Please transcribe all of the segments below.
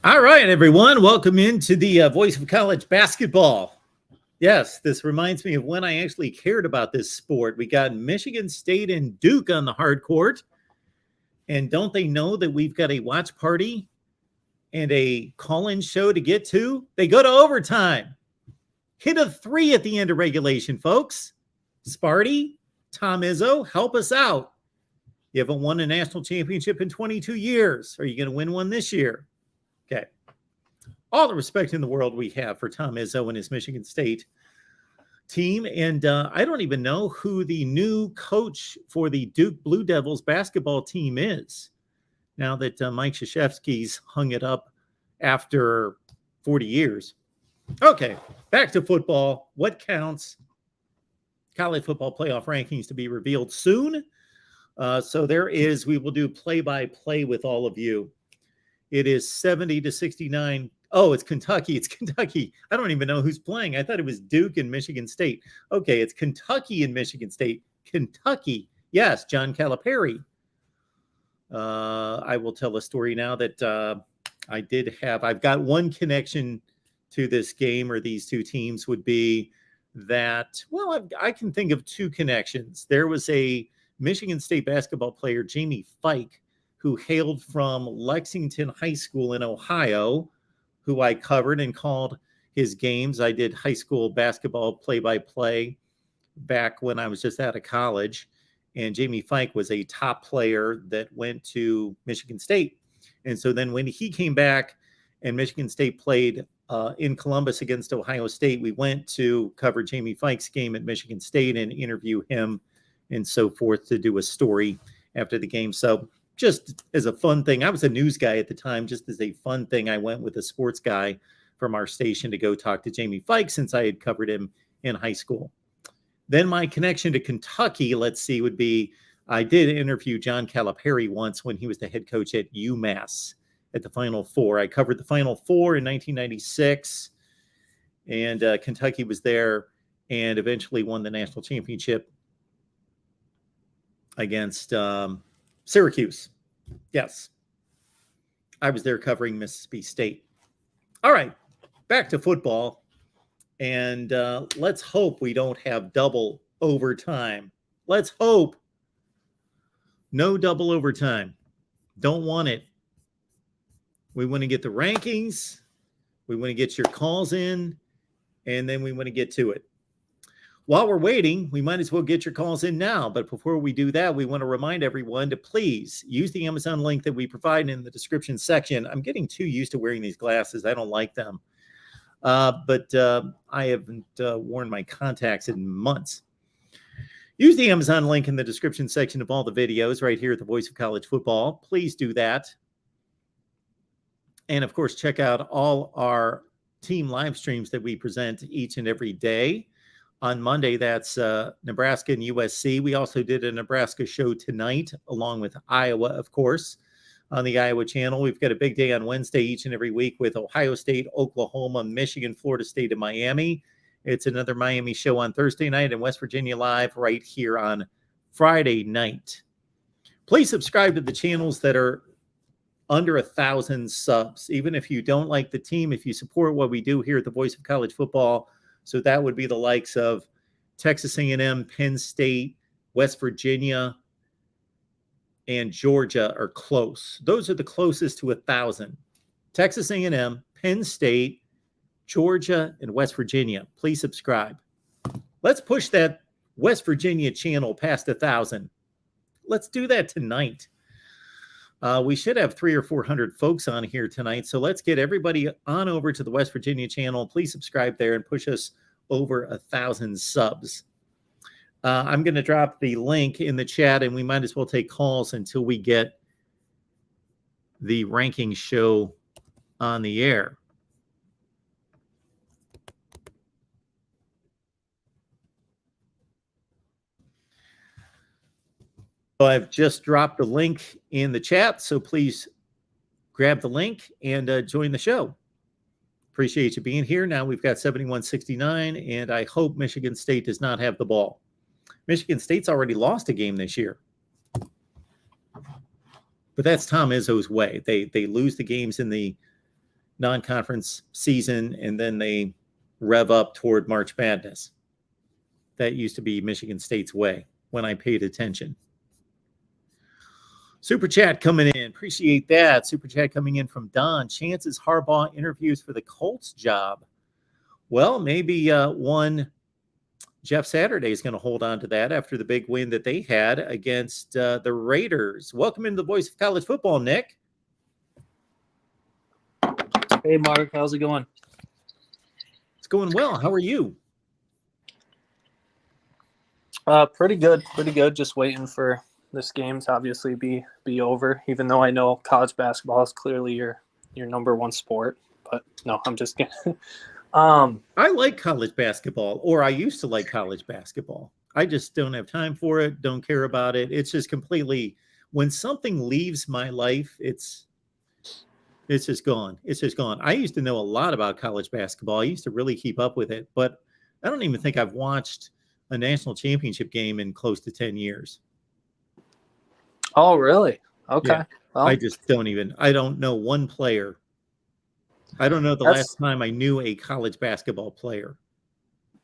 All right, everyone. Welcome into the Voice of College Basketball. Yes, this reminds me of when I actually cared about this sport. We got Michigan State and Duke on the hard court. And don't they know that we've got a watch party and a call-in show to get to? They go to overtime. Hit a 3 at the end of regulation, folks. Sparty, Tom Izzo, help us out. You haven't won a national championship in 22 years. Are you going to win one this year? Okay. All the respect in the world we have for Tom Izzo and his Michigan State team. And I don't even know who the new coach for the Duke Blue Devils basketball team is now that Mike Krzyzewski's hung it up after 40 years. Okay, back to football. What counts? College football playoff rankings to be revealed soon. So we will do play-by-play with all of you. It is 70-69. Oh, it's Kentucky. It's Kentucky. I don't even know who's playing. I thought it was Duke and Michigan State. Okay, it's Kentucky and Michigan State. Kentucky. Yes, John Calipari. I will tell a story now that I've got one connection to this game or these two teams would be that, well, I can think of two connections. There was a Michigan State basketball player, Jamie Fike, who hailed from Lexington High School in Ohio, who I covered and called his games. I did high school basketball play-by-play back when I was just out of college. And Jamie Fike was a top player that went to Michigan State. And so then when he came back and Michigan State played in Columbus against Ohio State, we went to cover Jamie Fike's game at Michigan State and interview him and so forth to do a story after the game. So just as a fun thing, I was a news guy at the time. Just as a fun thing, I went with a sports guy from our station to go talk to Jamie Fike since I had covered him in high school. Then my connection to Kentucky, would be I did interview John Calipari once when he was the head coach at UMass at the Final Four. I covered the Final Four in 1996, and Kentucky was there and eventually won the national championship against Syracuse. Yes. I was there covering Mississippi State. All right, back to football. And let's hope we don't have double overtime. Let's hope. No double overtime. Don't want it. We want to get the rankings. We want to get your calls in. And then we want to get to it. While we're waiting, we might as well get your calls in now. But before we do that, we want to remind everyone to please use the Amazon link that we provide in the description section. I'm getting too used to wearing these glasses. I don't like them. But I haven't worn my contacts in months. Use the Amazon link in the description section of all the videos right here at the Voice of College Football. Please do that. And, of course, check out all our team live streams that we present each and every day. On Monday, that's Nebraska and USC. We also did a Nebraska show tonight, along with Iowa, of course, on the Iowa channel. We've got a big day on Wednesday each and every week with Ohio State, Oklahoma, Michigan, Florida State, and Miami. It's another Miami show on Thursday night and West Virginia Live right here on Friday night. Please subscribe to the channels that are under 1,000 subs. Even if you don't like the team, if you support what we do here at the Voice of College Football, so that would be the likes of Texas A&M, Penn State, West Virginia, and Georgia are close. Those are the closest to 1,000. Texas A&M, Penn State, Georgia, and West Virginia. Please subscribe. Let's push that West Virginia channel past 1,000. Let's do that tonight. We should have 300 or 400 folks on here tonight. So let's get everybody on over to the West Virginia channel. Please subscribe there and push us over 1,000 subs. I'm going to drop the link in the chat, and we might as well take calls until we get the ranking show on the air. So I've just dropped the link in the chat, so please grab the link and join the show. Appreciate you being here. Now we've got 71-69, and I hope Michigan State does not have the ball. Michigan State's already lost a game this year. But that's Tom Izzo's way. They lose the games in the non-conference season, and then they rev up toward March Madness. That used to be Michigan State's way when I paid attention. Super chat coming in. Appreciate that. Super chat coming in from Don. Chances Harbaugh interviews for the Colts job. Well, maybe one Jeff Saturday is going to hold on to that after the big win that they had against the Raiders. Welcome into the Voice of College Football, Nick. Hey, Mark. How's it going? It's going well. How are you? Pretty good. Pretty good. Just waiting for this game to obviously be over, even though I know college basketball is clearly your number one sport. But no, I'm just kidding. I like college basketball, or I used to like college basketball. I just don't have time for it, don't care about it. It's just completely, when something leaves my life, it's just gone. It's just gone. I used to know a lot about college basketball. I used to really keep up with it, but I don't even think I've watched a national championship game in close to 10 years. Oh, really? Okay. Yeah. Well, I don't know one player. I don't know the last time I knew a college basketball player.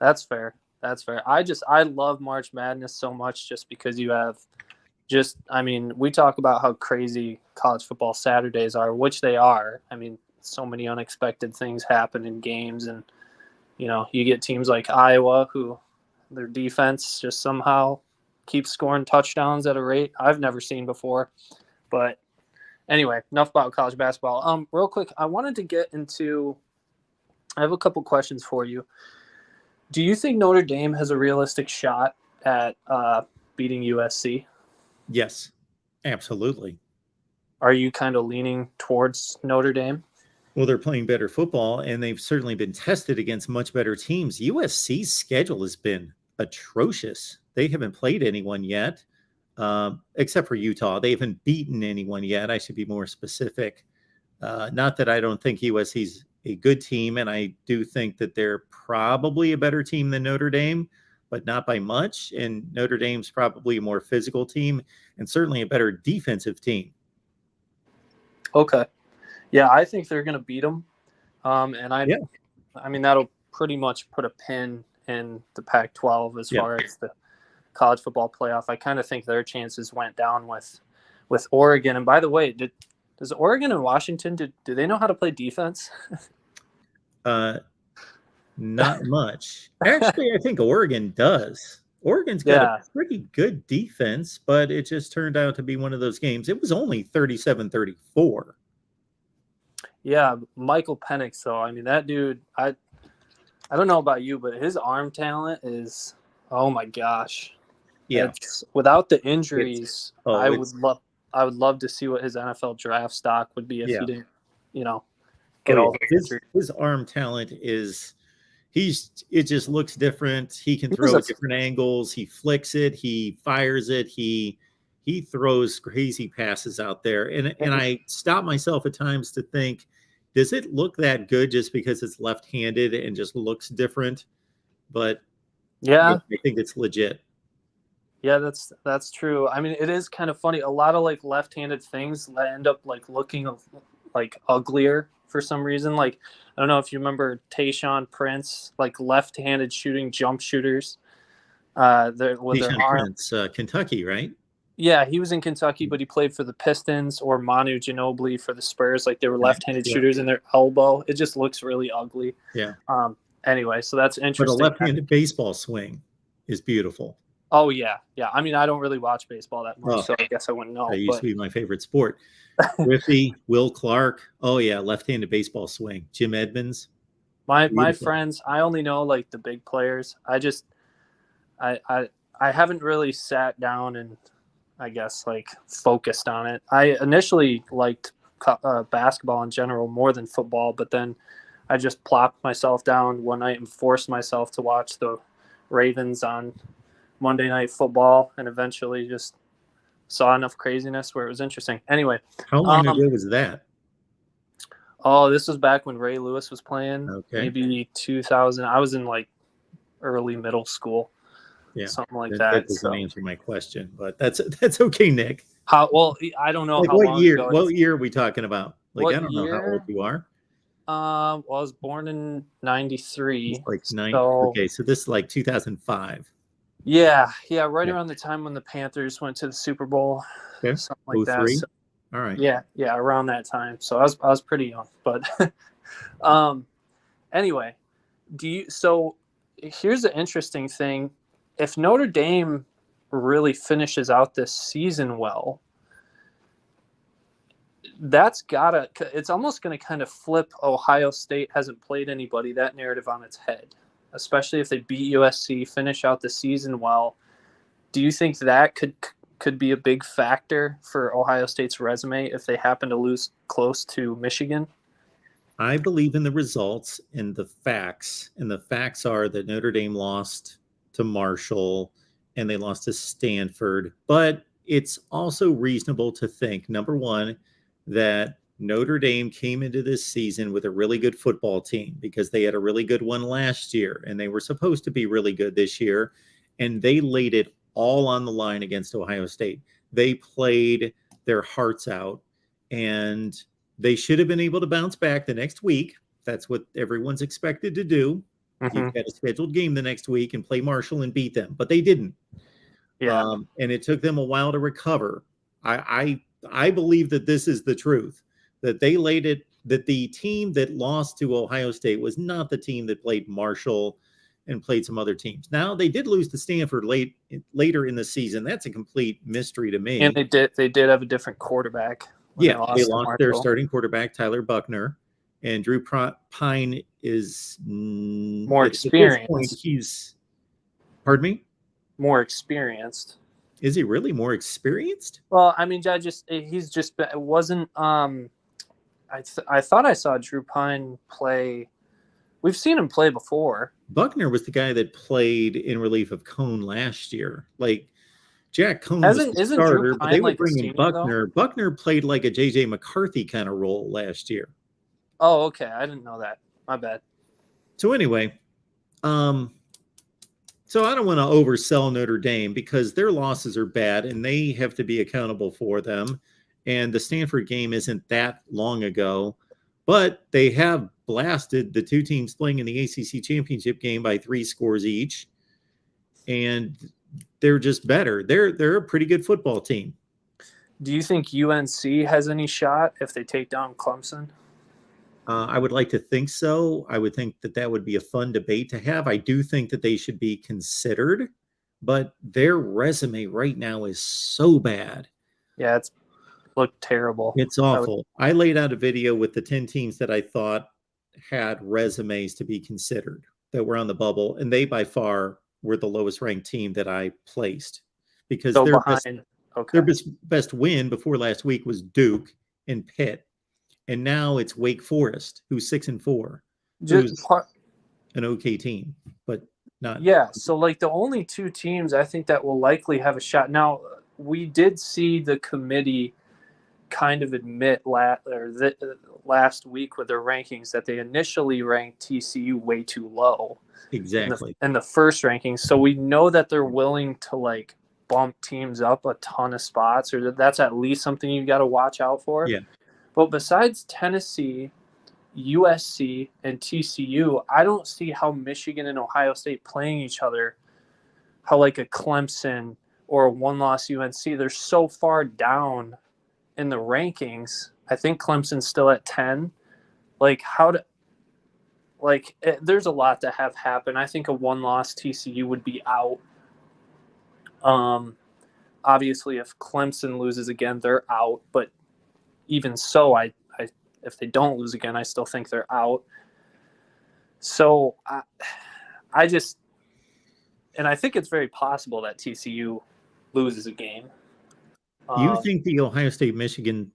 That's fair. That's fair. I love March Madness so much just because you have we talk about how crazy college football Saturdays are, which they are. I mean, so many unexpected things happen in games, and, you get teams like Iowa who their defense just somehow keeps scoring touchdowns at a rate I've never seen before. But anyway, enough about college basketball. Real quick, I wanted to get into – I have a couple questions for you. Do you think Notre Dame has a realistic shot at beating USC? Yes, absolutely. Are you kind of leaning towards Notre Dame? Well, they're playing better football, and they've certainly been tested against much better teams. USC's schedule has been atrocious. They haven't played anyone yet, except for Utah. They haven't beaten anyone yet. I should be more specific. Not that I don't think USC's a good team, and I do think that they're probably a better team than Notre Dame, but not by much. And Notre Dame's probably a more physical team and certainly a better defensive team. Okay. Yeah, I think they're going to beat them. I mean, that'll pretty much put a pin in the Pac-12 as far as the college football playoff. I kind of think their chances went down with Oregon. And by the way, does Oregon and Washington, do they know how to play defense? Not much. Actually, I think Oregon does. Oregon's got a pretty good defense, but it just turned out to be one of those games. It was only 37-34. Yeah, Michael Penix, though. I mean, that dude, I don't know about you, but his arm talent is, oh my gosh. Yeah. Without the injuries, I would love to see what his NFL draft stock would be if he didn't, get all the injuries. His arm talent is it just looks different. He can throw at different angles. He flicks it. He fires it. He throws crazy passes out there. And I stop myself at times to think, does it look that good just because it's left-handed and just looks different? But I think it's legit. Yeah, that's true. I mean, it is kind of funny. A lot of like left-handed things end up like looking like uglier for some reason. Like, I don't know if you remember Tayshaun Prince, like left-handed shooting jump shooters. Tayshaun Prince, Kentucky, right? Yeah, he was in Kentucky, but he played for the Pistons, or Manu Ginobili for the Spurs. Like, they were left-handed shooters in their elbow. It just looks really ugly. Yeah. Anyway, so that's interesting. But a left-handed baseball swing is beautiful. Oh, yeah. Yeah. I mean, I don't really watch baseball that much, so I guess I wouldn't know. That used to be my favorite sport. Griffey, Will Clark. Oh, yeah. Left-handed baseball swing. Jim Edmonds. My friends, I only know like the big players. I haven't really sat down and I guess like focused on it. I initially liked basketball in general more than football, but then I just plopped myself down one night and forced myself to watch the Ravens on Monday Night Football, and eventually just saw enough craziness where it was interesting. Anyway. How long ago was that? Oh, this was back when Ray Lewis was playing. Okay. Maybe 2000. I was in like early middle school. Yeah. Something like that. That doesn't answer my question, but that's okay, Nick. Well, I don't know like how what long year. ago. What year are we talking about? Like, What I don't know how old you are. Well, I was born in '93. It's like So okay, so this is like 2005. yeah, right Yeah. around the time when the Panthers went to the Super Bowl, Okay. something like Oh that. three. So, All right. yeah, around that time. So I was pretty young, but um, anyway, so here's the interesting thing. If Notre Dame really finishes out this season well, it's almost going to kind of flip Ohio State hasn't played anybody, that narrative on its head, especially if they beat USC, finish out the season well. Do you think that could be a big factor for Ohio State's resume if they happen to lose close to Michigan? I believe in the results and the facts. And the facts are that Notre Dame lost to Marshall and they lost to Stanford. But it's also reasonable to think, number one, that Notre Dame came into this season with a really good football team because they had a really good one last year and they were supposed to be really good this year. And they laid it all on the line against Ohio State. They played their hearts out and they should have been able to bounce back the next week. That's what everyone's expected to do. You've got a scheduled game the next week and play Marshall and beat them, but they didn't. Yeah. And it took them a while to recover. I believe that this is the truth, that they laid it, that the team that lost to Ohio State was not the team that played Marshall and played some other teams. Now they did lose to Stanford later in the season. That's a complete mystery to me. And they did have a different quarterback. Yeah, they lost their starting quarterback, Tyler Buckner, and Drew Pine is more experienced. Pardon me? More experienced. Is he really more experienced? Well, I mean, he's just been, it wasn't. I thought I saw Drew Pine play. We've seen him play before. Buckner was the guy that played in relief of Cone last year. Like Jack Cone was the starter, but they were bringing Buckner. Though? Buckner played like a J.J. McCarthy kind of role last year. Oh, okay. I didn't know that. My bad. So anyway, so I don't want to oversell Notre Dame because their losses are bad and they have to be accountable for them. And the Stanford game isn't that long ago, but they have blasted the two teams playing in the ACC championship game by 3 scores each. And they're just better. They're a pretty good football team. Do you think UNC has any shot if they take down Clemson? I would like to think so. I would think that would be a fun debate to have. I do think that they should be considered, but their resume right now is so bad. Yeah, it's looked terrible. It's awful. I laid out a video with the 10 teams that I thought had resumes to be considered that were on the bubble, and they by far were the lowest ranked team that I placed because their best win before last week was Duke and Pitt. And now it's Wake Forest, who's 6-4, who's an okay team, but not. Yeah, so like the only 2 teams I think that will likely have a shot. Now, we did see the committee kind of admit last week with their rankings that they initially ranked TCU way too low. Exactly. In the first rankings. So we know that they're willing to like bump teams up a ton of spots, or that's at least something you got to watch out for. Yeah. But besides Tennessee, USC, and TCU, I don't see how Michigan and Ohio State playing each other, how like a Clemson or a one-loss UNC, they're so far down in the rankings. I think Clemson's still at 10. Like there's a lot to have happen. I think a one-loss TCU would be out. Obviously, if Clemson loses again, they're out. But even so, if they don't lose again, I still think they're out. So I think it's very possible that TCU loses a game. You think the Ohio State Michigan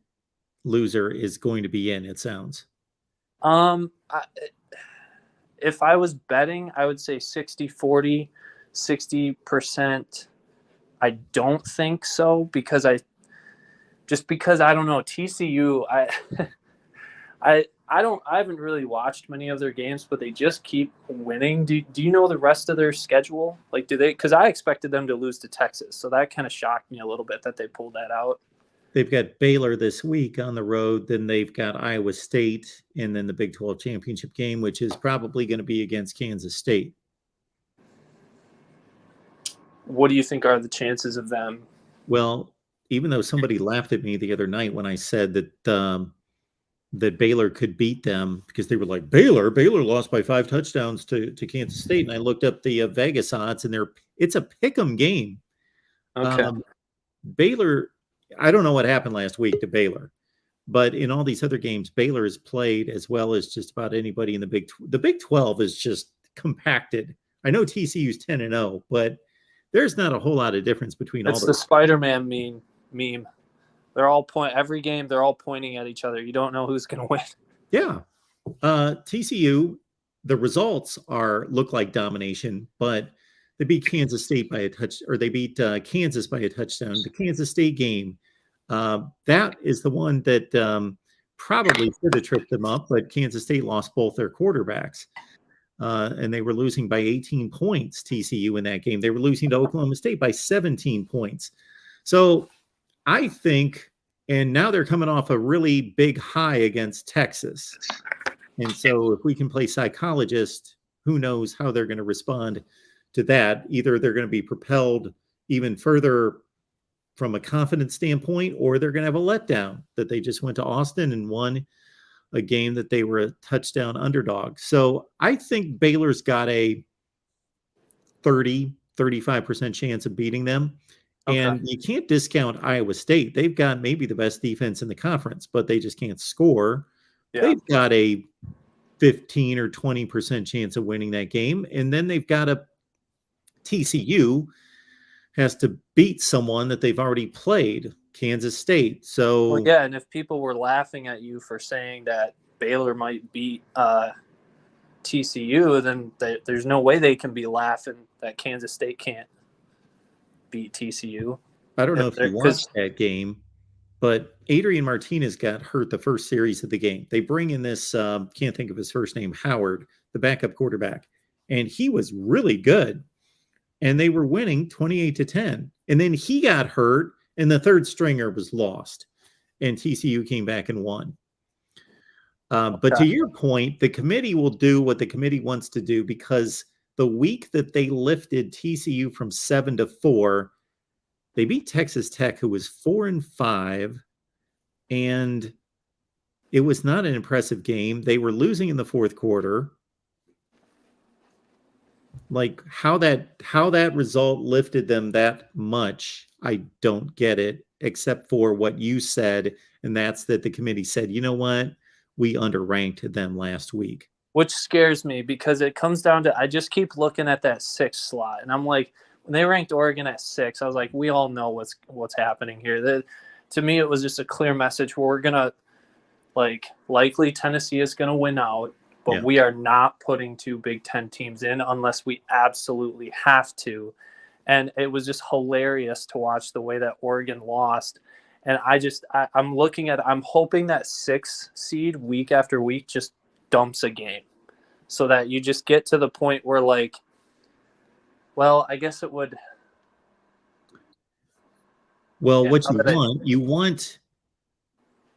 loser is going to be in? It sounds. If I was betting, I would say 60-40, 60%. I don't think so because I don't know. TCU, I haven't really watched many of their games, but they just keep winning. Do you know the rest of their schedule? Like, do they? Because I expected them to lose to Texas, so that kind of shocked me a little bit that they pulled that out. they've got Baylor this week on the road. Then they've got Iowa State, and then the Big 12 championship game, which is probably going to be against Kansas State. What do you think are the chances of them? Well, even though somebody laughed at me the other night when I said that Baylor could beat them, because they were like, Baylor lost by 5 touchdowns to Kansas State, and I looked up the Vegas odds, and it's a pick'em game. Okay. Baylor, I don't know what happened last week to Baylor, but in all these other games, Baylor has played as well as just about anybody in the Big 12 is just compacted. I know TCU's 10-0, but there's not a whole lot of difference between all It's those. the Spider-Man meme. They're all every game they're all pointing at each other. You don't know who's going to win. Yeah. TCU, the results look like domination, but they beat Kansas State by a touch, or they beat Kansas by a touchdown. The Kansas State game, that is the one that probably should have tripped them up, but Kansas State lost both their quarterbacks. And they were losing by 18 points, TCU, in that game. They were losing to Oklahoma State by 17 points. So I think, and now they're coming off a really big high against Texas. And so if we can play psychologist, who knows how they're going to respond to that. Either they're going to be propelled even further from a confidence standpoint, or they're going to have a letdown that they just went to Austin and won a game that they were a touchdown underdog. So I think Baylor's got a 35% chance of beating them. Okay. And you can't discount Iowa State. They've got maybe the best defense in the conference, but they just can't score. Yeah. They've got a 15 or 20% chance of winning that game. And then they've got a TCU has to beat someone that they've already played, Kansas State. So well, yeah, and if people were laughing at you for saying that Baylor might beat TCU, then there's no way they can be laughing that Kansas State can't beat TCU. I don't know if you watched that game, but Adrian Martinez got hurt the first series of the game. They bring in this, can't think of his first name, Howard, the backup quarterback, and he was really good. And they were winning 28-10. And then he got hurt, and the third stringer was lost. And TCU came back and won. But to your point, the committee will do what the committee wants to do, because the week that they lifted TCU from 7-4, they beat Texas Tech, who was 4-5, and it was not an impressive game. They were losing in the fourth quarter. Like how that result lifted them that much, I don't get it, except for what you said, and that's that the committee said, you know what, we underranked them last week. Which scares me, because it comes down to, I just keep looking at that 6 slot, and I'm like, when they ranked Oregon at 6, I was like, we all know what's happening here. To me, it was just a clear message where we're gonna, likely Tennessee is gonna win out. But we are not putting 2 Big Ten teams in unless we absolutely have to. And it was just hilarious to watch the way that Oregon lost. And I'm hoping that 6 seed week after week just dumps a game, so that you just get to the point where, I guess it would. Well, what you want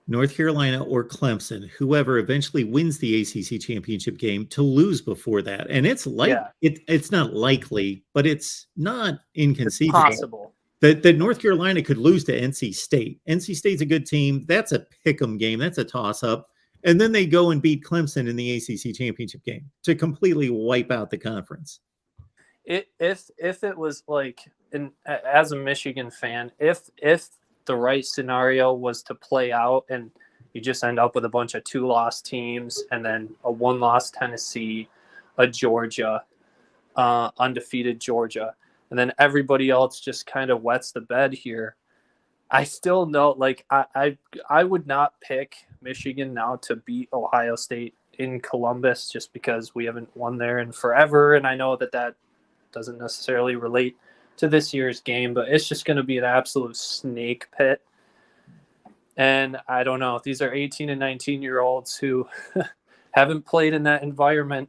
North Carolina or Clemson, whoever eventually wins the ACC championship game, to lose before that. And it's it's not likely, but it's not inconceivable. It's possible. That North Carolina could lose to NC State. NC State's a good team. That's a pick'em game. That's a toss-up. And then they go and beat Clemson in the ACC championship game to completely wipe out the conference. If it was as a Michigan fan, if the right scenario was to play out and you just end up with a bunch of 2-loss teams and then a 1-loss Tennessee, a Georgia, undefeated Georgia, and then everybody else just kind of wets the bed here. I still know, I would not pick Michigan now to beat Ohio State in Columbus, just because we haven't won there in forever. And I know that doesn't necessarily relate to this year's game, but it's just going to be an absolute snake pit. And I don't know, these are 18 and 19-year-olds who haven't played in that environment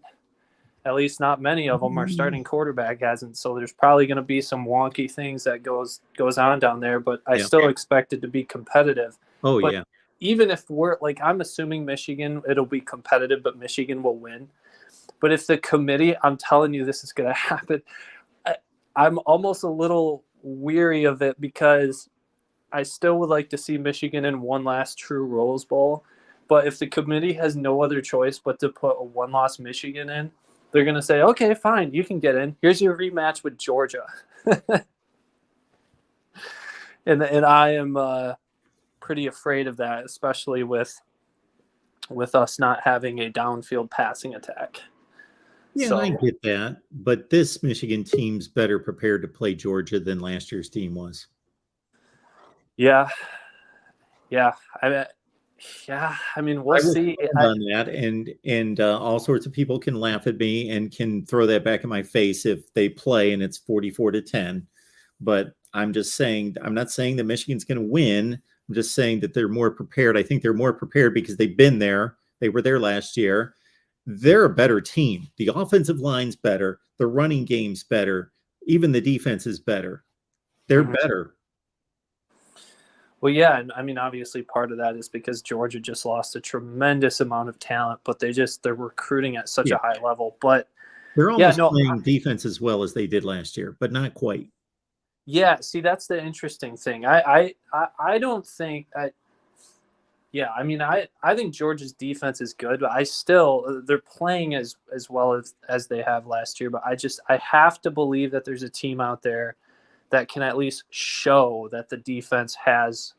At least not many of them. Our starting quarterback hasn't, so there's probably going to be some wonky things that goes on down there. But I still expect it to be competitive. Oh, but yeah. Even if we're like, I'm assuming Michigan, it'll be competitive, but Michigan will win. But if the committee, I'm telling you, this is going to happen. I'm almost a little weary of it because I still would like to see Michigan in one last true Rose Bowl. But if the committee has no other choice but to put a one-loss Michigan in, they're going to say, okay, fine, you can get in. Here's your rematch with Georgia. and I am pretty afraid of that, especially with us not having a downfield passing attack. Yeah, so, I get that. But this Michigan team's better prepared to play Georgia than last year's team was. Yeah. I mean, we'll see. On that, and all sorts of people can laugh at me and can throw that back in my face if they play and it's 44-10. But I'm just saying, I'm not saying that Michigan's going to win. I'm just saying that they're more prepared. I think they're more prepared because they've been there. They were there last year. They're a better team. The offensive line's better. The running game's better. Even the defense is better. They're better. Well, yeah, and I mean, obviously, part of that is because Georgia just lost a tremendous amount of talent, but they're recruiting at such a high level. But they're almost playing defense as well as they did last year, but not quite. Yeah, see, that's the interesting thing. I don't think I mean, I think Georgia's defense is good, but they're playing as well as they have last year. But I have to believe that there's a team out there that can at least show that the defense has,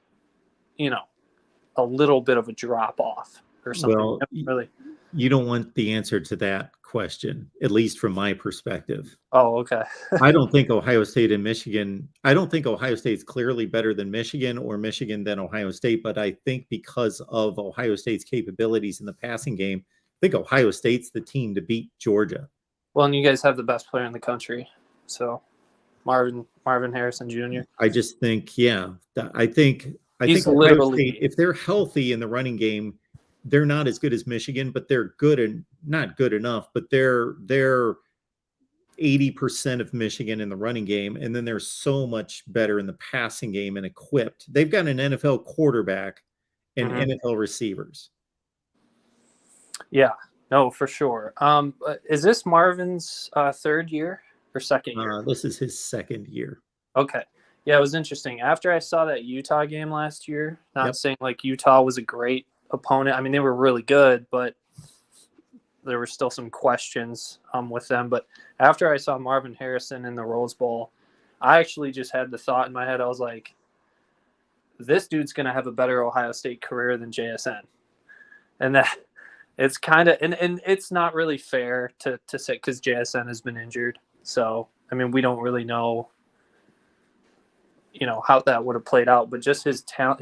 a little bit of a drop off or something. Well, really, you don't want the answer to that question, at least from my perspective. Oh, okay. I don't think Ohio State and Michigan, I don't think Ohio State's clearly better than Michigan or Michigan than Ohio State, but I think because of Ohio State's capabilities in the passing game, I think Ohio State's the team to beat Georgia. Well, and you guys have the best player in the country, so Marvin Harrison Jr. I just think, I think literally, Ohio State, if they're healthy in the running game, they're not as good as Michigan, but they're good and not good enough, but they're 80% of Michigan in the running game. And then they're so much better in the passing game and equipped. They've got an NFL quarterback and NFL receivers. Yeah, no, for sure. Is this Marvin's third year or second year? This is his second year. Okay. Yeah, it was interesting. After I saw that Utah game last year, not saying like Utah was a great opponent. I mean, they were really good, but there were still some questions with them. But after I saw Marvin Harrison in the Rose Bowl, I actually just had the thought in my head. I was like, this dude's going to have a better Ohio State career than JSN. And that it's kind of, and it's not really fair to say because JSN has been injured. So, I mean, we don't really know, how that would have played out. But just his talent,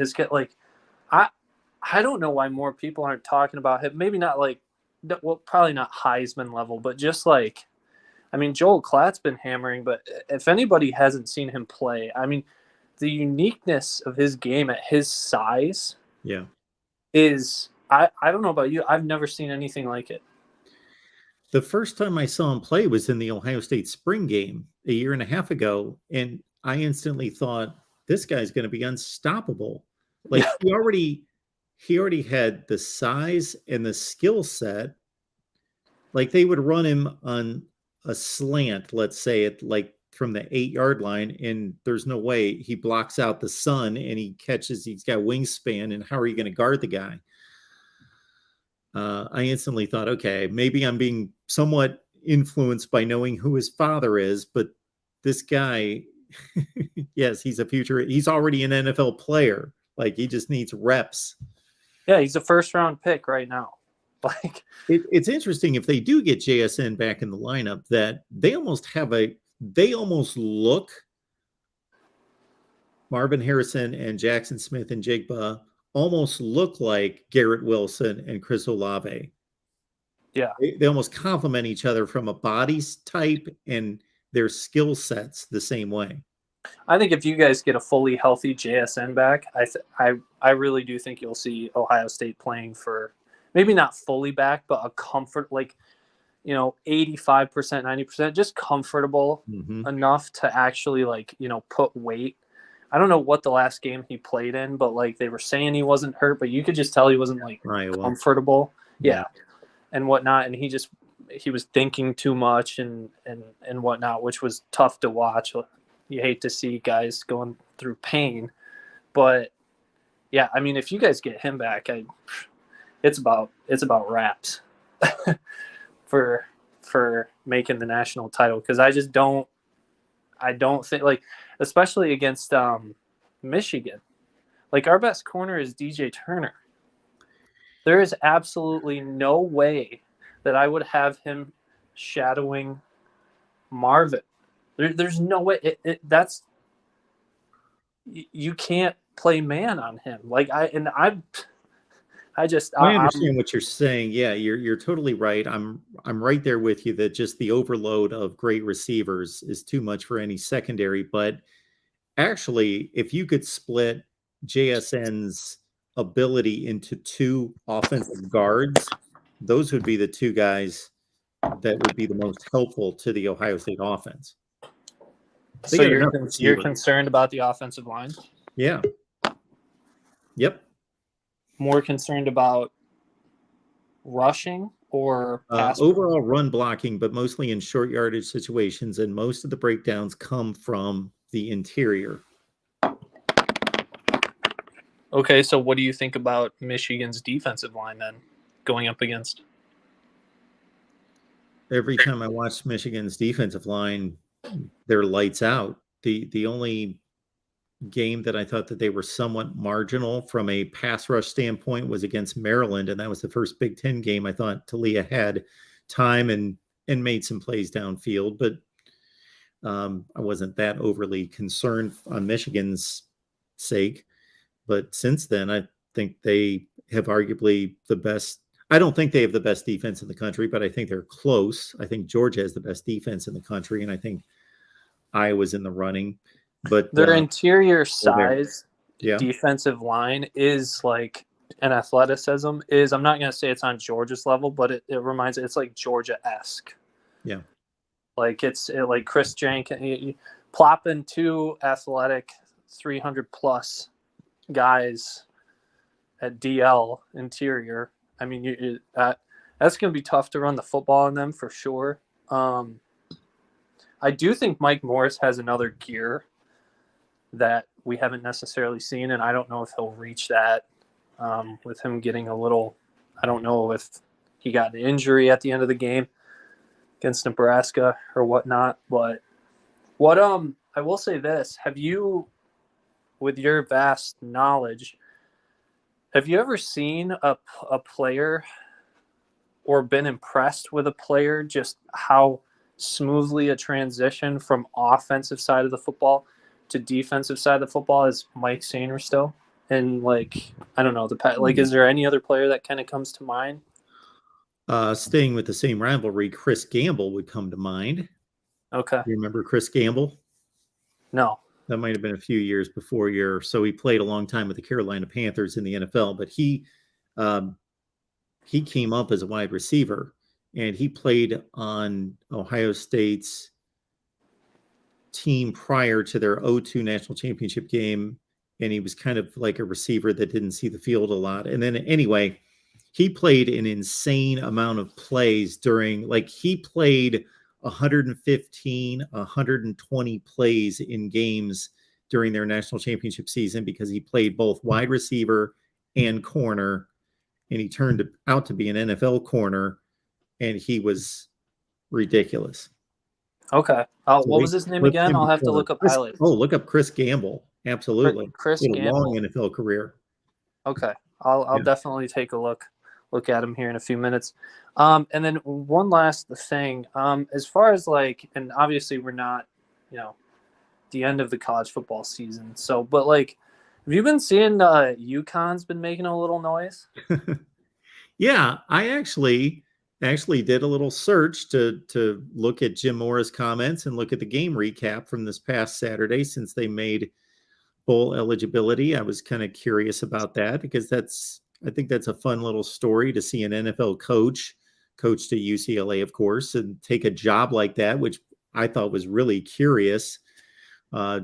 I don't know why more people aren't talking about him. Maybe not probably not Heisman level, but just Joel Klatt's been hammering, but if anybody hasn't seen him play, I mean, the uniqueness of his game at his size is, I don't know about you, I've never seen anything like it. The first time I saw him play was in the Ohio State spring game a year and a half ago, and I instantly thought, this guy's going to be unstoppable. He already had the size and the skill set. Like they would run him on a slant, let's say it from the 8-yard line, and there's no way he blocks out the sun and he's got wingspan, and how are you going to guard the guy? I instantly thought, okay, maybe I'm being somewhat influenced by knowing who his father is, but this guy, yes, he's already an NFL player. He just needs reps. Yeah, he's a first-round pick right now. It's interesting if they do get JSN back in the lineup that they almost look Marvin Harrison and Jackson Smith and Jigba almost look like Garrett Wilson and Chris Olave. Yeah. They almost complement each other from a body type and their skill sets the same way. I think if you guys get a fully healthy JSN back, I really do think you'll see Ohio State playing for maybe not fully back, but a comfort 85%, 90%, just comfortable Mm-hmm. enough to actually put weight. I don't know what the last game he played in, but they were saying he wasn't hurt, but you could just tell he wasn't Iowa. comfortable. Yeah. And whatnot. And he was thinking too much and whatnot, which was tough to watch. You hate to see guys going through pain, but yeah, I mean, if you guys get him back, it's about wraps for making the national title, because I don't think, especially against Michigan, our best corner is DJ Turner. There is absolutely no way that I would have him shadowing Marvin. There's no way. You can't play man on him. I understand what you're saying. Yeah, you're totally right. I'm right there with you that just the overload of great receivers is too much for any secondary. But actually, if you could split JSN's ability into two offensive guards, those would be the two guys that would be the most helpful to the Ohio State offense. So you're concerned about the offensive line? Yeah. Yep. More concerned about rushing or overall run blocking, but mostly in short yardage situations, and most of the breakdowns come from the interior. Okay, so what do you think about Michigan's defensive line then, going up against? Every time I watch Michigan's defensive line, they're lights out. The only game that I thought that they were somewhat marginal from a pass rush standpoint was against Maryland, and that was the first Big Ten game. I thought Talia had time and made some plays downfield, but I wasn't that overly concerned on Michigan's sake. But since then, I think they have arguably the best. I don't think they have the best defense in the country, but I think they're close. I think Georgia has the best defense in the country, and I think Iowa's in the running. But their interior size defensive line is an athleticism is, I'm not going to say it's on Georgia's level, but it reminds, it's like Georgia-esque. Yeah. It's like Chris Jenkins, plopping two athletic 300 plus guys at DL interior. I mean, that's going to be tough to run the football on them for sure. I do think Mike Morris has another gear that we haven't necessarily seen, and I don't know if he'll reach that with him getting a little. I don't know if he got an injury at the end of the game against Nebraska or whatnot. But I will say this: have you, with your vast knowledge, have you ever seen a player or been impressed with a player just how smoothly a transition from offensive side of the football to defensive side of the football is Mike Sainristil? And I don't know, is there any other player that kind of comes to mind? Staying with the same rivalry, Chris Gamble would come to mind. Okay. You remember Chris Gamble? No. That might have been a few years before so he played a long time with the Carolina Panthers in the NFL, but he came up as a wide receiver, and he played on Ohio State's team prior to their 2002 national championship game, and he was kind of like a receiver that didn't see the field a lot. And then anyway, he played an insane amount of plays he played 115, 120 plays in games during their national championship season, because he played both wide receiver and corner, and he turned out to be an NFL corner, and he was ridiculous. Okay. What was his name again? I'll have to look up highlights. Look up Chris Gamble. Absolutely. Chris Gamble. A long NFL career. Okay. I'll definitely take a look at him here in a few minutes. And then one last thing, as far as and obviously we're not, the end of the college football season. So, but have you been seeing UConn's been making a little noise? Yeah, I actually did a little search to look at Jim Mora's comments and look at the game recap from this past Saturday, since they made bowl eligibility. I was kind of curious about that, because I think that's a fun little story to see an NFL coach coached at UCLA, of course, and take a job like that, which I thought was really curious,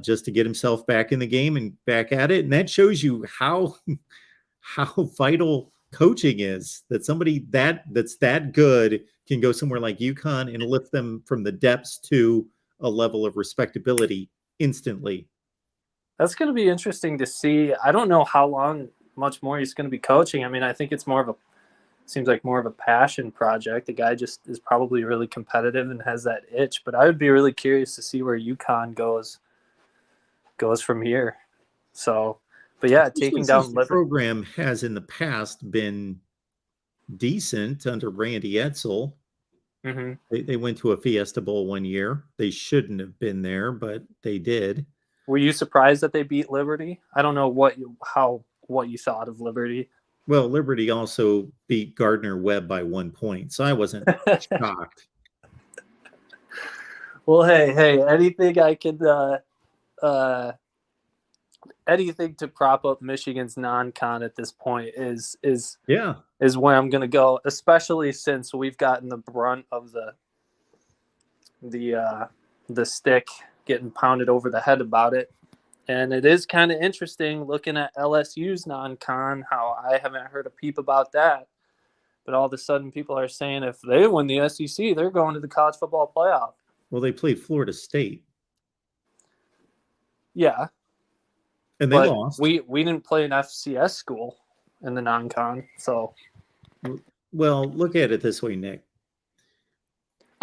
just to get himself back in the game and back at it. And that shows you how vital coaching is, that somebody that's that good can go somewhere like UConn and lift them from the depths to a level of respectability instantly. That's going to be interesting to see. I don't know how much more he's going to be coaching. I mean, I think it's seems like more of a passion project. The guy just is probably really competitive and has that itch, but I would be really curious to see where UConn goes from here. So, but yeah, taking down the program has in the past been decent under Randy Edsall. Mm-hmm. They went to a Fiesta Bowl one year. They shouldn't have been there, but they did. Were you surprised that they beat Liberty? I don't know what you thought of Liberty. Well, Liberty also beat Gardner-Webb by 1 point, so I wasn't shocked. Well, hey, anything I could anything to prop up Michigan's non-con at this point is where I'm going to go, especially since we've gotten the brunt of the stick getting pounded over the head about it. And it is kind of interesting looking at LSU's non-con, how I haven't heard a peep about that. But all of a sudden people are saying if they win the SEC, they're going to the college football playoff. Well, they played Florida State. Yeah. And they lost. We didn't play an FCS school in the non-con, so. Well, look at it this way, Nick.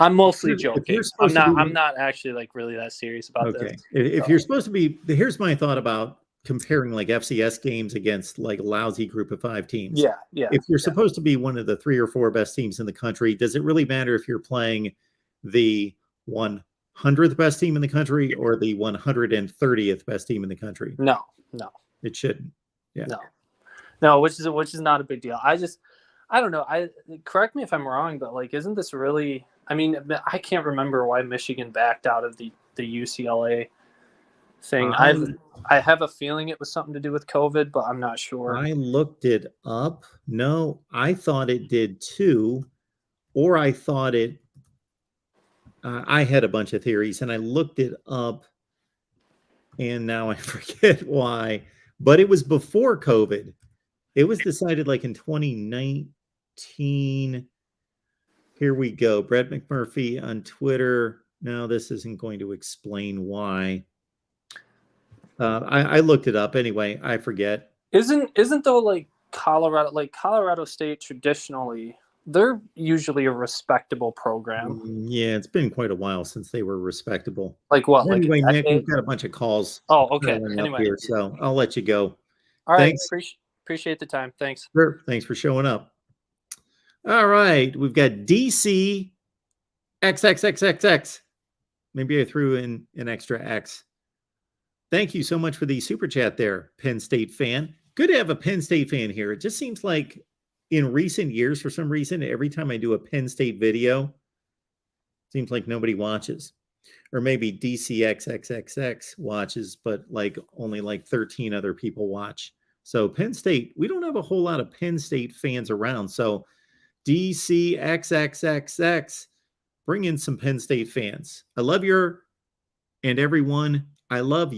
I'm mostly joking. I'm not actually like really that serious about this. If you're supposed to be, here's my thought about comparing like FCS games against like a lousy group of 5 teams. Yeah. If you're supposed to be one of the 3 or 4 best teams in the country, does it really matter if you're playing the 100th best team in the country or the 130th best team in the country? No. It shouldn't. Yeah. No, which is not a big deal. I don't know. Correct me if I'm wrong, but like, isn't this really? I mean, I can't remember why Michigan backed out of the UCLA thing. I have a feeling it was something to do with COVID, but I'm not sure. I looked it up. No, I thought it did too, or I thought it. I had a bunch of theories, and I looked it up, and now I forget why. But it was before COVID. It was decided like in 2019. Here we go. Brett McMurphy on Twitter. No, this isn't going to explain why. I looked it up anyway. I forget. Isn't though like Colorado State traditionally, they're usually a respectable program. Yeah, it's been quite a while since they were respectable. Like what? Anyway, Nick, we've got a bunch of calls. Oh, okay. Anyway, here, so I'll let you go. All right. Thanks. Appreciate the time. Thanks. Sure. Thanks for showing up. All right. We've got DC XXXXX. Maybe I threw in an extra X. Thank you so much for the super chat there, Penn State fan. Good to have a Penn State fan here. It just seems like in recent years, for some reason, every time I do a Penn State video, seems like nobody watches. Or maybe DCXXXX watches, but like only like 13 other people watch. So Penn State, we don't have a whole lot of Penn State fans around. So DCXXXX, bring in some Penn State fans. I love your and every one of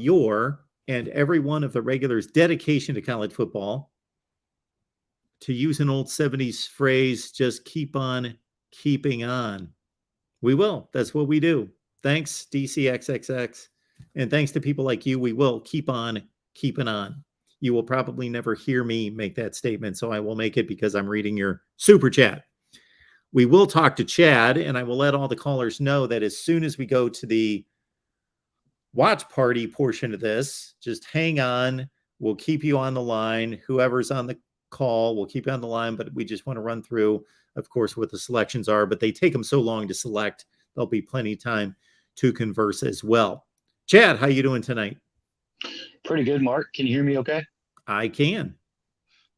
the regulars' dedication to college football. To use an old 70s phrase, just keep on keeping on. We will. That's what we do. Thanks, DCXXX. And thanks to people like you, we will keep on keeping on. You will probably never hear me make that statement, so I will make it because I'm reading your super chat. We will talk to Chad, and I will let all the callers know that as soon as we go to the watch party portion of this, just hang on. We'll keep you on the line. Whoever's on the call, we'll keep you on the line, but we just want to run through, of course, what the selections are, but they take them so long to select. There'll be plenty of time to converse as well. Chad, how you doing tonight? Pretty good, Mark. Can you hear me okay? I can.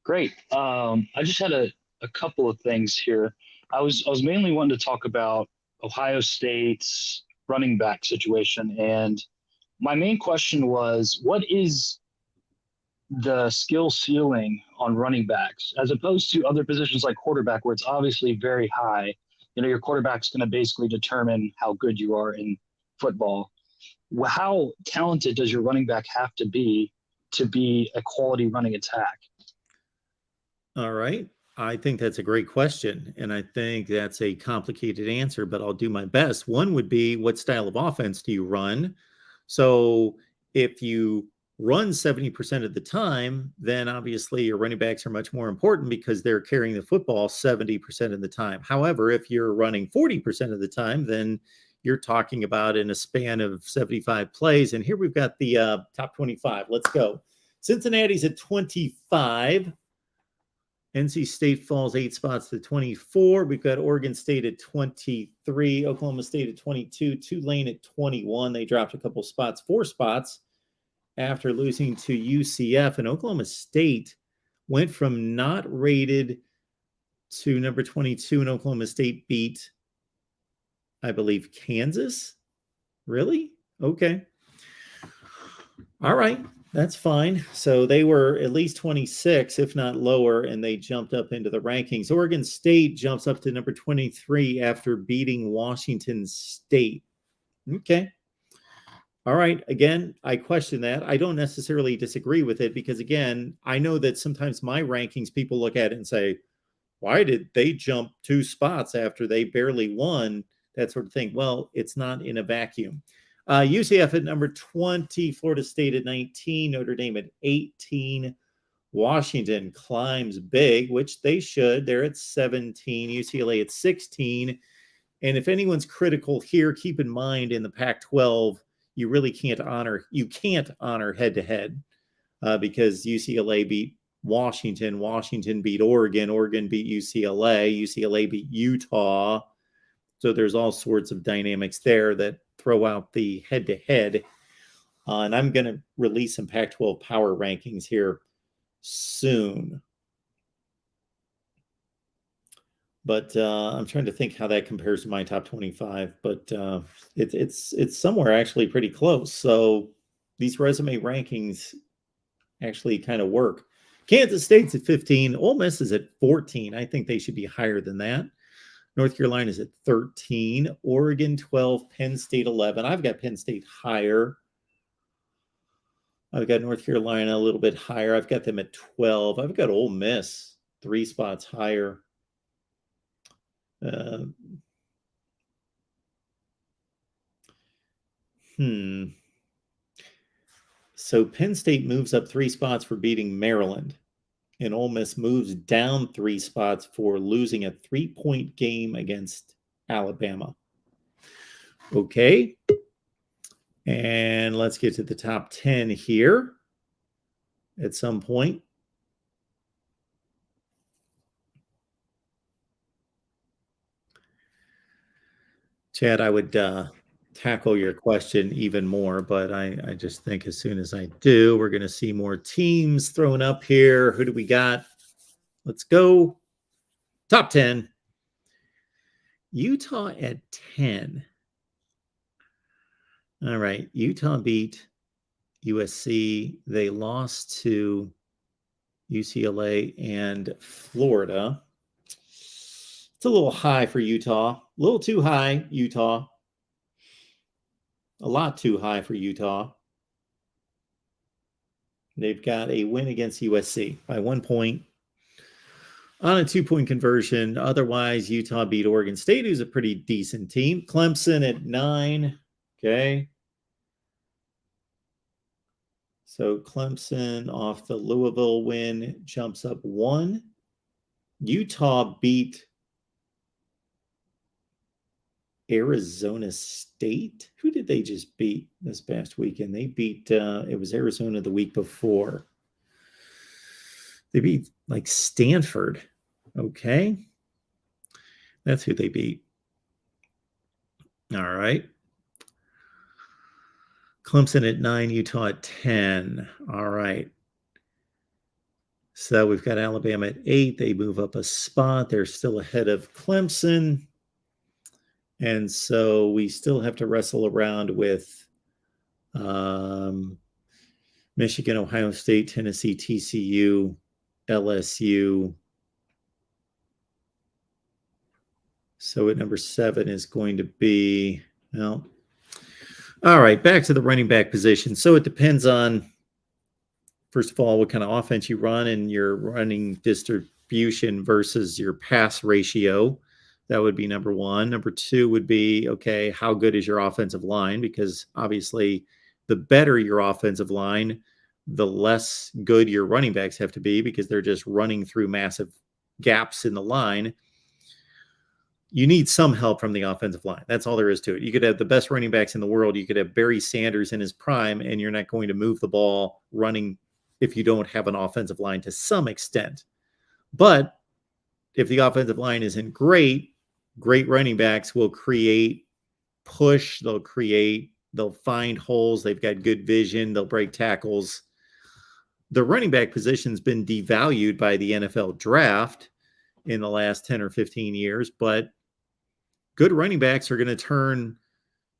Great. I just had a couple of things here. I was mainly wanting to talk about Ohio State's running back situation. And my main question was, what is the skill ceiling on running backs as opposed to other positions like quarterback, where it's obviously very high? your quarterback's going to basically determine how good you are in football. How talented does your running back have to be a quality running attack? All right. I think that's a great question. And I think that's a complicated answer, but I'll do my best. One would be, what style of offense do you run? So if you run 70% of the time, then obviously your running backs are much more important because they're carrying the football 70% of the time. However, if you're running 40% of the time, then you're talking about in a span of 75 plays. And here we've got the top 25. Let's go. Cincinnati's at 25. NC State falls 8 spots to 24. We've got Oregon State at 23, Oklahoma State at 22, Tulane at 21. They dropped a couple spots, 4 spots after losing to UCF. And Oklahoma State went from not rated to number 22, and Oklahoma State beat, I believe, Kansas. Really? Okay. All right. That's fine. So they were at least 26, if not lower, and they jumped up into the rankings. Oregon State jumps up to number 23 after beating Washington State. Okay. All right. Again, I question that. I don't necessarily disagree with it because, again, I know that sometimes my rankings, people look at it and say, why did they jump 2 spots after they barely won? That sort of thing. Well, it's not in a vacuum. UCF at number 20, Florida State at 19, Notre Dame at 18. Washington climbs big, which they should. They're at 17, UCLA at 16. And if anyone's critical here, keep in mind in the Pac-12, you really can't honor head-to-head because UCLA beat Washington, Washington beat Oregon, Oregon beat UCLA, UCLA beat Utah. So there's all sorts of dynamics there that throw out the head-to-head. And I'm going to release some Pac-12 power rankings here soon. But I'm trying to think how that compares to my top 25. But it's somewhere actually pretty close. So these resume rankings actually kind of work. Kansas State's at 15. Ole Miss is at 14. I think they should be higher than that. North Carolina is at 13, Oregon 12, Penn State 11. I've got Penn State higher. I've got North Carolina a little bit higher. I've got them at 12. I've got Ole Miss 3 spots higher. So Penn State moves up 3 spots for beating Maryland. And Ole Miss moves down 3 spots for losing a 3-point game against Alabama. Okay. And let's get to the top 10 here at some point. Chad, I would tackle your question even more, but I just think as soon as I do, we're going to see more teams thrown up here. Who do we got? Let's go. Top 10. Utah at 10. All right. Utah beat USC. They lost to UCLA and Florida. It's a little high for Utah. A little too high, Utah. A lot too high for Utah. They've got a win against USC by 1 point on a 2-point conversion. Otherwise, Utah beat Oregon State, who's a pretty decent team. Clemson at 9. Okay. So Clemson off the Louisville win jumps up 1. Utah beat Arizona State. Who did they just beat this past weekend? They beat, it was Arizona the week before. They beat like Stanford. Okay. That's who they beat. All right. Clemson at 9, Utah at 10. All right. So we've got Alabama at 8. They move up a spot. They're still ahead of Clemson. And so we still have to wrestle around with Michigan, Ohio State, Tennessee, TCU, LSU, So at number 7 is going to be, well, all right, back to the running back position. So it depends on, first of all, what kind of offense you run and your running distribution versus your pass ratio. That would be number 1. Number 2 would be, okay, how good is your offensive line? Because obviously, the better your offensive line, the less good your running backs have to be because they're just running through massive gaps in the line. You need some help from the offensive line. That's all there is to it. You could have the best running backs in the world. You could have Barry Sanders in his prime, and you're not going to move the ball running if you don't have an offensive line to some extent. But if the offensive line isn't great, great running backs will create push. They'll find holes. They've got good vision. They'll break tackles. The running back position's been devalued by the NFL draft in the last 10 or 15 years, but good running backs are going to turn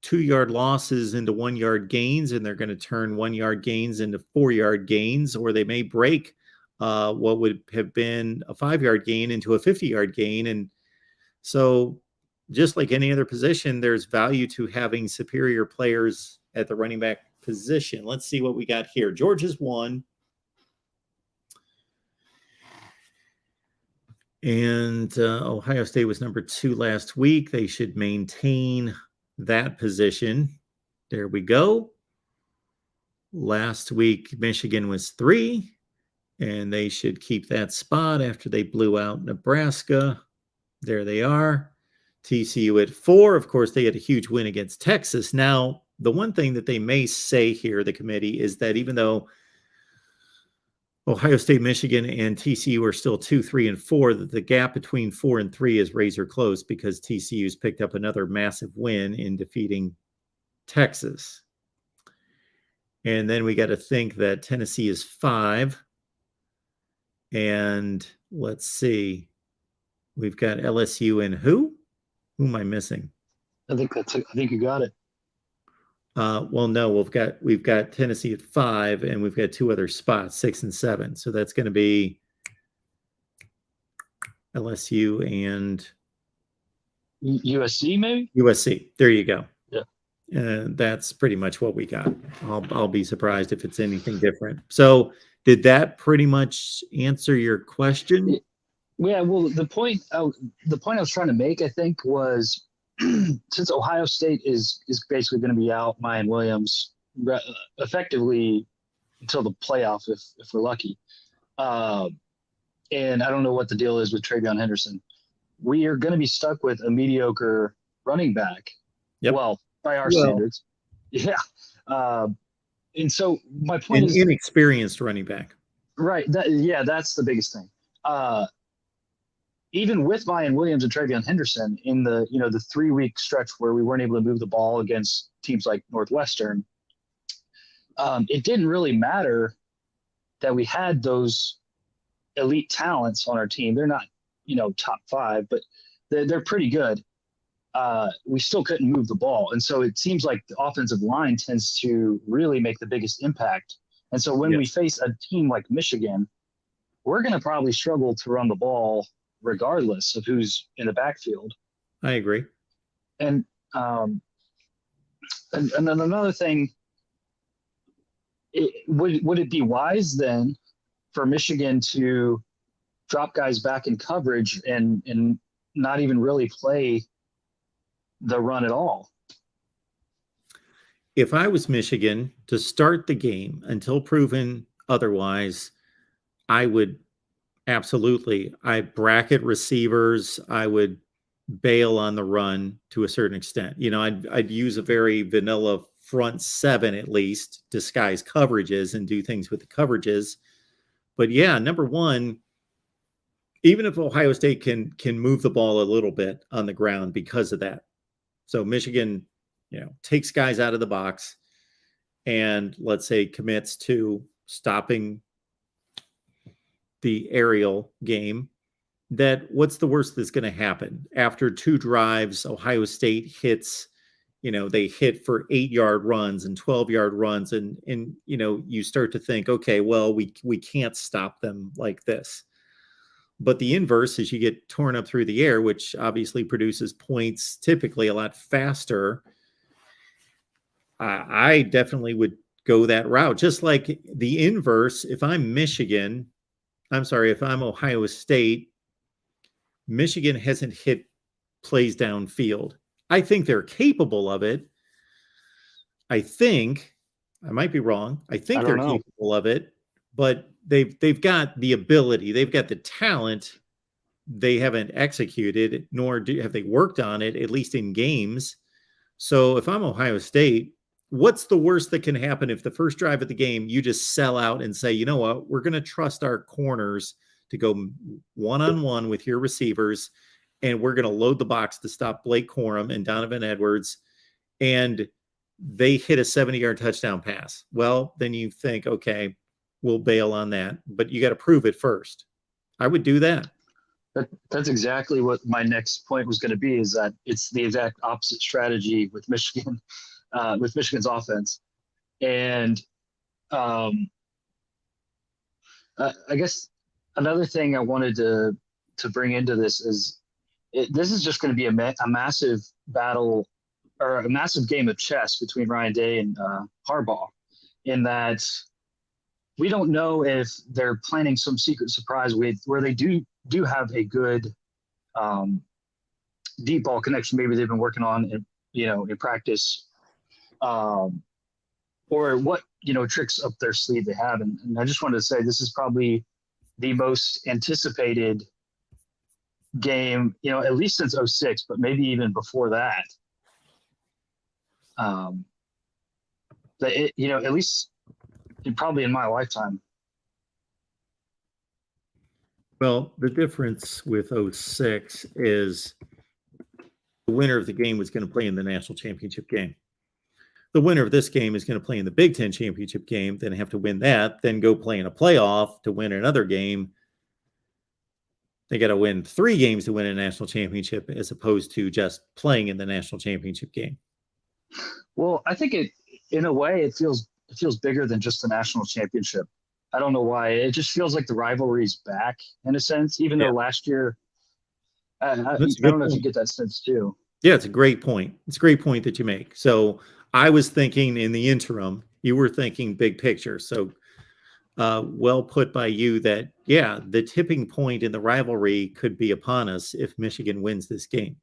2-yard losses into 1-yard gains, and they're going to turn 1-yard gains into 4-yard gains, or they may break what would have been a 5-yard gain into a 50-yard gain. And so just like any other position, there's value to having superior players at the running back position. Let's see what we got here. Georgia's 1. And Ohio State was number 2 last week. They should maintain that position. There we go. Last week, Michigan was 3, and they should keep that spot after they blew out Nebraska. There they are. TCU at 4. Of course, they had a huge win against Texas. Now, the one thing that they may say here, the committee, is that even though Ohio State, Michigan, and TCU are still 2, 3, and 4, that the gap between 4 and 3 is razor close because TCU's picked up another massive win in defeating Texas. And then we got to think that Tennessee is 5. And let's see. We've got LSU and who? Who am I missing? I think you got it. Well, no, we've got Tennessee at 5, and we've got 2 other spots, 6 and 7. So that's going to be LSU and USC, maybe. USC. There you go. Yeah, that's pretty much what we got. I'll be surprised if it's anything different. So, did that pretty much answer your question? Yeah. Well, the point I was trying to make, I think, was since Ohio State is basically going to be out Mayan Williams effectively until the playoff, if we're lucky, and I don't know what the deal is with Travion Henderson, we are going to be stuck with a mediocre running back. Yep. Well, by our standards, yeah. And so my point is inexperienced running back. Right. That's the biggest thing. Even with Mayan Williams and Travion Henderson in the 3-week stretch where we weren't able to move the ball against teams like Northwestern, it didn't really matter that we had those elite talents on our team. They're not, top 5, but they're pretty good. We still couldn't move the ball. And so it seems like the offensive line tends to really make the biggest impact. And so when we face a team like Michigan, we're going to probably struggle to run the ball regardless of who's in the backfield. I agree. And then another thing, would it be wise then for Michigan to drop guys back in coverage and not even really play the run at all? If I was Michigan, to start the game until proven otherwise, I would absolutely. I bracket receivers. I would bail on the run to a certain extent. I'd use a very vanilla front 7 at least, disguise coverages and do things with the coverages. But yeah, number 1, even if Ohio State can move the ball a little bit on the ground because of that. So Michigan, takes guys out of the box and let's say commits to stopping the aerial game, that what's the worst that's going to happen? After 2 drives, Ohio State hits, they hit for 8-yard runs and 12-yard runs. And you start to think, okay, well, we can't stop them like this. But the inverse is you get torn up through the air, which obviously produces points typically a lot faster. I definitely would go that route. Just like the inverse, if I'm Ohio State, Michigan hasn't hit plays downfield. I think they're capable of it. I might be wrong. I think they're capable of it, but they've got the ability, they've got the talent. They haven't executed, nor have they worked on it, at least in games. So if I'm Ohio State, what's the worst that can happen if the first drive of the game you just sell out and say, you know what, we're going to trust our corners to go one-on-one with your receivers, and we're going to load the box to stop Blake Corum and Donovan Edwards, and they hit a 70-yard touchdown pass. Well, then you think, okay, we'll bail on that, but you got to prove it first. I would do that. That's exactly what my next point was going to be, is that it's the exact opposite strategy with Michigan, with Michigan's offense. And I guess another thing I wanted to bring into this is this is just going to be a massive battle, or a massive game of chess between Ryan Day and Harbaugh, in that we don't know if they're planning some secret surprise where they do have a good deep ball connection. Maybe they've been working on in practice, or what tricks up their sleeve they have. And I just wanted to say this is probably the most anticipated game, at least since 2006, but maybe even before that. At least probably in my lifetime. Well, the difference with 2006 is the winner of the game was going to play in the national championship game. The winner of this game is going to play in the Big Ten championship game, then have to win that, then go play in a playoff to win another game. They got to win 3 games to win a national championship, as opposed to just playing in the national championship game. Well, I think in a way, it feels bigger than just the national championship. I don't know why. It just feels like the rivalry's back in a sense, even though last year, I don't know if you get that sense too. Yeah, it's a great point. It's a great point that you make. So I was thinking in the interim, you were thinking big picture. So well put by you that, the tipping point in the rivalry could be upon us if Michigan wins this game.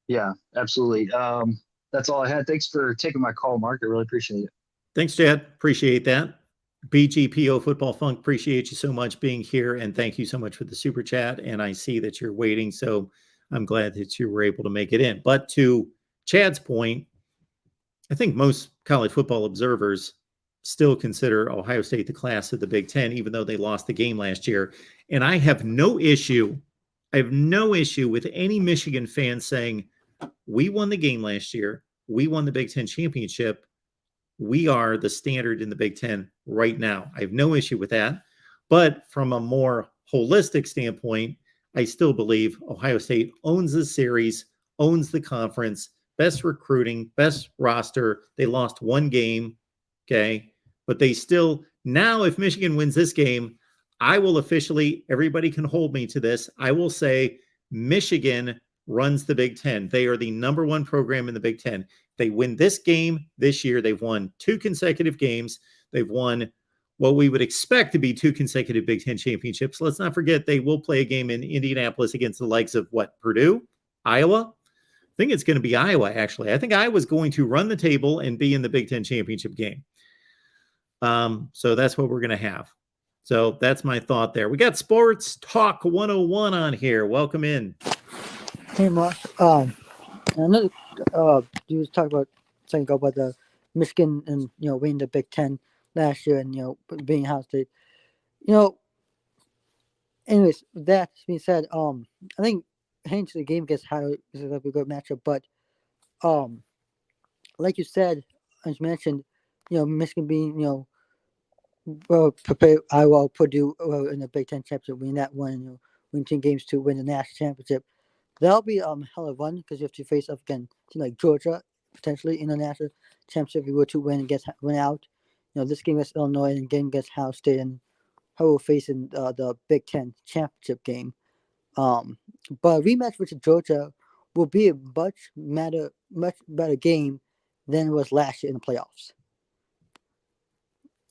Yeah, absolutely. That's all I had. Thanks for taking my call, Mark. I really appreciate it. Thanks, Chad. Appreciate that. BGPO Football Funk, appreciate you so much being here, and thank you so much for the super chat. And I see that you're waiting, so I'm glad that you were able to make it in. But to Chad's point, I think most college football observers still consider Ohio State the class of the Big Ten, even though they lost the game last year. And I have no issue with any Michigan fan saying, we won the game last year. We won the Big Ten championship. We are the standard in the Big Ten right now. I have no issue with that. But from a more holistic standpoint, I still believe Ohio State owns the series, owns the conference, best recruiting, best roster. They lost 1 game, okay? But they still, now if Michigan wins this game, I will officially, everybody can hold me to this, I will say Michigan runs the Big Ten. They are the number 1 program in the Big Ten. They win this game this year. They've won 2 consecutive games. They've won what we would expect to be 2 consecutive Big Ten championships. Let's not forget they will play a game in Indianapolis against the likes of Purdue, Iowa. I think it's going to be Iowa, actually. I think Iowa's going to run the table and be in the Big Ten championship game. So that's what we're going to have. So that's my thought there. We got Sports Talk 101 on here. Welcome in. Hey, Mark. I know you was talking about saying about the Michigan and winning the Big Ten last year and being Ohio State. Anyways, that being said, I think heading to the game against Ohio is a good matchup. But like you said, as you mentioned, Michigan being well prepared, Iowa, Purdue in the Big Ten championship, win that one, win 10 games to win the national championship. That'll be hell of fun because you have to face up against like Georgia potentially in the national championship if you were to win out. This game against Illinois and game against Ohio State and how we'll face in the Big Ten championship game. But a rematch with Georgia will be a much better game than it was last year in the playoffs.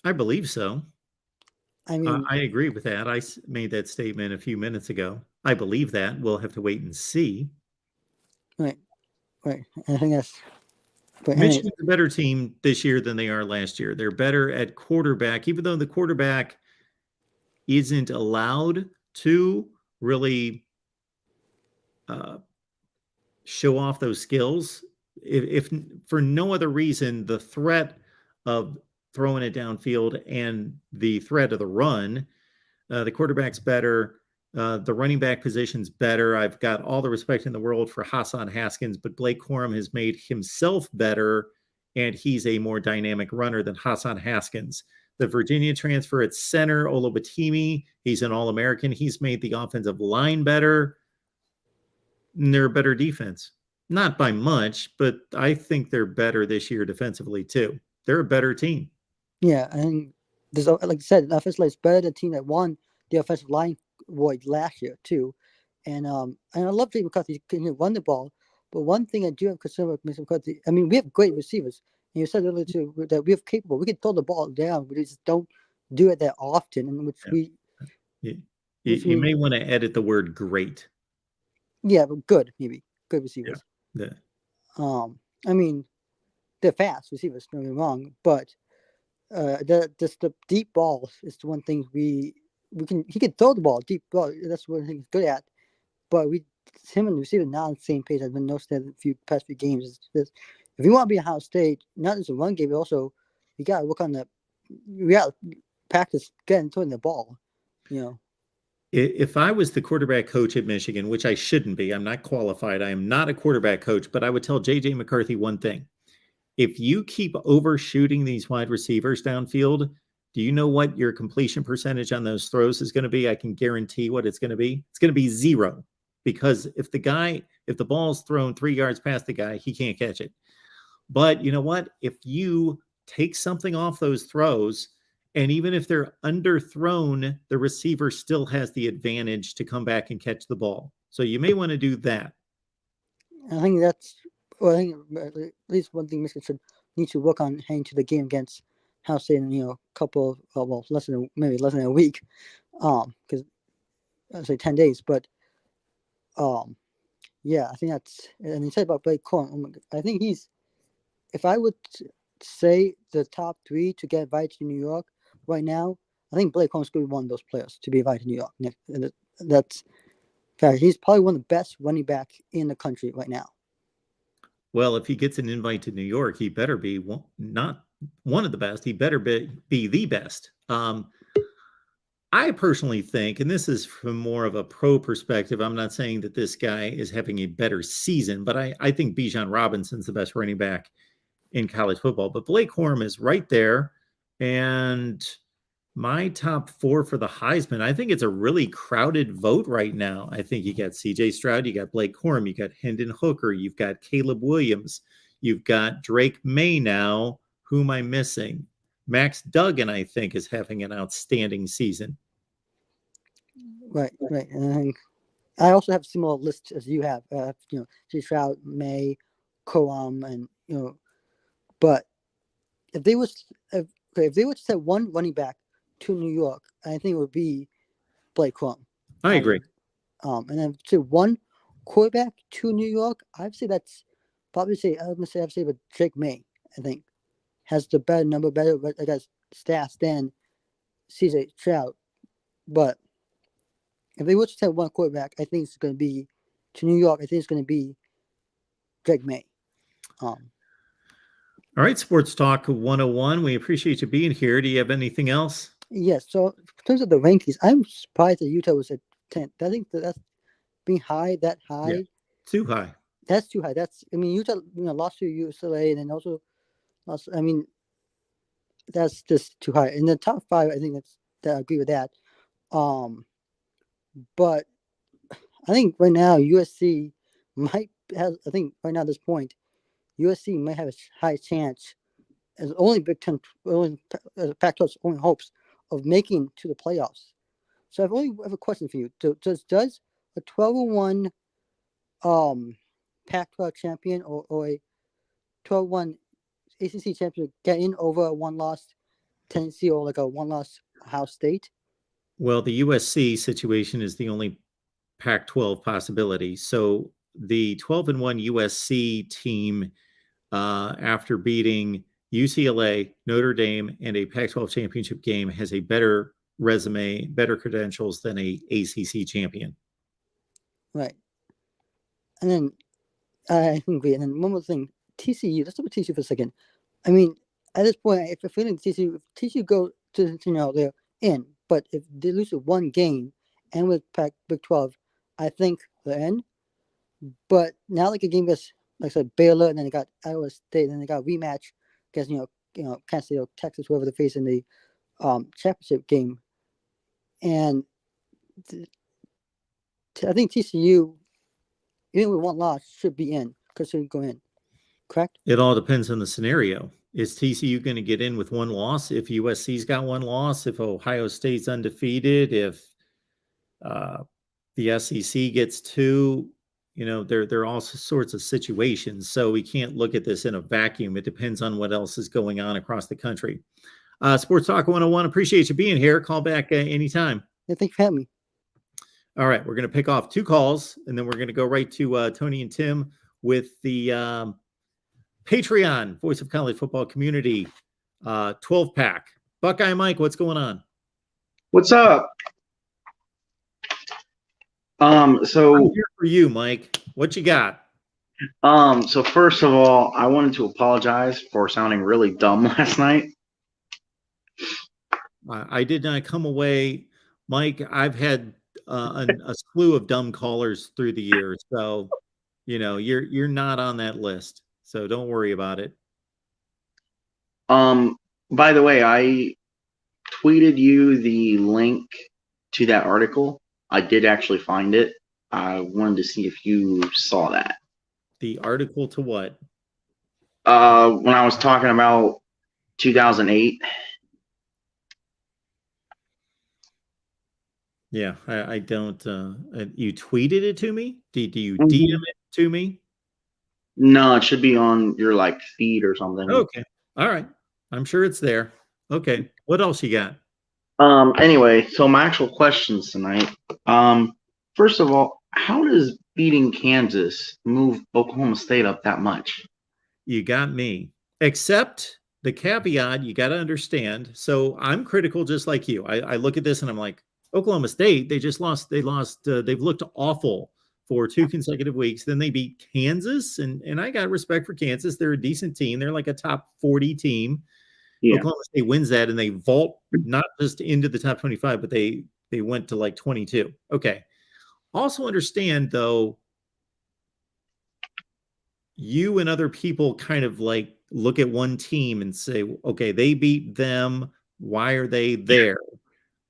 I believe so. I mean, I agree with that. Made that statement a few minutes ago. I believe that. We'll have to wait and see. right. I think that's. But Michigan's a better team this year than they are last year. They're better at quarterback, even though the quarterback isn't allowed to really show off those skills. If for no other reason, the threat of throwing it downfield and the threat of the run, the quarterback's better. The running back position's better. I've got all the respect in the world for Hassan Haskins, but Blake Corum has made himself better, and he's a more dynamic runner than Hassan Haskins. The Virginia transfer at center, Olobatimi, he's an All-American. He's made the offensive line better. And they're a better defense. Not by much, but I think they're better this year defensively too. They're a better team. Yeah, and there's like I said, the offensive line is better than the team that won the offensive line award last year too. And I love Jay McCarthy can run the ball, but one thing I do have concern with Mr. McCarthy, I mean, we have great receivers. And you said earlier too that we have capable. We can throw the ball down, but we just don't do it that often. And which you may want to edit the word "great." Yeah, but good receivers. Yeah. I mean, they're fast receivers. Don't get me wrong, but the deep balls is the one thing he can throw the ball deep ball. That's one thing he's good at. But him and the receiver not on the same page. I've been noticing that the past few games. If you want to be Ohio State, not just a run game, but also you got to work on we got to practice throwing the ball. You know. If I was the quarterback coach at Michigan, which I shouldn't be, I'm not qualified. I am not a quarterback coach, but I would tell J.J. McCarthy one thing. If you keep overshooting these wide receivers downfield, do you know what your completion percentage on those throws is going to be? I can guarantee what it's going to be. It's going to be 0, because if the ball's thrown 3 yards past the guy, he can't catch it. But you know what? If you take something off those throws, and even if they're underthrown, the receiver still has the advantage to come back and catch the ball. So you may want to do that. I think at least one thing Michigan should need to work on heading to the game against Ohio State in a couple of less than a week, because I'd say 10 days. But yeah, I think that's. And you said about Blake Corum, I think if I would say the top 3 to get invited to New York right now, I think Blake Corum is going to be one of those players to be invited to New York. And that's fact. He's probably one of the best running back in the country right now. Well, if he gets an invite to New York, he better be not one of the best. He better be the best. I personally think, and this is from more of a pro perspective, I'm not saying that this guy is having a better season, but I think Bijan Robinson's the best running back in college football. But Blake Corum is right there. And my top 4 for the Heisman, I think it's a really crowded vote right now. I think you got CJ Stroud, you got Blake Corum, you got Hendon Hooker, you've got Caleb Williams, you've got Drake May now. Who am I missing? Max Duggan, I think, is having an outstanding season. Right. And I also have similar lists as you have. CJ Stroud, May, Corum, and but if they would send one running back to New York, I think it would be Blake Corum. I agree. And then to one quarterback to New York, I'd say that's probably but Drake May, I think, has the better stats than CJ Stroud. But if they were to send one quarterback, I think it's going to be to New York. I think it's going to be Drake May. All right, Sports Talk 101. We appreciate you being here. Do you have anything else? Yes. So in terms of the rankings, I'm surprised that Utah was at 10th. I think that's being that high. Yeah, too high. That's too high. Utah, lost to UCLA and then also lost. That's just too high. In the top 5, I think I agree with that. But I think right now USC might have. I think right now at this point, USC might have a high chance as only Big Ten, Pac-12's only hopes of making to the playoffs. So I've only have a question for you. Does a 12-1 Pac-12 champion or a 12-1 ACC champion get in over a one-loss Tennessee or like a one-loss Ohio State? Well, the USC situation is the only Pac-12 possibility. So the 12-1 USC team, after beating UCLA, Notre Dame, and a Pac-12 championship game, has a better resume, better credentials than a ACC champion. Right. And then I agree. And then one more thing, TCU. Let's talk about TCU for a second. I mean, at this point, if you're feeling TCU go to they're in. But if they lose one game and with Big 12, I think they're in. But now like a game against, like I said, Baylor, and then they got Iowa State, and then they got a rematch against Kansas State or Texas, whoever they face in the championship game. And I think TCU, even with one loss, should be in because should go in. Correct? It all depends on the scenario. Is TCU going to get in with one loss? If USC's got one loss, if Ohio State's undefeated, if the SEC gets two, there are all sorts of situations. So we can't look at this in a vacuum. It depends on what else is going on across the country. Sports Talk 101, appreciate you being here. Call back anytime. Yeah, thanks for having me. All right, we're going to pick off two calls, and then we're going to go right to Tony and Tim with the Patreon Voice of College Football Community 12-pack. Buckeye Mike, what's going on? What's up? So I'm here for you, Mike. What you got? So first of all, I wanted to apologize for sounding really dumb last night. I did not come away, Mike. I've had a slew of dumb callers through the years, so you're not on that list. So don't worry about it. By the way, I tweeted you the link to that article. I did actually find it. I wanted to see if you saw that. The article to what? When I was talking about 2008. Yeah, I don't. You tweeted it to me? Do you DM it to me? No, it should be on your feed or something. Okay. All right. I'm sure it's there. Okay. What else you got? Anyway, so my actual questions tonight. First of all, how does beating Kansas move Oklahoma State up that much? You got me. Except the caveat you got to understand. So I'm critical just like you. I look at this and I'm like, Oklahoma State, they just lost. They've looked awful for 2 consecutive weeks. Then they beat Kansas, and I got respect for Kansas. They're a decent team. They're like a top 40 team. Yeah. Oklahoma State wins that, and they vault not just into the top 25, but they went to 22. Okay. Also understand, though, you and other people kind of look at one team and say, okay, they beat them. Why are they there?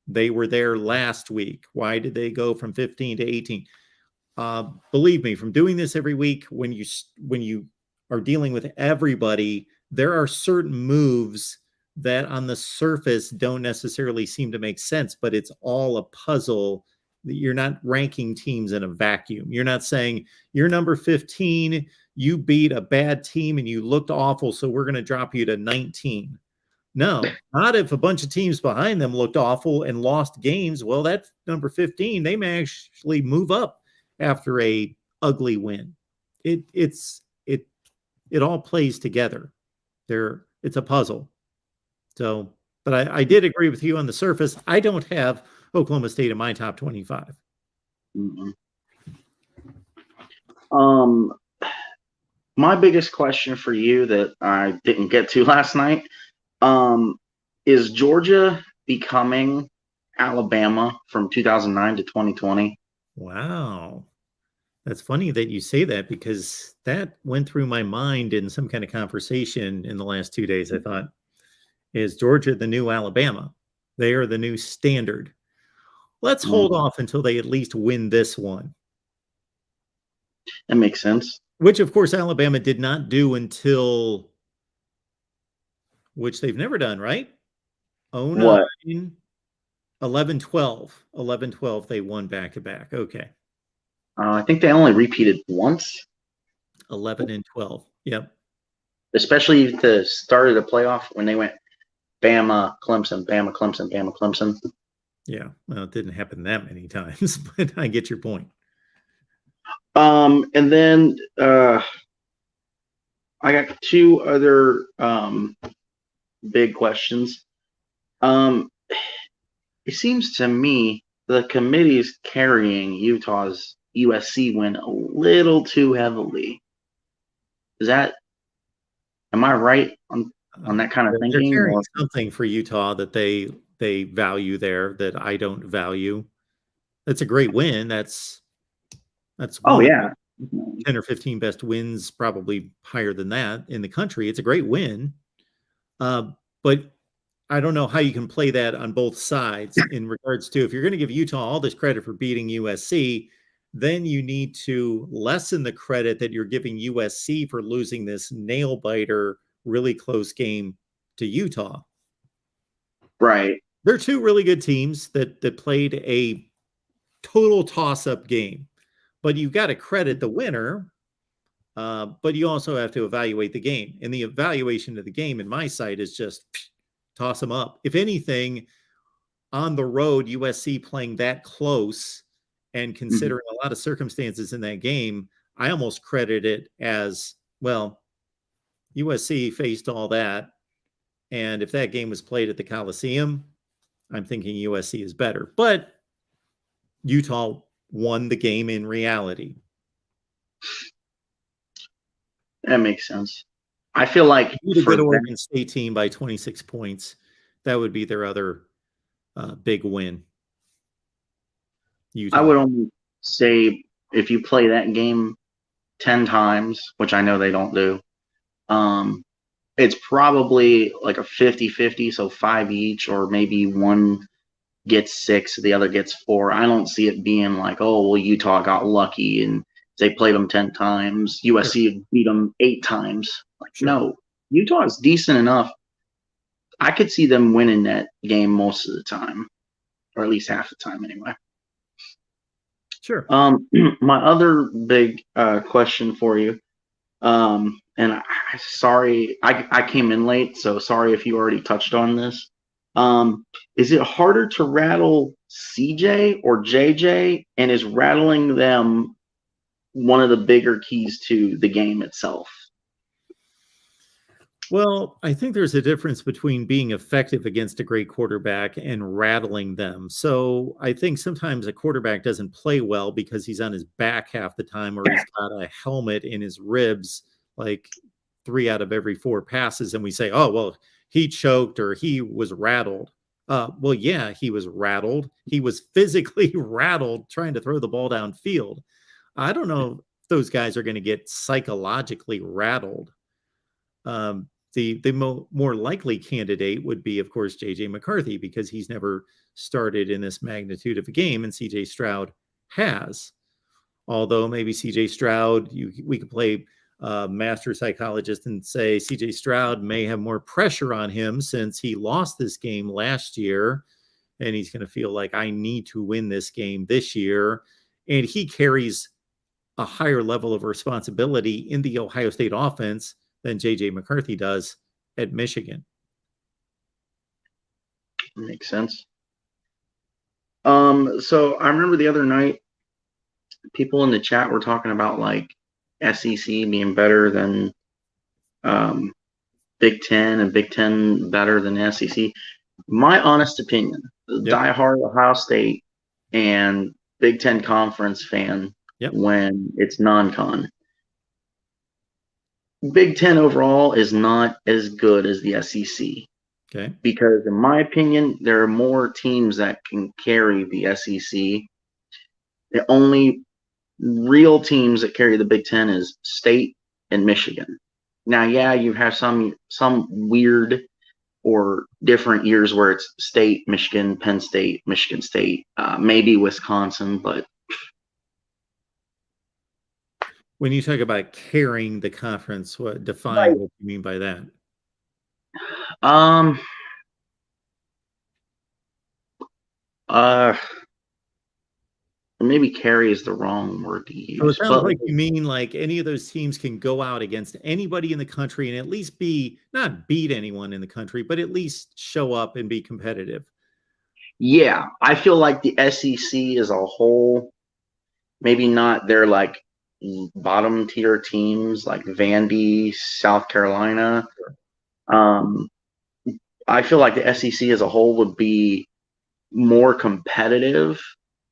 They were there last week. Why did they go from 15 to 18? Believe me, from doing this every week, when you are dealing with everybody, there are certain moves that on the surface don't necessarily seem to make sense, but it's all a puzzle. You're not ranking teams in a vacuum. You're not saying you're number 15, you beat a bad team and you looked awful, so we're going to drop you to 19. No, not if a bunch of teams behind them looked awful and lost games. Well, that's number 15. They may actually move up after a ugly win. It all plays together. It's a puzzle. So, but I did agree with you on the surface. I don't have Oklahoma State in my top 25. Mm-hmm. My biggest question for you that I didn't get to last night, is Georgia becoming Alabama from 2009 to 2020? Wow. That's funny that you say that, because that went through my mind in some kind of conversation in the last 2 days. I thought, is Georgia the new Alabama? They are the new standard. Let's hold off until they at least win this one. That makes sense. Which, of course, Alabama did not do until, which they've never done, right? 09. What? 11-12. 11-12, they won back-to-back. Okay. I think they only repeated once, 11-12. Yep. especially the start of the playoff when they went Bama, Clemson, Bama, Clemson, Bama, Clemson. Yeah. Well, it didn't happen that many times, but I get your point. And then I got two other big questions. It seems to me the committee's carrying Utah's USC win a little too heavily. Am I right on that kind of They're thinking? carrying Or, something for Utah that they value there that I don't value. That's a great win. That's oh one of yeah, the 10 or 15 best wins, probably higher than that in the country. It's a great win. But I don't know how you can play that on both sides in regards to if you're going to give Utah all this credit for beating USC, then you need to lessen the credit that you're giving USC for losing this nail biter, really close game to Utah. right. They're two really good teams that played a total toss-up game, but you've got to credit the winner. But you also have to evaluate the game, and the evaluation of the game in my sight is just toss them up. If anything, on the road, USC playing that close and considering a lot of circumstances in that game, I almost credit it as, well, USC faced all that. And if that game was played at the Coliseum, I'm thinking USC is better. But Utah won the game in reality. That makes sense. I feel like You for get them, Oregon State team by 26 points. That would be their other big win. Utah. I would only say if you play that game 10 times, which I know they don't do, it's probably like a 50-50, so 5 each, or maybe one gets 6, the other gets 4. I don't see it being like, oh, well, Utah got lucky and they played them 10 times. USC beat them 8 times. Like, no, Utah is decent enough. I could see them winning that game most of the time, or at least half the time anyway. Sure. My other big question for you, and sorry, I came in late, so sorry if you already touched on this. Is it harder to rattle CJ or JJ, and is rattling them one of the bigger keys to the game itself? Well, I think there's a difference between being effective against a great quarterback and rattling them. So I think sometimes a quarterback doesn't play well because he's on his back half the time, or he's got a helmet in his ribs, like 3 out of every 4 passes. And we say, oh, well, he choked or he was rattled. Well, yeah, he was rattled. He was physically rattled trying to throw the ball downfield. I don't know if those guys are going to get psychologically rattled. The more likely candidate would be, of course, J.J. McCarthy, because he's never started in this magnitude of a game, and C.J. Stroud has. Although maybe C.J. Stroud, we could play master psychologist and say C.J. Stroud may have more pressure on him since he lost this game last year, and he's going to feel like, I need to win this game this year. And he carries a higher level of responsibility in the Ohio State offense than J.J. McCarthy does at Michigan. Makes sense. So I remember the other night, people in the chat were talking about like SEC being better than Big Ten and Big Ten better than SEC. My honest opinion, diehard Ohio State and Big Ten conference fan when it's non-con. Big Ten overall is not as good as the SEC. Okay. Because in my opinion, there are more teams that can carry the SEC. The only real teams that carry the Big Ten is State and Michigan. Now, yeah, you have some weird or different years where it's State, Michigan, Penn State, Michigan State, maybe Wisconsin, but when you talk about carrying the conference, define what you mean by that? Maybe carry is the wrong word to use. So it sounds but like you mean like any of those teams can go out against anybody in the country and at least not beat anyone in the country, but at least show up and be competitive. yeah, I feel like the SEC as a whole, maybe not their like bottom tier teams like Vandy, South Carolina. I feel like the SEC as a whole would be more competitive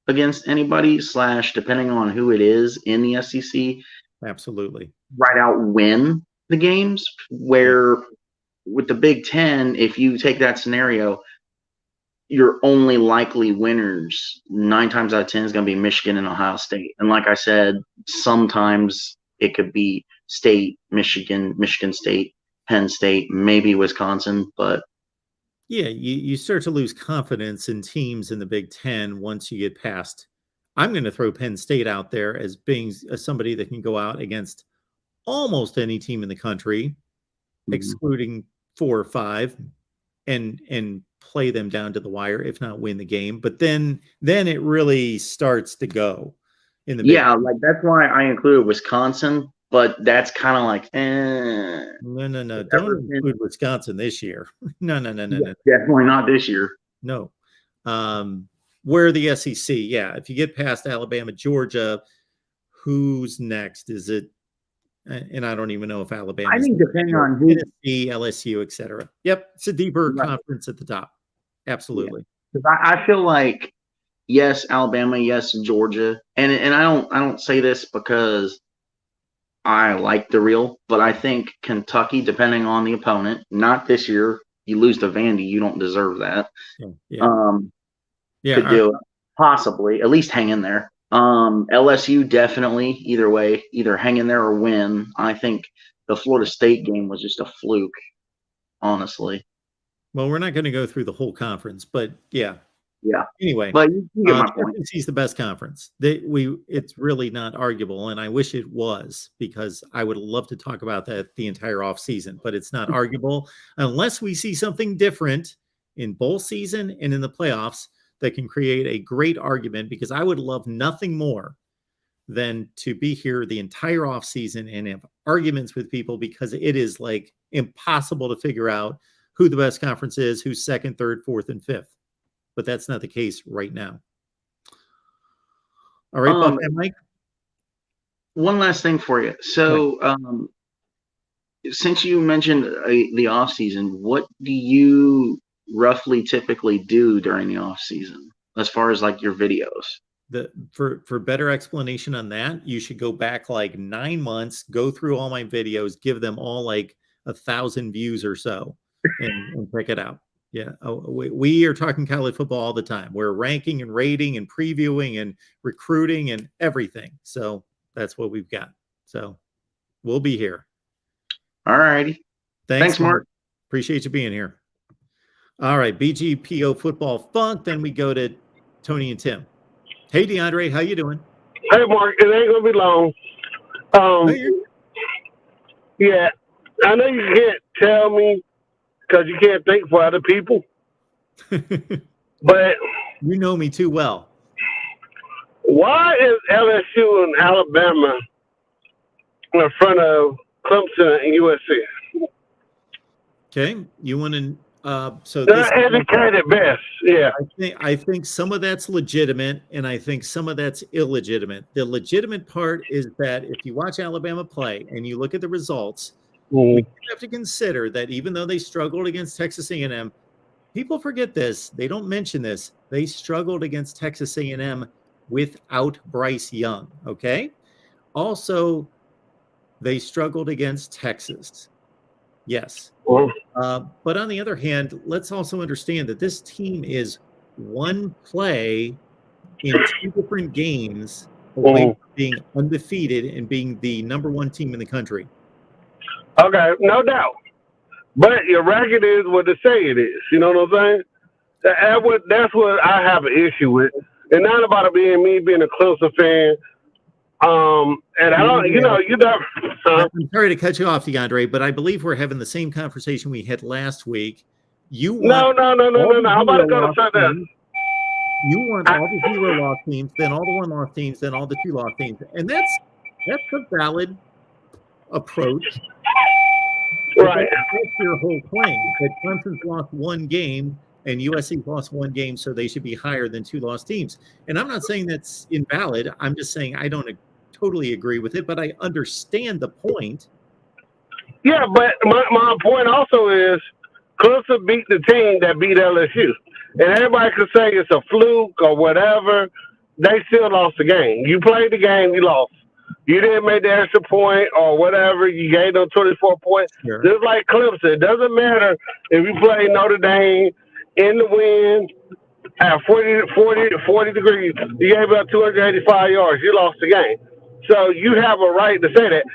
against anybody / depending on who it is in the SEC, Absolutely. right out win the games. Where with the Big Ten, if you take that scenario, your only likely winners 9 times out of 10 is going to be Michigan and Ohio State. And like I said, sometimes it could be State, Michigan State, Penn State, maybe Wisconsin, but yeah, you start to lose confidence in teams in the Big Ten once you get past. I'm going to throw Penn State out there as being somebody that can go out against almost any team in the country, excluding 4 or 5, and play them down to the wire, if not win the game. But then it really starts to go in the Big Ten. Like that's why I included Wisconsin. But that's kind of like, No. Don't include Wisconsin this year. No. Definitely not this year. No. Where the SEC, yeah. If you get past Alabama, Georgia, who's next? Is it? And I don't even know if Alabama. I think depending on who, Tennessee, LSU, etc. Yep, it's a deeper conference at the top. Absolutely. Because I feel like yes, Alabama, yes, Georgia, and I don't say this because I like the real, but I think Kentucky, depending on the opponent, not this year. You lose to Vandy, you don't deserve that. Could do it, possibly, at least hang in there. LSU definitely, either way, either hang in there or win. I think the Florida State game was just a fluke, honestly. Well, we're not going to go through the whole conference, but yeah. Anyway, but you get my point. SEC is the best conference. It's really not arguable, and I wish it was, because I would love to talk about that the entire off season. But it's not arguable unless we see something different in bowl season and in the playoffs that can create a great argument. Because I would love nothing more than to be here the entire off season and have arguments with people, because it is like impossible to figure out who the best conference is, who's second, third, fourth, and fifth. But that's not the case right now. All right, Buck and Mike. One last thing for you. So, since you mentioned the off season, what do you roughly typically do during the off season as far as like your videos? For better explanation on that, you should go back like 9 months, go through all my videos, give them all like 1,000 views or so, and check it out. Yeah, we are talking college football all the time. We're ranking and rating and previewing and recruiting and everything. So that's what we've got. So we'll be here. All righty. Thanks, Mark. Appreciate you being here. All right, BGPO Football Funk. Then we go to Tony and Tim. Hey, DeAndre, how you doing? Hey, Mark. It ain't gonna be long. Yeah, I know you can't tell me, because you can't think for other people. But you know me too well. Why is LSU and Alabama in front of Clemson and USC? Okay, you want to? So they're educated best. Yeah, I think some of that's legitimate, and I think some of that's illegitimate. The legitimate part is that if you watch Alabama play and you look at the results, we have to consider that even though they struggled against Texas A&M, people forget this. They don't mention this. They struggled against Texas A&M without Bryce Young, okay? Also, they struggled against Texas. Yes. But on the other hand, let's also understand that this team is one play in 2 different games away from being undefeated and being the #1 team in the country. Okay, no doubt. But your record is what they say it is. You know what I'm saying? That's what I have an issue with. And not about it being me being a Clemson fan. And I don't, you know. I'm sorry to cut you off, DeAndre, but I believe we're having the same conversation we had last week. No. I'm about to go to say that. You want all the 0-loss teams, then all the 1-loss teams, then all the 2-loss teams, and that's a valid approach. Right. That's your whole claim that Clemson's lost one game and USC's lost one game, so they should be higher than 2-loss teams. And I'm not saying that's invalid. I'm just saying I don't totally agree with it, but I understand the point. Yeah, but my point also is Clemson beat the team that beat LSU. And everybody could say it's a fluke or whatever. They still lost the game. You played the game, you lost. You didn't make the extra point or whatever. You gave them 24 points. Sure. Just like Clemson. It doesn't matter if you play Notre Dame in the wind at 40 degrees. You gave up 285 yards. You lost the game. So you have a right to say that.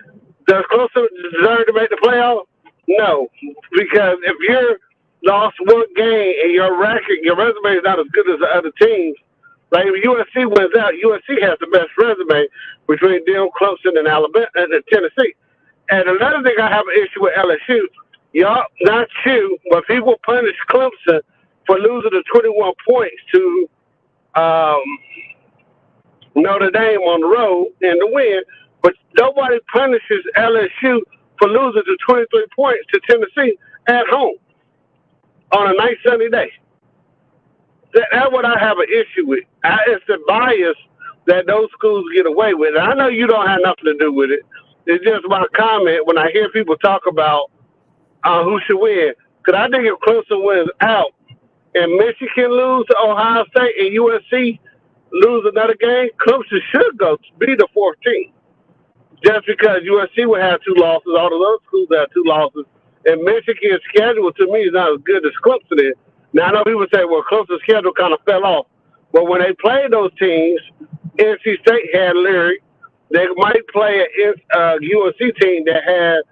Does Clemson deserve to make the playoff? No. Because if you're lost one game and your record, your resume is not as good as the other teams, like if USC wins out, USC has the best resume between them, Clemson, and Alabama and Tennessee. And another thing I have an issue with LSU, y'all, not you, but people punish Clemson for losing the 21 points to Notre Dame on the road in the win, but nobody punishes LSU for losing the 23 points to Tennessee at home on a nice sunny day. That's what I have an issue with. It's the bias that those schools get away with. And I know you don't have nothing to do with it. It's just my comment when I hear people talk about who should win. Because I think if Clemson wins out and Michigan lose to Ohio State and USC lose another game, Clemson should be the 4th team. Just because USC will have 2 losses, all those other schools have 2 losses, and Michigan's schedule to me is not as good as Clemson is. Now I know people say, well, Clemson's schedule kind of fell off. But when they played those teams, NC State had Leary. They might play a USC team that had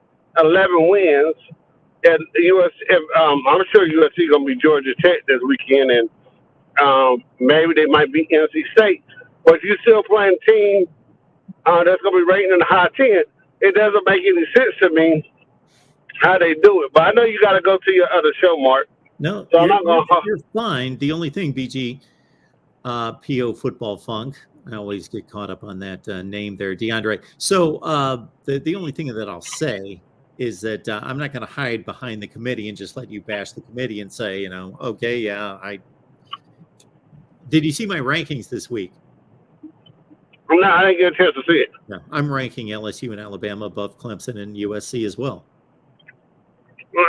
11 wins. And I'm sure USC going to be Georgia Tech this weekend, and maybe they might beat NC State. But you're still playing a team that's going to be rating in the high 10. It doesn't make any sense to me how they do it. But I know you got to go to your other show, Mark. No, so you're fine. The only thing, BG, PO Football Funk, I always get caught up on that name there, DeAndre. So the only thing that I'll say is that I'm not going to hide behind the committee and just let you bash the committee and say, okay, yeah, did you see my rankings this week? No, I didn't get a chance to see it. No, I'm ranking LSU and Alabama above Clemson and USC as well.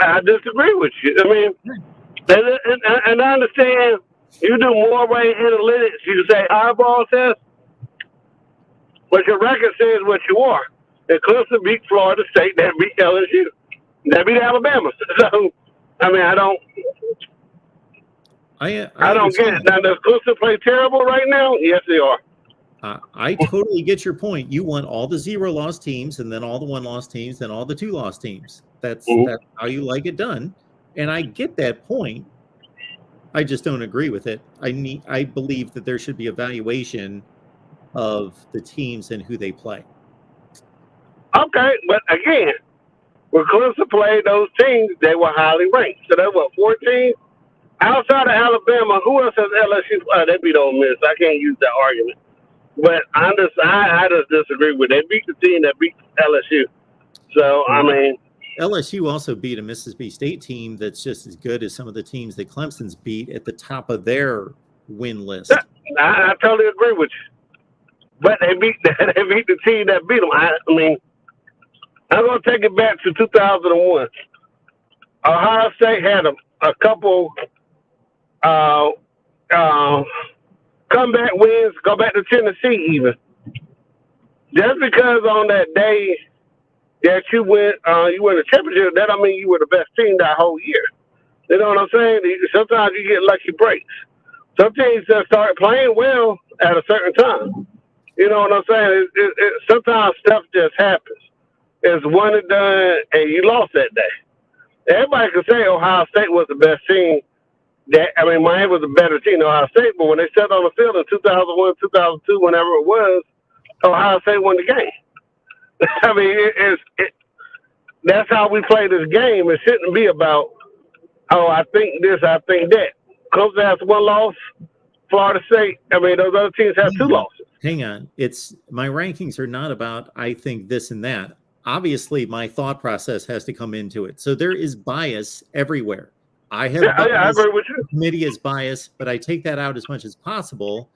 I disagree with you. I mean, and I understand you do more way analytics. You say eyeball test, but your record says what you are. And Clemson beat Florida State, that beat LSU, that beat Alabama. So, I mean, I don't get it. Now, does Clemson play terrible right now? Yes, they are. I totally get your point. You want all the 0-loss teams, and then all the 1-loss teams, then all the 2-loss teams. That's how you like it done, and I get that point. I just don't agree with it. I believe that there should be evaluation of the teams and who they play. Okay, but again, when Clemson played those teams, they were highly ranked. So that's what, 14? Outside of Alabama, who else has LSU? They beat Ole Miss. I can't use that argument. But I just disagree with it. They beat the team that beat LSU. So, I mean. LSU also beat a Mississippi State team that's just as good as some of the teams that Clemson's beat at the top of their win list. I totally agree with you. But they beat the team that beat them. I mean, I'm going to take it back to 2001. Ohio State had a couple comeback wins, go back to Tennessee even. Just because on that day that you win the championship, that don't mean you were the best team that whole year. You know what I'm saying? Sometimes you get lucky breaks. Some teams just start playing well at a certain time. You know what I'm saying? Sometimes stuff just happens. It's one and done, and you lost that day. Everybody can say Ohio State was the best team. Miami was a better team than Ohio State, but when they stepped on the field in 2001, 2002, whenever it was, Ohio State won the game. I mean, that's how we play this game. It shouldn't be about, I think this, I think that. Clemson has 1 loss, Florida State. I mean, those other teams have 2 losses. Hang on. It's my rankings are not about I think this and that. Obviously, my thought process has to come into it. So there is bias everywhere. I have bias, I agree with you. the committee is biased, but I take that out as much as possible.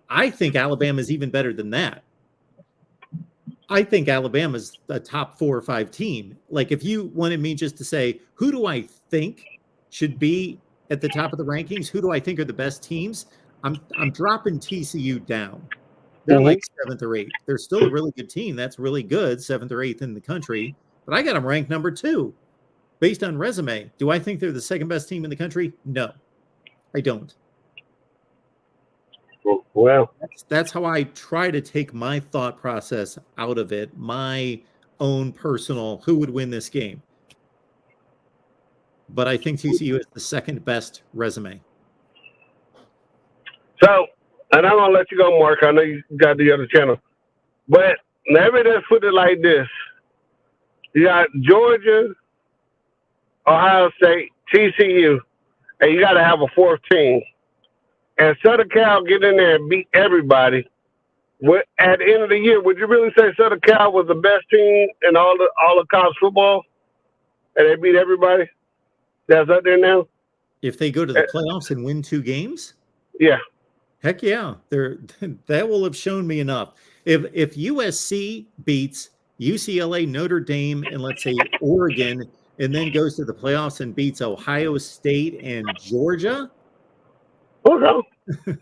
I think Alabama is even better than that. I think Alabama's a top 4 or 5 team. Like if you wanted me just to say, who do I think should be at the top of the rankings? Who do I think are the best teams? I'm dropping TCU down. They're like 7th or 8th. They're still a really good team. That's really good, 7th or 8th in the country. But I got them ranked number 2 based on resume. Do I think they're the second best team in the country? No, I don't. Well, That's how I try to take my thought process out of it, my own personal who would win this game. But I think TCU is the second best resume. so, and I'm going to let you go, Mark. I know you got the other channel. But maybe let's put it like this. You got Georgia, Ohio State, TCU, and you got to have a 4th team. And Southern Cal get in there and beat everybody. At the end of the year, would you really say Southern Cal was the best team in all of college football? And they beat everybody that's up there now? If they go to the playoffs and win 2 games? Yeah. Heck yeah. That will have shown me enough. If USC beats UCLA, Notre Dame, and let's say Oregon, and then goes to the playoffs and beats Ohio State and Georgia, Okay.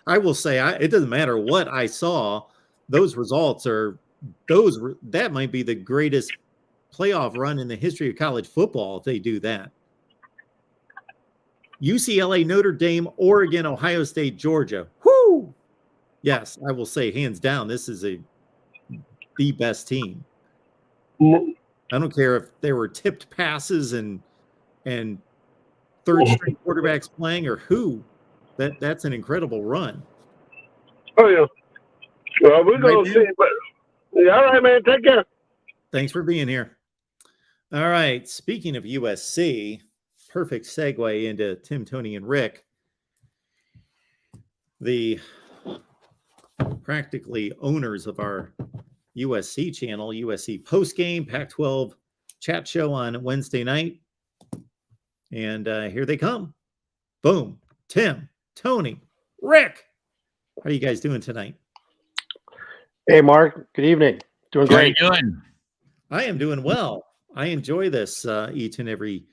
I will say it doesn't matter what I saw. Those results that might be the greatest playoff run in the history of college football if they do that. UCLA, Notre Dame, Oregon, Ohio State, Georgia. Whoo! Yes, I will say hands down, this is the best team. I don't care if there were tipped passes and third string quarterbacks playing or who. That's an incredible run. Oh, yeah. Well, we're going to see. But, yeah, all right, man. Take care. Thanks for being here. All right. Speaking of USC, perfect segue into Tim, Tony, and Rick. The practically owners of our USC channel, USC postgame, Pac-12 chat show on Wednesday night. And here they come. Boom. Tim, Tony, Rick. How are you guys doing tonight? Hey, Mark. Good evening. Doing great. How are you doing? I am doing well. I enjoy this each and every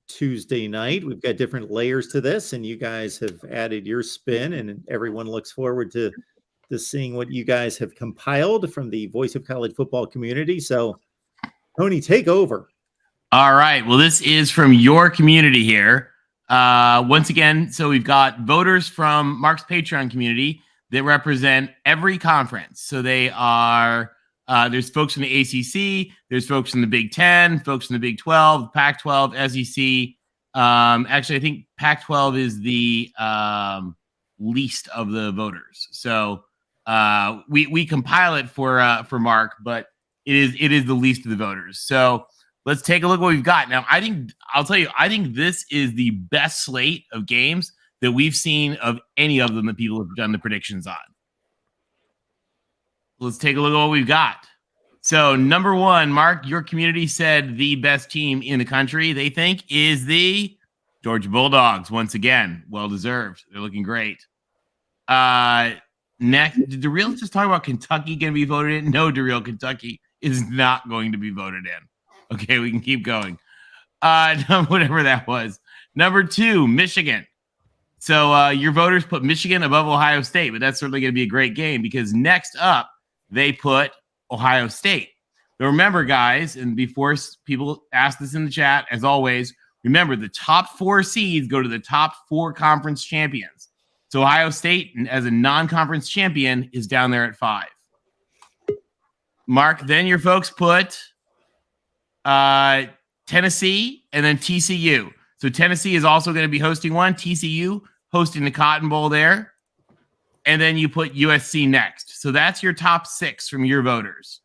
Tuesday night. We've got different layers to this, and you guys have added your spin, and everyone looks forward to seeing what you guys have compiled from the Voice of College Football community. So, Tony, take over. All right. Well, this is from your community here. Once again, so we've got voters from Mark's Patreon community that represent every conference. So they are, there's folks from the ACC, there's folks from the Big 10, folks from the Big 12, Pac-12, SEC. Actually, I think Pac-12 is the least of the voters. So we compile it for Mark, but it is the least of the voters. So let's take a look at what we've got. Now, I think this is the best slate of games that we've seen of any of them that people have done the predictions on. Let's take a look at what we've got. So, number 1, Mark, your community said the best team in the country, they think, is the Georgia Bulldogs. Once again, well-deserved. They're looking great. Next, did DeReal just talk about Kentucky going to be voted in? No, DeReal, Kentucky is not going to be voted in. Okay, we can keep going. Whatever that was. Number 2, Michigan. So your voters put Michigan above Ohio State, but that's certainly going to be a great game because next up, they put Ohio State. Now remember, guys, and before people ask this in the chat, as always, remember the top 4 seeds go to the top 4 conference champions. So Ohio State, as a non-conference champion, is down there at 5. Mark, then your folks put Tennessee and then TCU. So Tennessee is also going to be hosting one. TCU hosting the Cotton Bowl there. And then you put USC next. So that's your top 6 from your voters.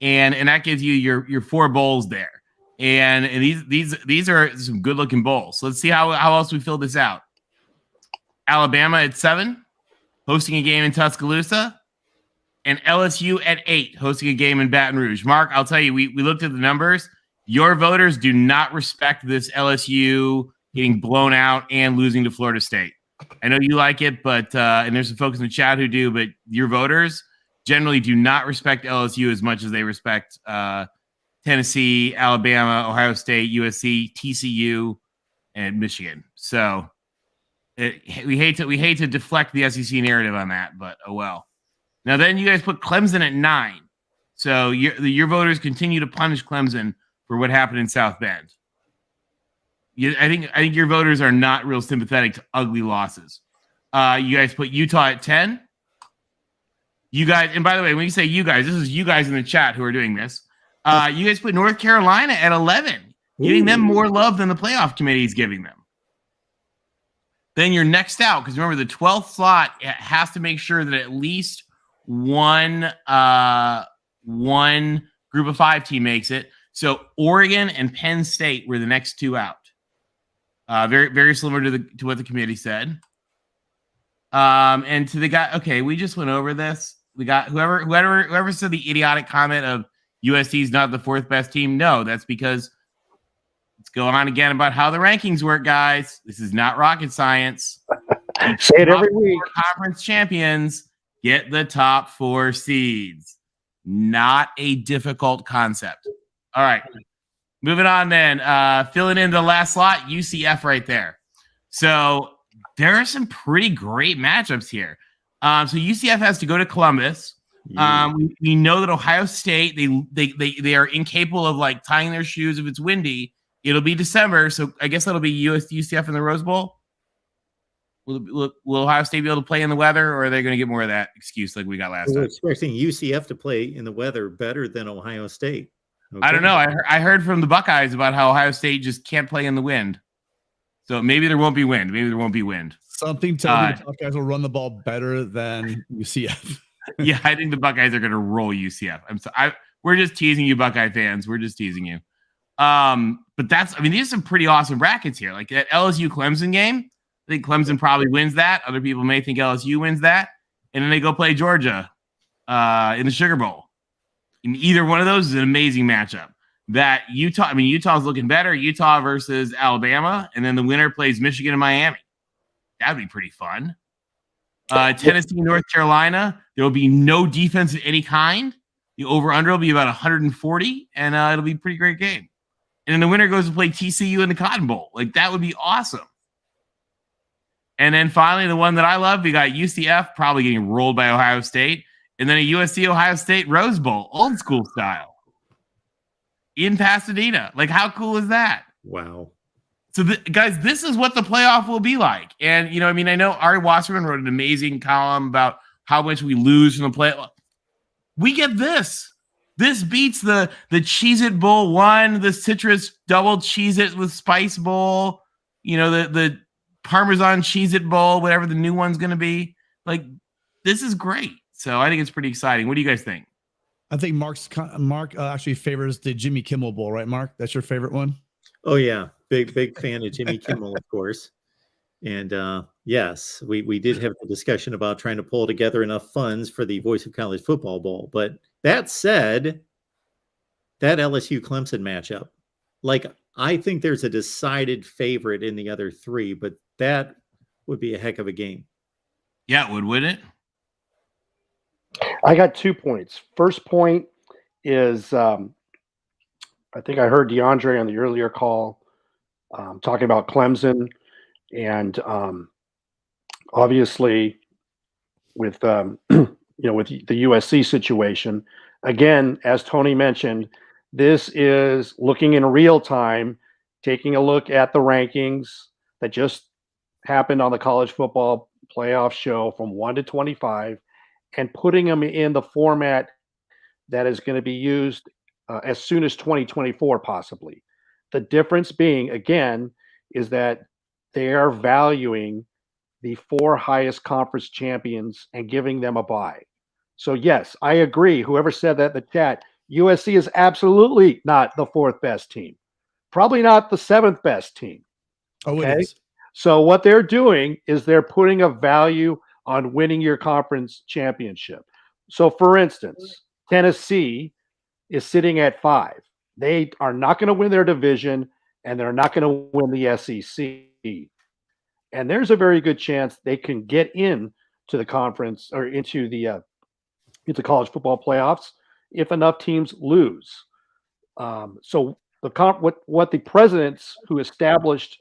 And that gives you your 4 bowls there. And these are some good looking bowls. So let's see how else we fill this out. Alabama at 7, hosting a game in Tuscaloosa, and LSU at 8, hosting a game in Baton Rouge. Mark, I'll tell you, we looked at the numbers. Your voters do not respect this LSU getting blown out and losing to Florida State. I know you like it, but and there's some folks in the chat who do, but your voters generally do not respect LSU as much as they respect Tennessee, Alabama, Ohio State, USC, TCU, and Michigan. So we hate to deflect the SEC narrative on that, but oh well. Now then, you guys put Clemson at 9, so your voters continue to punish Clemson for what happened in South Bend. I think your voters are not real sympathetic to ugly losses. You guys put Utah at 10. You guys, and by the way, when you say you guys, this is you guys in the chat who are doing this. You guys put North Carolina at 11, giving them more love than the playoff committee is giving them. Then you're next out, because remember, the 12th slot has to make sure that at least one group of 5 team makes it. So Oregon and Penn State were the next 2 out. Very, very similar to what the committee said. And to the guy, okay, we just went over this. We got whoever said the idiotic comment of USC is not the 4th best team. No, that's because it's going on again about how the rankings work, guys. This is not rocket science. Say it every week. Conference champions get the top 4 seeds. Not a difficult concept. All right. Moving on then. Filling in the last slot, UCF right there. So there are some pretty great matchups here. So UCF has to go to Columbus. We know that Ohio State, they are incapable of like tying their shoes if it's windy. It'll be December, so I guess that'll be UCF in the Rose Bowl. Will Ohio State be able to play in the weather, or are they going to get more of that excuse like we got last time? We're expecting UCF to play in the weather better than Ohio State. Okay. I don't know. I heard from the Buckeyes about how Ohio State just can't play in the wind. So maybe there won't be wind. Something tells me the Buckeyes will run the ball better than UCF. Yeah, I think the Buckeyes are going to roll UCF. We're just teasing you, Buckeye fans. We're just teasing you. But these are some pretty awesome brackets here. Like that LSU Clemson game, I think Clemson probably wins that. Other people may think LSU wins that. And then they go play Georgia in the Sugar Bowl. And either one of those is an amazing matchup. That Utah's looking better. Utah versus Alabama. And then the winner plays Michigan and Miami. That'd be pretty fun. Tennessee, North Carolina. There will be no defense of any kind. The over-under will be about 140, and it'll be a pretty great game. And then the winner goes to play TCU in the Cotton Bowl. Like, that would be awesome. And then finally, the one that I love, we got UCF probably getting rolled by Ohio State, and then a USC-Ohio State Rose Bowl, old school style, in Pasadena. Like, how cool is that? Wow. So, guys, this is what the playoff will be like. And, I know Ari Wasserman wrote an amazing column about how much we lose from the playoff. We get this. This beats the Cheez-It Bowl 1, the Citrus Double Cheez-It with Spice Bowl, the Parmesan Cheez-It Bowl, whatever the new one's going to be. Like, this is great. So I think it's pretty exciting. What do you guys think? I think Mark actually favors the Jimmy Kimmel Bowl, right, Mark? That's your favorite one? Oh, yeah. Big fan of Jimmy Kimmel, of course. And yes, we did have a discussion about trying to pull together enough funds for the Voice of College Football Bowl. But that said, that LSU Clemson matchup, like, I think there's a decided favorite in the other 3, but that would be a heck of a game. Yeah, it would, wouldn't it? I got 2 points. First point is I think I heard DeAndre on the earlier call talking about Clemson. And obviously, with with the USC situation, again, as Tony mentioned, this is looking in real time, taking a look at the rankings that just happened on the college football playoff show from 1 to 25, and putting them in the format that is going to be used as soon as 2024, possibly. The difference being, again, is that they are valuing the 4 highest conference champions and giving them a bye. So, yes, I agree. Whoever said that in the chat, USC is absolutely not the 4th best team. Probably not the 7th best team. Oh, okay? it is. So what they're doing is they're putting a value on winning your conference championship. So for instance, Tennessee is sitting at 5. They are not going to win their division, and they're not going to win the SEC. And there's a very good chance they can get in to the conference or into college football playoffs if enough teams lose. So what the presidents who established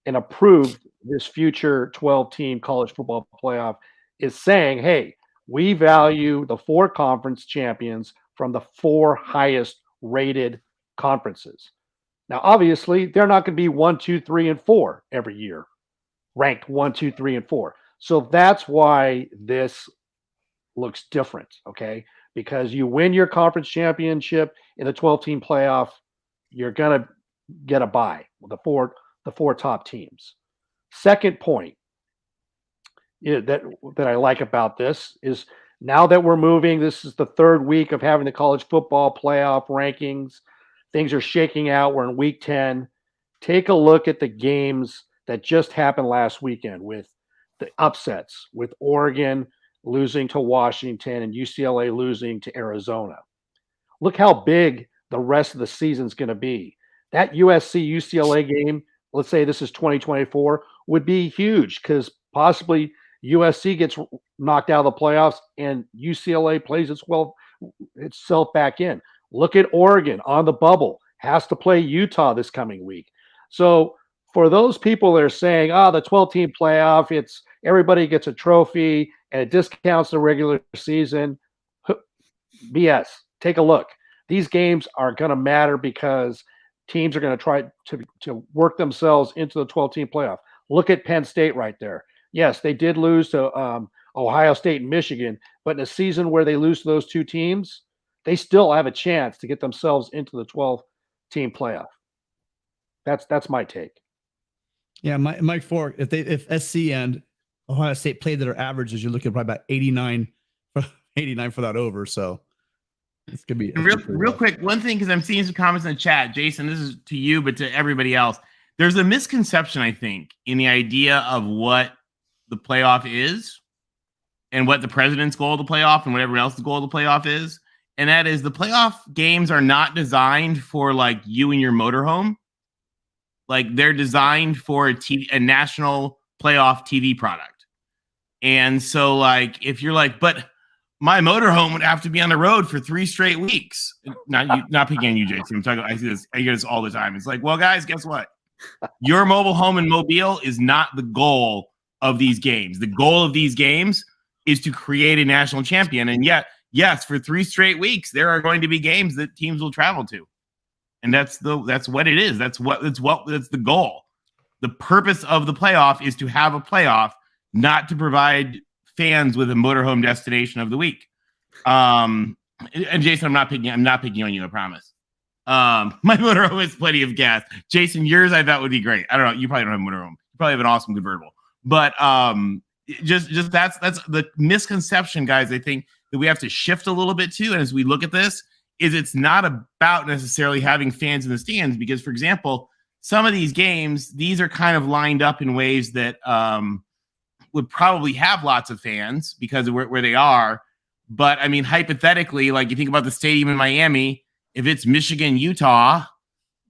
and approved this future 12-team college football playoff is saying, hey, we value the 4 conference champions from the 4 highest rated conferences. Now, obviously, they're not going to be 1, 2, 3, and 4 every year, ranked 1, 2, 3, and 4. So that's why this looks different, okay? Because you win your conference championship in the 12-team playoff, you're going to get a bye with the 4 top teams. Second point that I like about this is now that we're moving, this is the 3rd week of having the college football playoff rankings. Things are shaking out. We're in week 10. Take a look at the games that just happened last weekend with the upsets, with Oregon losing to Washington and UCLA losing to Arizona. Look how big the rest of the season's going to be. That USC-UCLA game, let's say this is 2024, would be huge because possibly USC gets knocked out of the playoffs and UCLA plays itself back in. Look at Oregon on the bubble, has to play Utah this coming week. So for those people that are saying, the 12-team playoff, it's everybody gets a trophy and it discounts the regular season, BS. Take a look. These games are going to matter because teams are going to try to work themselves into the 12-team playoff. Look at Penn State right there. Yes, they did lose to Ohio State and Michigan, but in a season where they lose to those 2 teams, they still have a chance to get themselves into the 12-team playoff. That's my take. Yeah, Mike Fork, if SC and Ohio State played their averages, you're looking at probably about 89 for that over. So it's gonna be real quick. One thing, because I'm seeing some comments in the chat, Jason. This is to you, but to everybody else. There's a misconception, I think, in the idea of what the playoff is, and what the president's goal of the playoff, and what everyone else's goal of the playoff is, and that is the playoff games are not designed for like you and your motorhome. Like they're designed for a national playoff TV product. And so like, if you're like, but my motorhome would have to be on the road for 3 straight weeks. Not picking on you, Jason. I'm talking, I hear this all the time. It's like, well, guys, guess what? Your mobile home in Mobile is not the goal of these games. The goal of these games is to create a national champion. And yet, yes, for 3 straight weeks, there are going to be games that teams will travel to. And that's what it is. That's the goal. The purpose of the playoff is to have a playoff, not to provide fans with a motorhome destination of the week. And Jason, I'm not picking on you, I promise. My motorhome has plenty of gas. Jason, yours I thought would be great. I don't know. You probably don't have a motorhome. You probably have an awesome convertible. But just that's the misconception, guys, I think that we have to shift a little bit to. And as we look at this, is it's not about necessarily having fans in the stands, because, for example, some of these games, these are kind of lined up in ways that would probably have lots of fans because of where they are. But I mean, hypothetically, like you think about the stadium in Miami, if it's Michigan, Utah,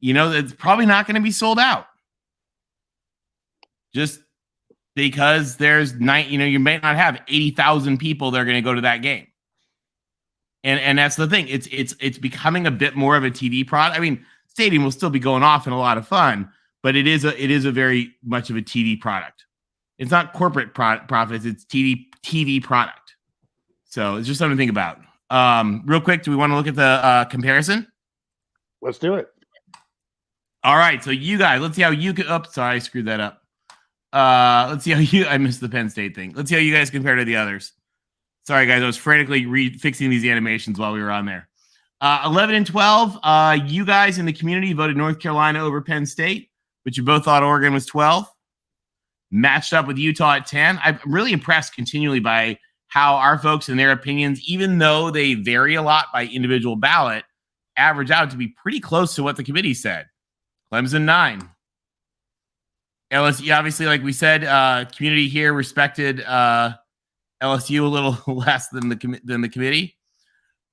it's probably not going to be sold out. Just because there's you may not have 80,000 people that are going to go to that game. And that's the thing. It's becoming a bit more of a TV product. I mean, stadium will still be going off and a lot of fun, but it is a very much of a TV product. It's not corporate profits. It's TV product. So it's just something to think about. Real quick, do we want to look at the comparison? Let's do it. All right. So you guys, let's see how you could. Oops, sorry, I screwed that up. Let's see how I missed the Penn State thing. Let's see how you guys compare to the others. Sorry, guys. I was frantically fixing these animations while we were on there. 11 and 12. You guys in the community voted North Carolina over Penn State, but you both thought Oregon was 12. Matched up with Utah at 10. I'm really impressed continually by how our folks and their opinions, even though they vary a lot by individual ballot, average out to be pretty close to what the committee said. Clemson 9. LSU, obviously, like we said, community here respected LSU a little less than the committee.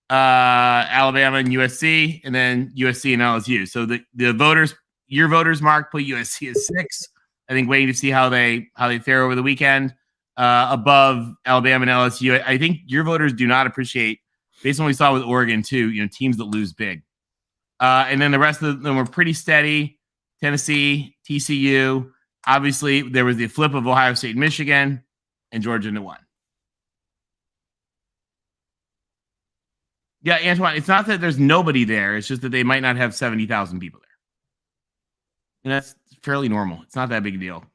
Alabama and USC, and then USC and LSU. So the voters, your voters, Mark, put USC as 6. I think waiting to see how they fare over the weekend. Above Alabama and LSU, I think your voters do not appreciate, based on what we saw with Oregon too. Teams that lose big. And then the rest of them were pretty steady. Tennessee, TCU. Obviously, there was the flip of Ohio State, Michigan, and Georgia won. Yeah, Antoine, it's not that there's nobody there. It's just that they might not have 70,000 people there. And that's fairly normal. It's not that big a deal.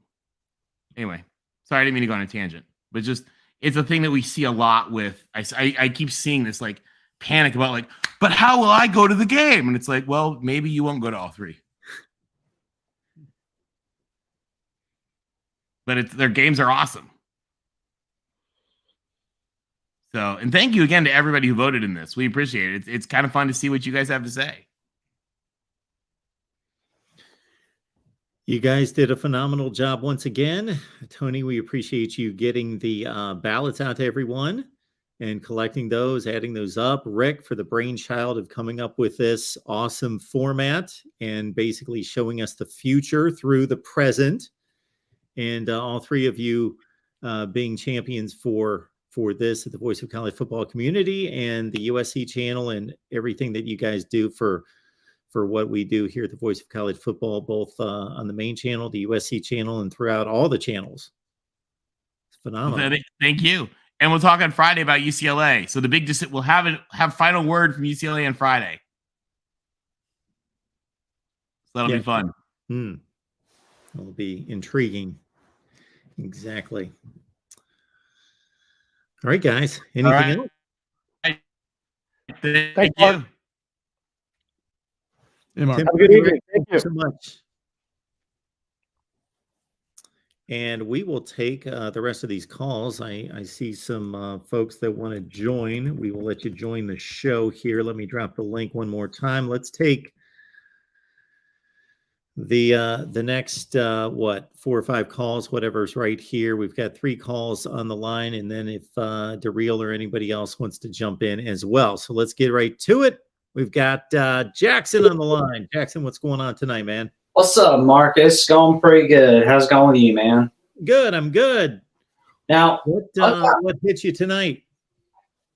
Anyway, sorry, I didn't mean to go on a tangent. But just, it's a thing that we see a lot with, I keep seeing this like panic about like, but how will I go to the game? And it's like, well, maybe you won't go to all 3. But their games are awesome. So, and thank you again to everybody who voted in this. We appreciate it. It's kind of fun to see what you guys have to say. You guys did a phenomenal job once again. Tony, we appreciate you getting the ballots out to everyone and collecting those, adding those up. Rick, for the brainchild of coming up with this awesome format and basically showing us the future through the present. And all 3 of you being champions for this at the Voice of College Football Community and the USC channel and everything that you guys do for what we do here at the Voice of College Football, both on the main channel, the USC channel, and throughout all the channels. It's phenomenal. Thank you. And we'll talk on Friday about UCLA. So the big we'll have final word from UCLA on Friday. So that'll be fun. It'll be intriguing. Exactly. All right, guys. Anything else? Thank you. Tim, Have a good evening. Thank you so much. And we will take the rest of these calls. I see some folks that want to join. We will let you join the show here. Let me drop the link one more time. Let's take the next 4 or 5 calls, whatever's right here. We've got 3 calls on the line, and then if Daryl or anybody else wants to jump in as well. So let's get right to it. We've got Jackson on the line. Jackson, what's going on tonight, man? What's up, Marcus? Going pretty good. How's it going with you, man? Good. I'm good. Now, what hit you tonight?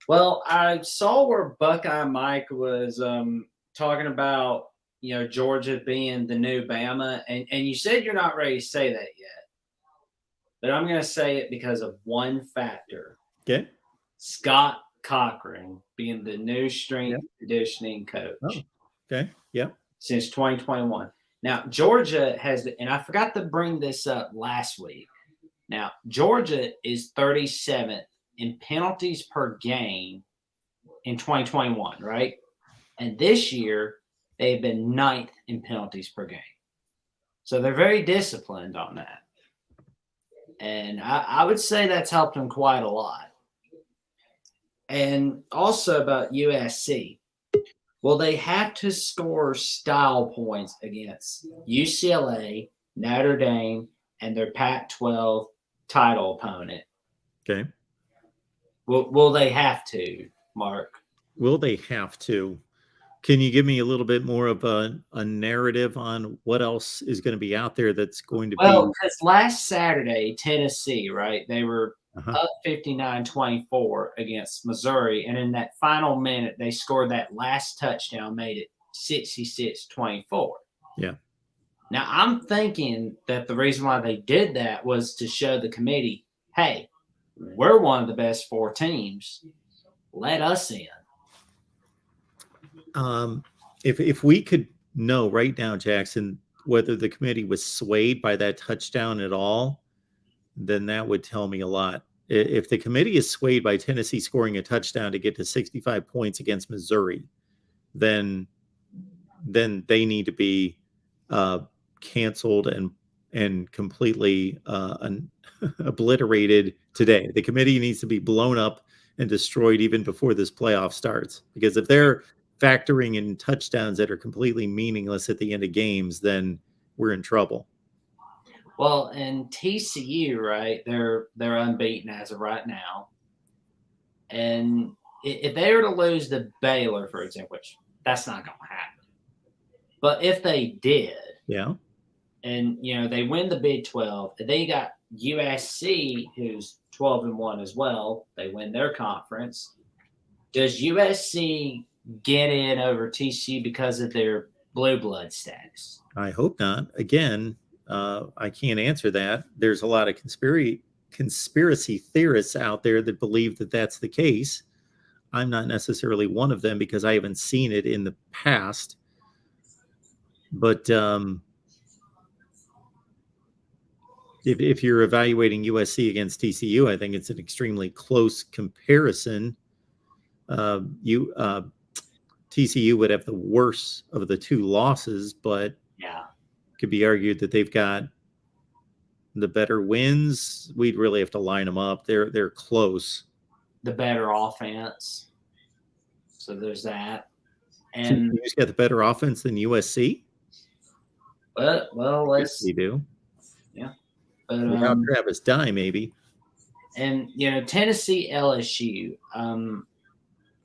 Well, I saw where Buckeye Mike was talking about, Georgia being the new Bama, and you said you're not ready to say that yet. But I'm going to say it because of one factor. Okay. Scott Cochran being the new strength conditioning coach. Oh, okay. Yep. Since 2021. Now, Georgia has, and I forgot to bring this up last week. Now, Georgia is 37th in penalties per game in 2021, right? And this year, they've been 9th in penalties per game. So they're very disciplined on that. And I would say that's helped them quite a lot. And also about USC. Well, they have to score style points against UCLA, Notre Dame, and their Pac-12 title opponent. Okay. Will they have to, Mark? Will they have to? Can you give me a little bit more of a narrative on what else is going to be out there that's going to be? Well, because last Saturday, Tennessee, right, they were up 59-24 against Missouri. And in that final minute, they scored that last touchdown, made it 66-24. Yeah. Now, I'm thinking that the reason why they did that was to show the committee, hey, we're one of the best 4 teams. Let us in. If we could know right now, Jackson, whether the committee was swayed by that touchdown at all, then that would tell me a lot. If the committee is swayed by Tennessee scoring a touchdown to get to 65 points against Missouri, then they need to be canceled and completely obliterated today. The committee needs to be blown up and destroyed even before this playoff starts. Because if they're factoring in touchdowns that are completely meaningless at the end of games, then we're in trouble. Well, and TCU, right? They're unbeaten as of right now, and if they were to lose to Baylor, for example, which that's not going to happen, but if they did, Yeah. and they win the Big 12, and then you got USC, who's 12-1 as well. They win their conference. Does USC get in over TCU because of their blue blood status? I hope not. Again, I can't answer that. There's a lot of conspiracy theorists out there that believe that that's the case. I'm not necessarily one of them because I haven't seen it in the past. But if you're evaluating USC against TCU, I think it's an extremely close comparison. TCU would have the worst of the two losses, but Yeah. could be argued that they've got the better wins. We'd really have to line them up. They're close. The better offense. So there's that. And TCU's got the better offense than USC. well, Yes, they do. but Without Travis Dye, maybe. and Tennessee, LSU.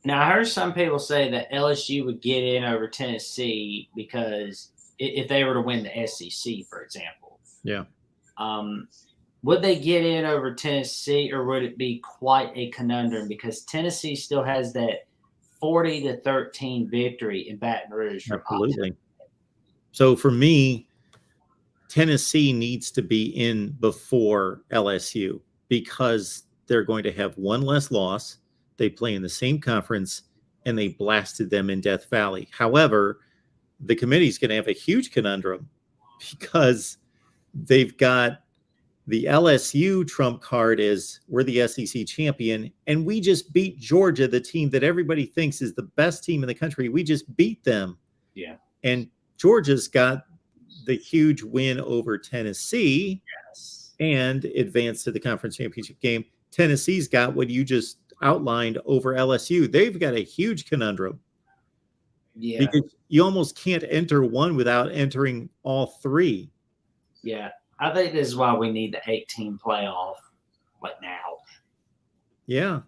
Now I heard some people say that LSU would get in over Tennessee because if they were to win the SEC, for example. Yeah. Would they get in over Tennessee, or would it be quite a conundrum because Tennessee still has that 40-13 victory in Baton Rouge? Absolutely. So for me, Tennessee needs to be in before LSU because they're going to have one less loss. They play in the same conference, and they blasted them in Death Valley. However, the committee's going to have a huge conundrum because they've got the LSU trump card is we're the SEC champion, and we just beat Georgia, the team that everybody thinks is the best team in the country. We just beat them. Yeah. And Georgia's got the huge win over Tennessee and advanced to the conference championship game. Tennessee's got what you just outlined over LSU. They've got a huge conundrum. Yeah. Because you almost can't enter one without entering all three. Yeah. I think this is why we need the 8-team playoff like now. Yeah.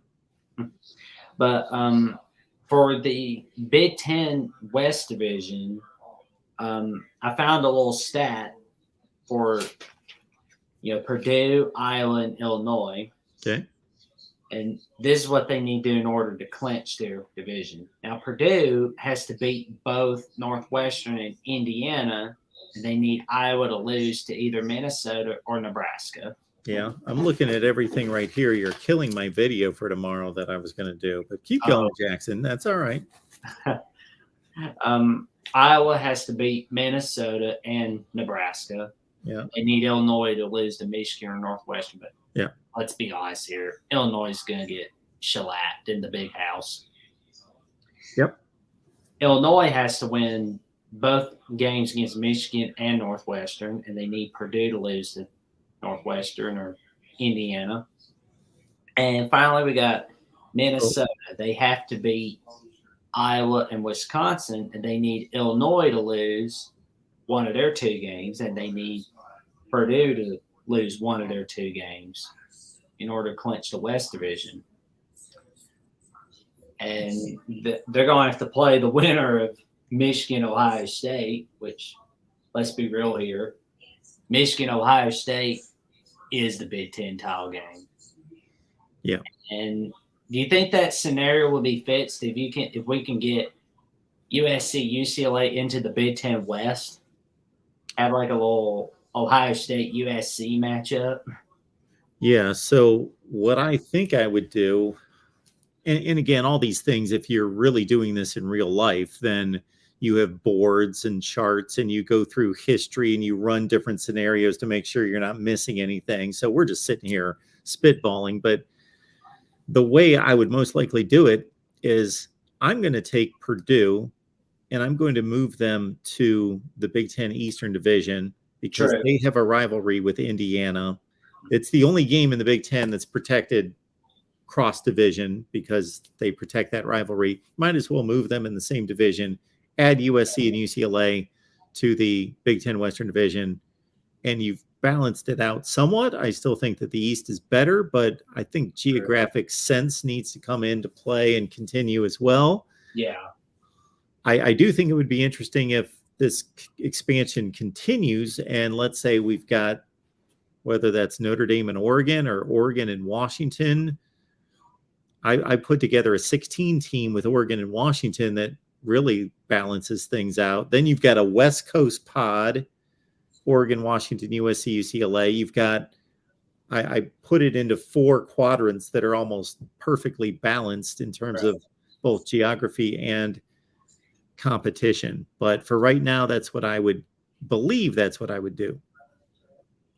But for the Big Ten West Division, I found a little stat for Purdue, Iowa, and Illinois. Okay. And this is what they need to do in order to clinch their division. Now, Purdue has to beat both Northwestern and Indiana, and they need Iowa to lose to either Minnesota or Nebraska. Yeah, I'm looking at everything right here. You're killing my video for tomorrow that I was going to do, but keep going, Jackson. That's all right. Iowa has to beat Minnesota and Nebraska. Yeah. They need Illinois to lose to Michigan or Northwestern, but yeah, let's be honest here. Illinois is going to get shellacked in the big house. Yep. Illinois has to win both games against Michigan and Northwestern, and they need Purdue to lose to Northwestern or Indiana. And finally, we got Minnesota. They have to beat Iowa and Wisconsin, and they need Illinois to lose one of their two games, and they need Purdue to lose one of their two games in order to clinch the West Division. And they're going to have to play the winner of Michigan, Ohio State, which, let's be real here, Michigan, Ohio State is the Big Ten title game. Yeah. And do you think that scenario will be fixed if we can get USC, UCLA into the Big Ten West? Have like a little Ohio State USC matchup? Yeah. So what I think I would do, and again, all these things, if you're really doing this in real life, then you have boards and charts and you go through history and you run different scenarios to make sure you're not missing anything. So we're just sitting here spitballing. But the way I would most likely do it is I'm going to take Purdue and I'm going to move them to the Big Ten Eastern Division because they have a rivalry with Indiana. It's the only game in the Big Ten that's protected cross division because they protect that rivalry. Might as well move them in the same division, add USC and UCLA to the Big Ten Western Division, and you've balanced it out somewhat. I still think that the East is better, but I think geographic sense needs to come into play and continue as well. Yeah. I do think it would be interesting if this expansion continues, and let's say we've got, whether that's Notre Dame and Oregon or Oregon and Washington. I put together a 16 team with Oregon and Washington that really balances things out. Then you've got a West Coast pod, Oregon, Washington, USC, UCLA. You've got, I put it into 4 quadrants that are almost perfectly balanced in terms of both geography and competition. But for right now, that's what I would believe. That's what I would do.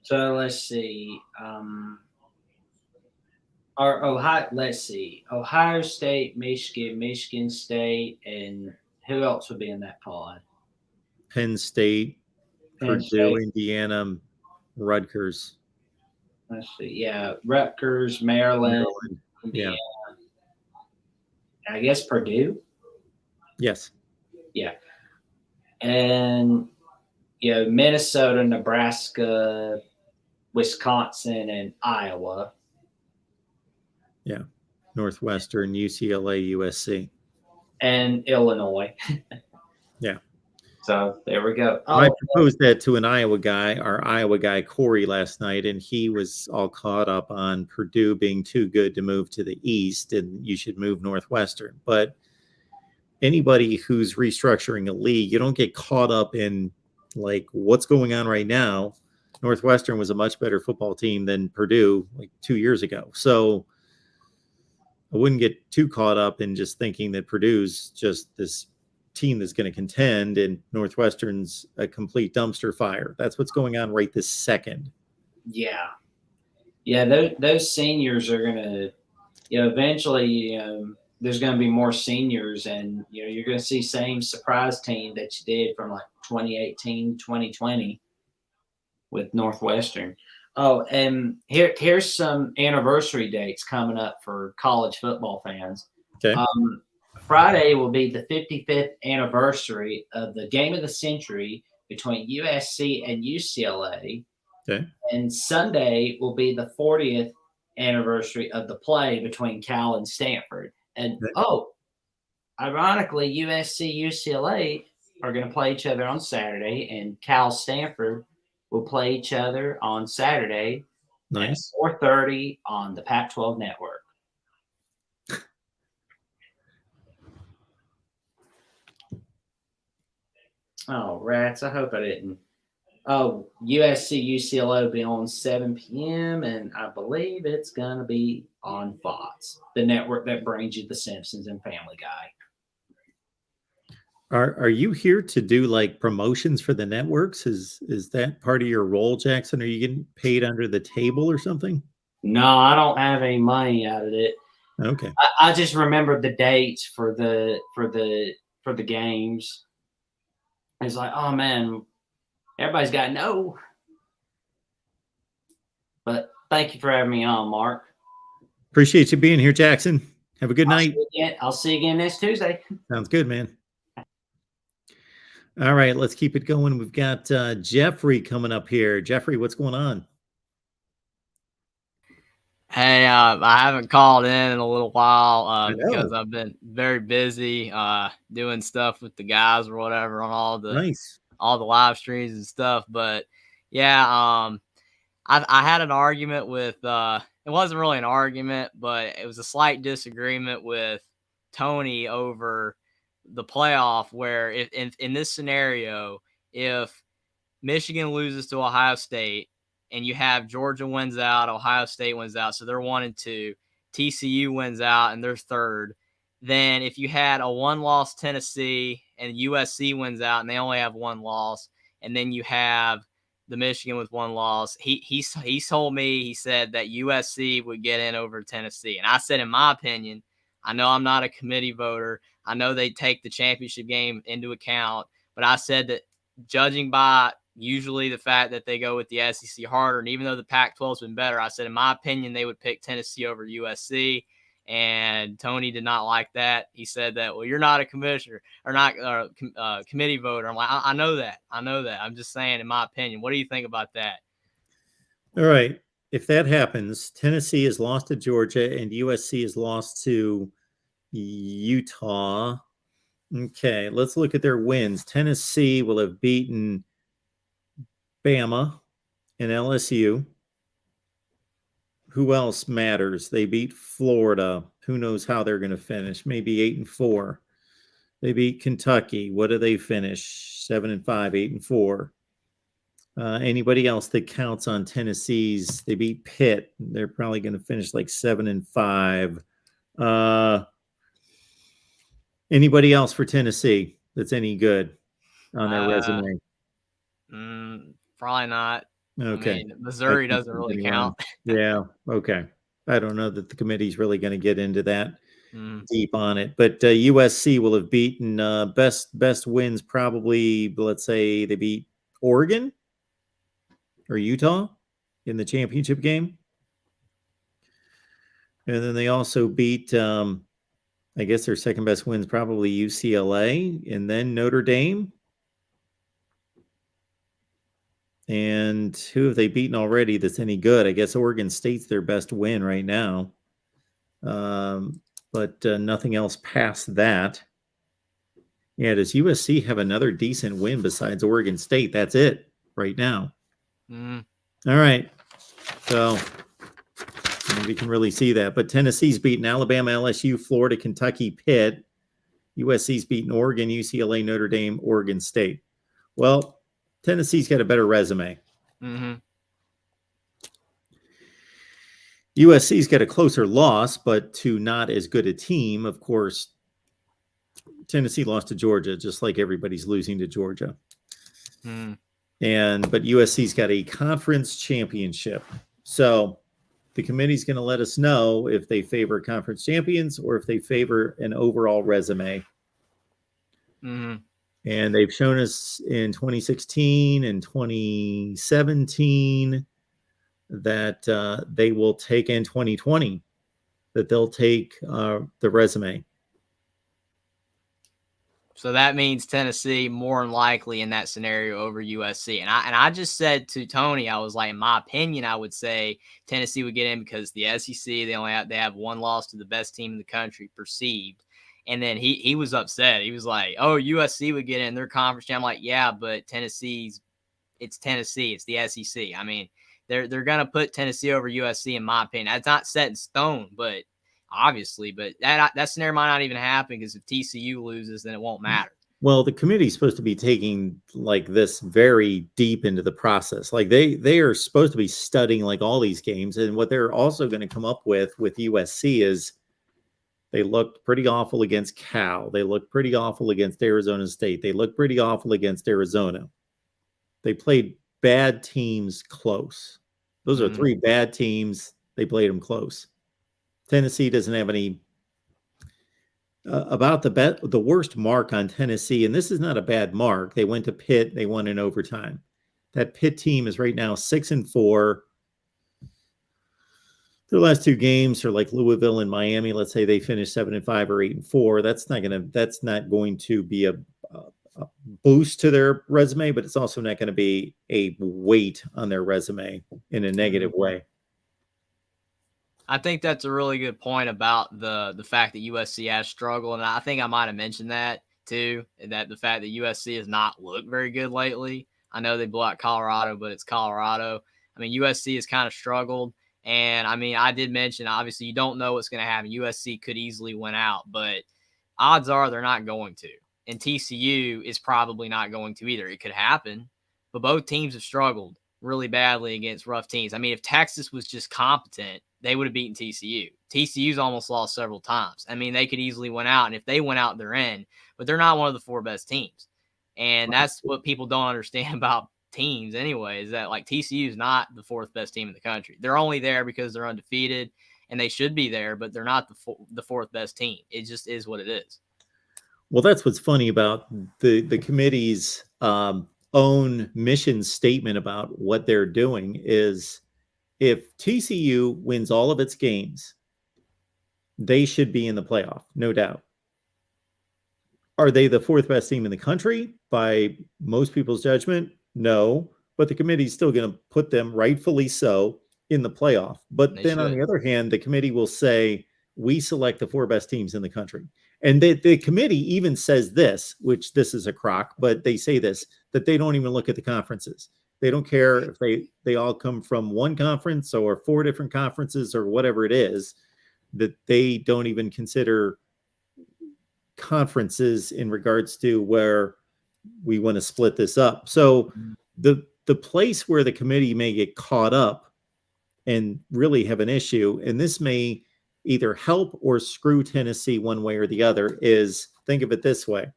So let's see. Let's see. Ohio State, Michigan, Michigan State, and who else would be in that pod? Penn State, Penn Purdue, State. Indiana, Rutgers. Let's see. Yeah, Rutgers, Maryland, Yeah. Indiana. I guess Purdue. Yes. Yeah. And Minnesota, Nebraska, Wisconsin, and Iowa. Yeah. Northwestern, UCLA, USC. And Illinois. Yeah. So there we go. I proposed that to our Iowa guy, Corey, last night, and he was all caught up on Purdue being too good to move to the East and you should move Northwestern. But anybody who's restructuring a league, you don't get caught up in like what's going on right now. Northwestern was a much better football team than Purdue like 2 years ago. So I wouldn't get too caught up in just thinking that Purdue's just this team that's going to contend and Northwestern's a complete dumpster fire. That's what's going on right this second. Yeah. Yeah, those seniors are going to, eventually, there's going to be more seniors and, you're going to see same surprise team that you did from like 2018, 2020 with Northwestern. Oh, and here's some anniversary dates coming up for college football fans. Okay. Friday will be the 55th anniversary of the game of the century between USC and UCLA. Okay. And Sunday will be the 40th anniversary of the play between Cal and Stanford. And ironically, USC, UCLA are going to play each other on Saturday, and Cal Stanford will play each other on Saturday Nice. at 4:30 on the Pac-12 network. Oh, rats. I hope I didn't. Oh, USC, UCLA will be on 7 p.m., and I believe it's going to be on Fox, the network that brings you The Simpsons and Family Guy. Are you here to do like promotions for the networks? Is that part of your role, Jackson? Are you getting paid under the table or something? No, I don't have any money out of it. Okay. I just remember the dates for the games. It's like, oh man, everybody's got to know. But thank you for having me on, Mark. Appreciate you being here, Jackson. Have a good night. I'll see you again next Tuesday. Sounds good, man. All right, let's keep it going. We've got Jeffrey coming up here. Jeffrey, what's going on? Hey, I haven't called in a little while because I've been very busy doing stuff with the guys or whatever on all the live streams and stuff. But yeah, I had an argument with it wasn't really an argument, but it was a slight disagreement with Tony over the playoff, where if in this scenario, if Michigan loses to Ohio State and you have Georgia wins out, Ohio State wins out, so they're 1 and 2, TCU wins out and they're 3rd, then if you had a 1-loss Tennessee and USC wins out and they only have 1 loss, and then you have the Michigan with 1 loss, he told me, he said that USC would get in over Tennessee. And I said, in my opinion, I know I'm not a committee voter, I know they take the championship game into account, but I said that judging by usually the fact that they go with the SEC harder, and even though the Pac-12 has been better, I said, in my opinion, they would pick Tennessee over USC. And Tony did not like that. He said that, well, you're not a commissioner or not a committee voter. I'm like, I know that. I'm just saying, in my opinion. What do you think about that? All right. If that happens, Tennessee has lost to Georgia and USC has lost to Utah. Okay, let's look at their wins. Tennessee will have beaten Bama and LSU. Who else matters? They beat Florida. Who knows how they're going to finish? Maybe 8-4. They beat Kentucky. What do they finish? 7-5, 8-4. Anybody else that counts on Tennessee's? They beat Pitt. They're probably going to finish like 7-5. Anybody else for Tennessee that's any good on their resume? Probably not. Okay. I mean, Missouri doesn't really count. Yeah. Okay. I don't know that the committee's really going to get into that deep on it, but USC will have beaten best wins probably. Let's say they beat Oregon or Utah in the championship game, and then they also beat. I guess their second best wins probably UCLA, and then Notre Dame. And who have they beaten already that's any good? I guess Oregon State's their best win right now. But nothing else past that. Yeah, does USC have another decent win besides Oregon State? That's it right now. All right. So we can really see that. But Tennessee's beaten Alabama, LSU, Florida, Kentucky, Pitt. USC's beaten Oregon, UCLA, Notre Dame, Oregon State. Well, Tennessee's got a better resume. USC's got a closer loss, but to not as good a team. Of course, Tennessee lost to Georgia, just like everybody's losing to Georgia. But USC's got a conference championship. So the committee's going to let us know if they favor conference champions or if they favor an overall resume. And they've shown us in 2016 and 2017 that they will take in 2020, that they'll take the resume. So that means Tennessee more than likely in that scenario over USC. And I just said to Tony, I was like, in my opinion, I would say Tennessee would get in because the SEC, they have one loss to the best team in the country, perceived. And then he was upset. He was like, oh, USC would get in their conference. I'm like, yeah, but it's Tennessee. It's the SEC. I mean, they're going to put Tennessee over USC, in my opinion. That's not set in stone, but obviously. But that scenario might not even happen because if TCU loses, then it won't matter. Well, the committee's supposed to be taking like this very deep into the process. Like they are supposed to be studying like all these games. And what they're also going to come up with USC is they looked pretty awful against Cal. They looked pretty awful against Arizona State. They looked pretty awful against Arizona. They played bad teams close. Those are three bad teams. They played them close. Tennessee doesn't have any about the worst mark on Tennessee, and this is not a bad mark. They went to Pitt. They won in overtime. That Pitt team is right now 6-4. Their last two games are like Louisville and Miami. Let's say they finish 7-5 or 8-4. That's not going to be a boost to their resume, but it's also not going to be a weight on their resume in a negative way. I think that's a really good point about the fact that USC has struggled, and I think I might have mentioned that too. That the fact that USC has not looked very good lately. I know they blew out Colorado, but it's Colorado. I mean, USC has kind of struggled. And I mean, I did mention, obviously, you don't know what's going to happen. USC could easily win out, but odds are they're not going to. And TCU is probably not going to either. It could happen, but both teams have struggled really badly against rough teams. I mean, if Texas was just competent, they would have beaten TCU. TCU's almost lost several times. I mean, they could easily win out, and if they win out, they're in, but they're not one of the four best teams. And that's what people don't understand about teams anyway, is that like TCU is not the fourth best team in the country. They're only there because they're undefeated and they should be there, but they're not the fourth best team. It just is what it is. Well, that's what's funny about the committee's own mission statement about what they're doing is if TCU wins all of its games, they should be in the playoff, no doubt. Are they the fourth best team in the country by most people's judgment? No, but the committee's still going to put them, rightfully so, in the playoff. But They then on should. the other hand, the committee will say, we select the 4 best teams in the country. And the committee even says this, which this is a crock, but they say this, that they don't even look at the conferences. They don't care if they all come from one conference or 4 different conferences or whatever it is, that they don't even consider conferences in regards to where we want to split this up. So the place where the committee may get caught up and really have an issue, and this may either help or screw Tennessee one way or the other, is think of it this way.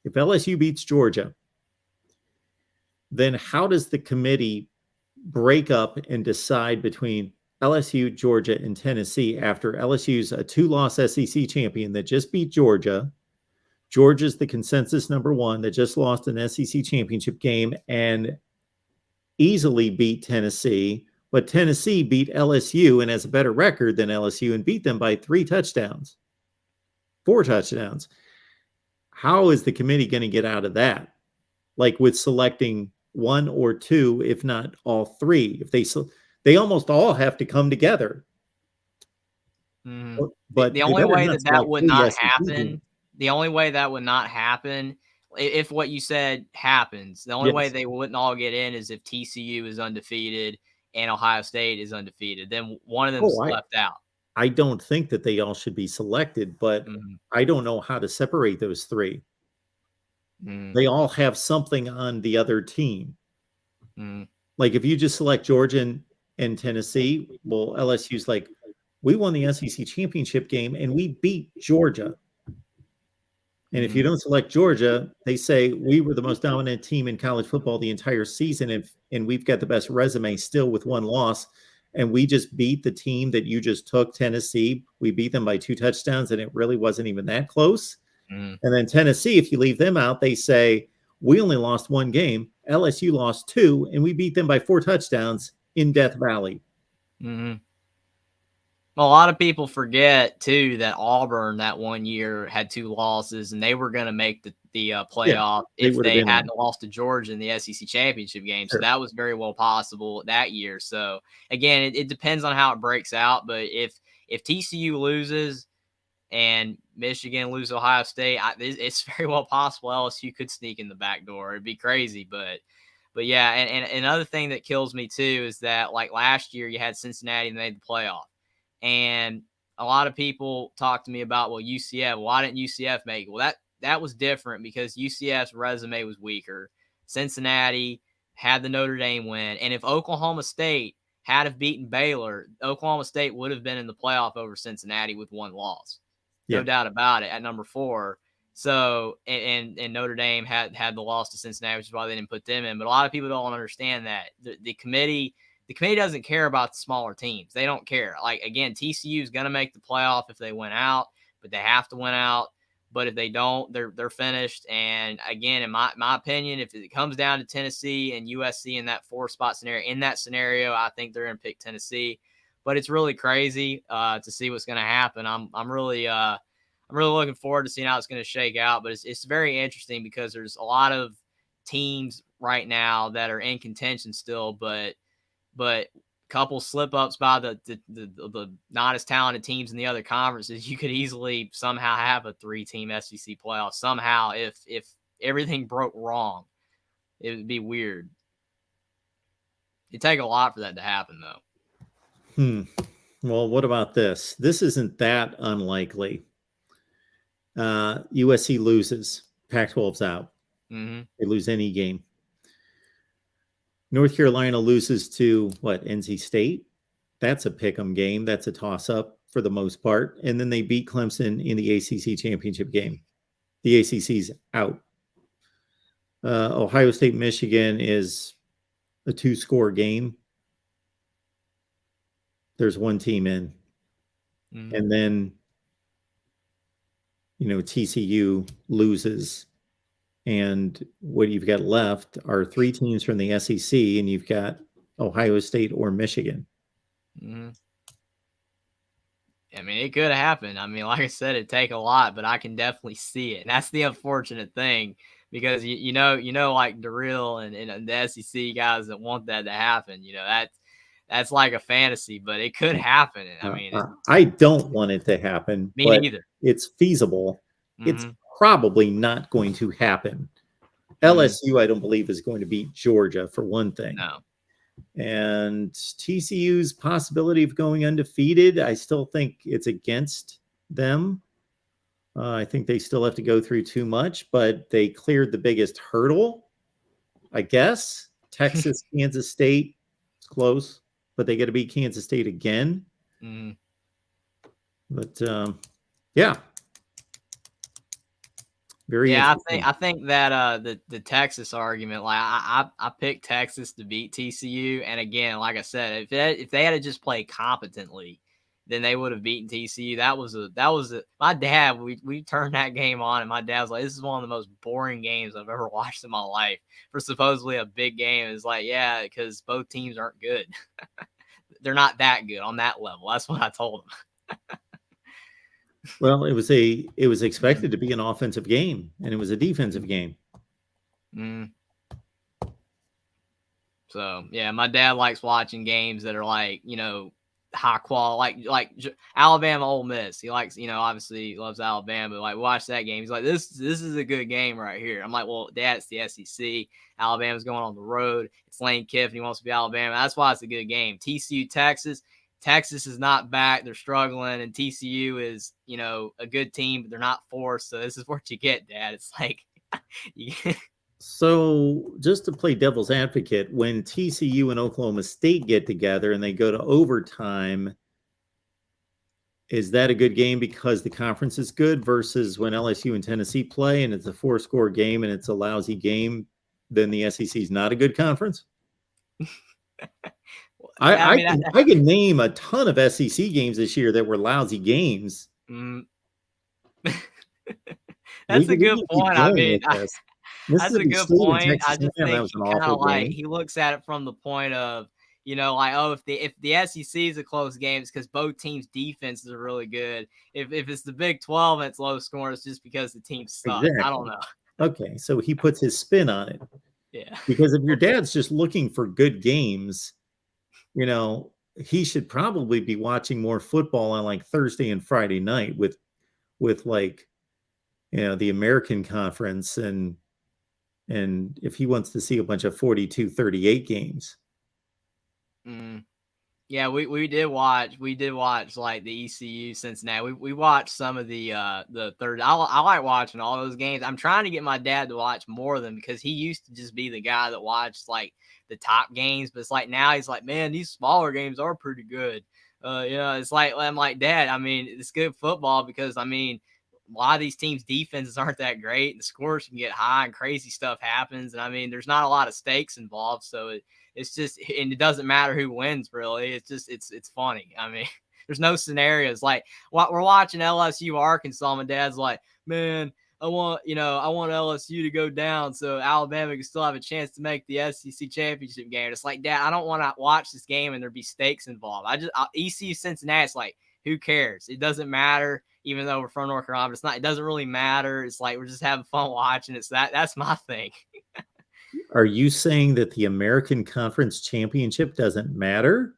If LSU beats Georgia, then how does the committee break up and decide between LSU, Georgia, and Tennessee after LSU's a 2-loss SEC champion that just beat Georgia? Georgia's the consensus #1 that just lost an SEC championship game and easily beat Tennessee, but Tennessee beat LSU and has a better record than LSU and beat them by 3 touchdowns, 4 touchdowns. How is the committee going to get out of that? Like with selecting 1 or 2, if not all 3, if they almost all have to come together. But the only way that would not happen, the only way that would not happen, if what you said happens, the only way they wouldn't all get in is if TCU is undefeated and Ohio State is undefeated. Then one of them is left out. I don't think that they all should be selected, but I don't know how to separate those 3. They all have something on the other team. Like if you just select Georgia and Tennessee, well, LSU's like, we won the SEC championship game and we beat Georgia. And if you don't select Georgia, they say we were the most dominant team in college football the entire season, and we've got the best resume still with 1 loss, and we just beat the team that you just took, Tennessee. We beat them by 2 touchdowns, and it really wasn't even that close. And then Tennessee, if you leave them out, they say we only lost 1 game, LSU lost 2, and we beat them by 4 touchdowns in Death Valley. Well, a lot of people forget too that Auburn that one year had 2 losses, and they were going to make the playoff if they hadn't lost to Georgia in the SEC championship game. So that was very well possible that year. So again, it depends on how it breaks out. But if TCU loses and Michigan loses Ohio State, it's very well possible LSU could sneak in the back door. It'd be crazy, but yeah. And another thing that kills me too is that like last year you had Cincinnati made the playoff. And a lot of people talk to me about, well, UCF, why didn't UCF make it? Well, that was different because UCF's resume was weaker. Cincinnati had the Notre Dame win. And if Oklahoma State had have beaten Baylor, Oklahoma State would have been in the playoff over Cincinnati with 1 loss. No doubt about it at #4. So, and Notre Dame had the loss to Cincinnati, which is why they didn't put them in. But a lot of people don't understand that the committee doesn't care about the smaller teams. They don't care. Like, again, TCU is going to make the playoff if they win out, but they have to win out. But if they don't, they're finished. And again, in my opinion, if it comes down to Tennessee and USC in that 4-spot scenario, I think they're going to pick Tennessee. But it's really crazy to see what's going to happen. I'm really looking forward to seeing how it's going to shake out. But it's very interesting because there's a lot of teams right now that are in contention still, but couple slip ups by the not as talented teams in the other conferences, you could easily somehow have a 3-team SEC playoff somehow. If everything broke wrong, it would be weird. It'd take a lot for that to happen though. Well, what about this? This isn't that unlikely. USC loses, Pac-12's out. They lose any game. North Carolina loses to NC State. That's a pick'em game. That's a toss-up for the most part. And then they beat Clemson in the ACC championship game. The ACC's out. Ohio State, Michigan is a 2-score game. There's 1 team in. And then, TCU loses. And what you've got left are 3 teams from the SEC, and you've got Ohio State or Michigan. I mean, it could happen. I mean, like I said, it'd take a lot, but I can definitely see it. And that's the unfortunate thing. because you know, like Darrell and the SEC guys that want that to happen. That's like a fantasy, but it could happen. I mean, I don't want it to happen, me but neither. it's feasible. It's Mhm. probably not going to happen. LSU, I don't believe, is going to beat Georgia for one thing. No. And TCU's possibility of going undefeated, I still think it's against them. I think they still have to go through too much, but they cleared the biggest hurdle, I guess. Texas, Kansas State, it's close, but they got to beat Kansas State again. Mhm. But yeah, very interesting. I think that the Texas argument, like I picked Texas to beat TCU, and again, like I said, if they had to just play competently, then they would have beaten TCU. That was my dad. We turned that game on, and my dad was like, "This is one of the most boring games I've ever watched in my life." For supposedly a big game, it's like, yeah, because both teams aren't good. They're not that good on that level. That's what I told him. Well, it was expected to be an offensive game, and it was a defensive game. Mm. So yeah, my dad likes watching games that are like, high quality, like Alabama, Ole Miss. He likes, obviously he loves Alabama, but like watch that game. He's like, this is a good game right here. I'm like, well, Dad, it's the SEC. Alabama's going on the road. It's Lane Kiffin. He wants to be Alabama. That's why it's a good game. TCU, Texas. Texas is not back. They're struggling, and TCU is, a good team, but they're not forced. So this is what you get, Dad. It's like, So just to play devil's advocate, when TCU and Oklahoma State get together and they go to overtime, is that a good game because the conference is good versus when LSU and Tennessee play and it's a 4-score game and it's a lousy game, then the SEC is not a good conference? I can name a ton of SEC games this year that were lousy games. That's a good point. I mean, that's a good point. I just think kind of like he looks at it from the point of, like, oh, if the SEC is a close game, it's because both teams' defenses are really good. If it's the Big 12 and it's low scoring, it's just because the team sucks. Exactly. I don't know. Okay, so he puts his spin on it. Yeah. Because if your dad's just looking for good games, he should probably be watching more football on like Thursday and Friday night with like, the American Conference and if he wants to see a bunch of 42-38 games. Yeah, we did watch like the ECU Cincinnati. We watched some of the third. I like watching all those games. I'm trying to get my dad to watch more of them because he used to just be the guy that watched like the top games, but it's like now he's like, man, these smaller games are pretty good. It's like, I'm like, Dad, I mean, it's good football because a lot of these teams' defenses aren't that great, and the scores can get high and crazy stuff happens. And there's not a lot of stakes involved, so it's just, and it doesn't matter who wins really. It's just it's funny. There's no scenarios like we're watching LSU Arkansas. My dad's like, man, I want LSU to go down so Alabama can still have a chance to make the SEC championship game. It's like, Dad, I don't want to watch this game and there be stakes involved. ECU Cincinnati, it's like, who cares? It doesn't matter. Even though we're from North Carolina, it doesn't really matter. It's like we're just having fun watching it. So that's my thing. Are you saying that the American Conference Championship doesn't matter?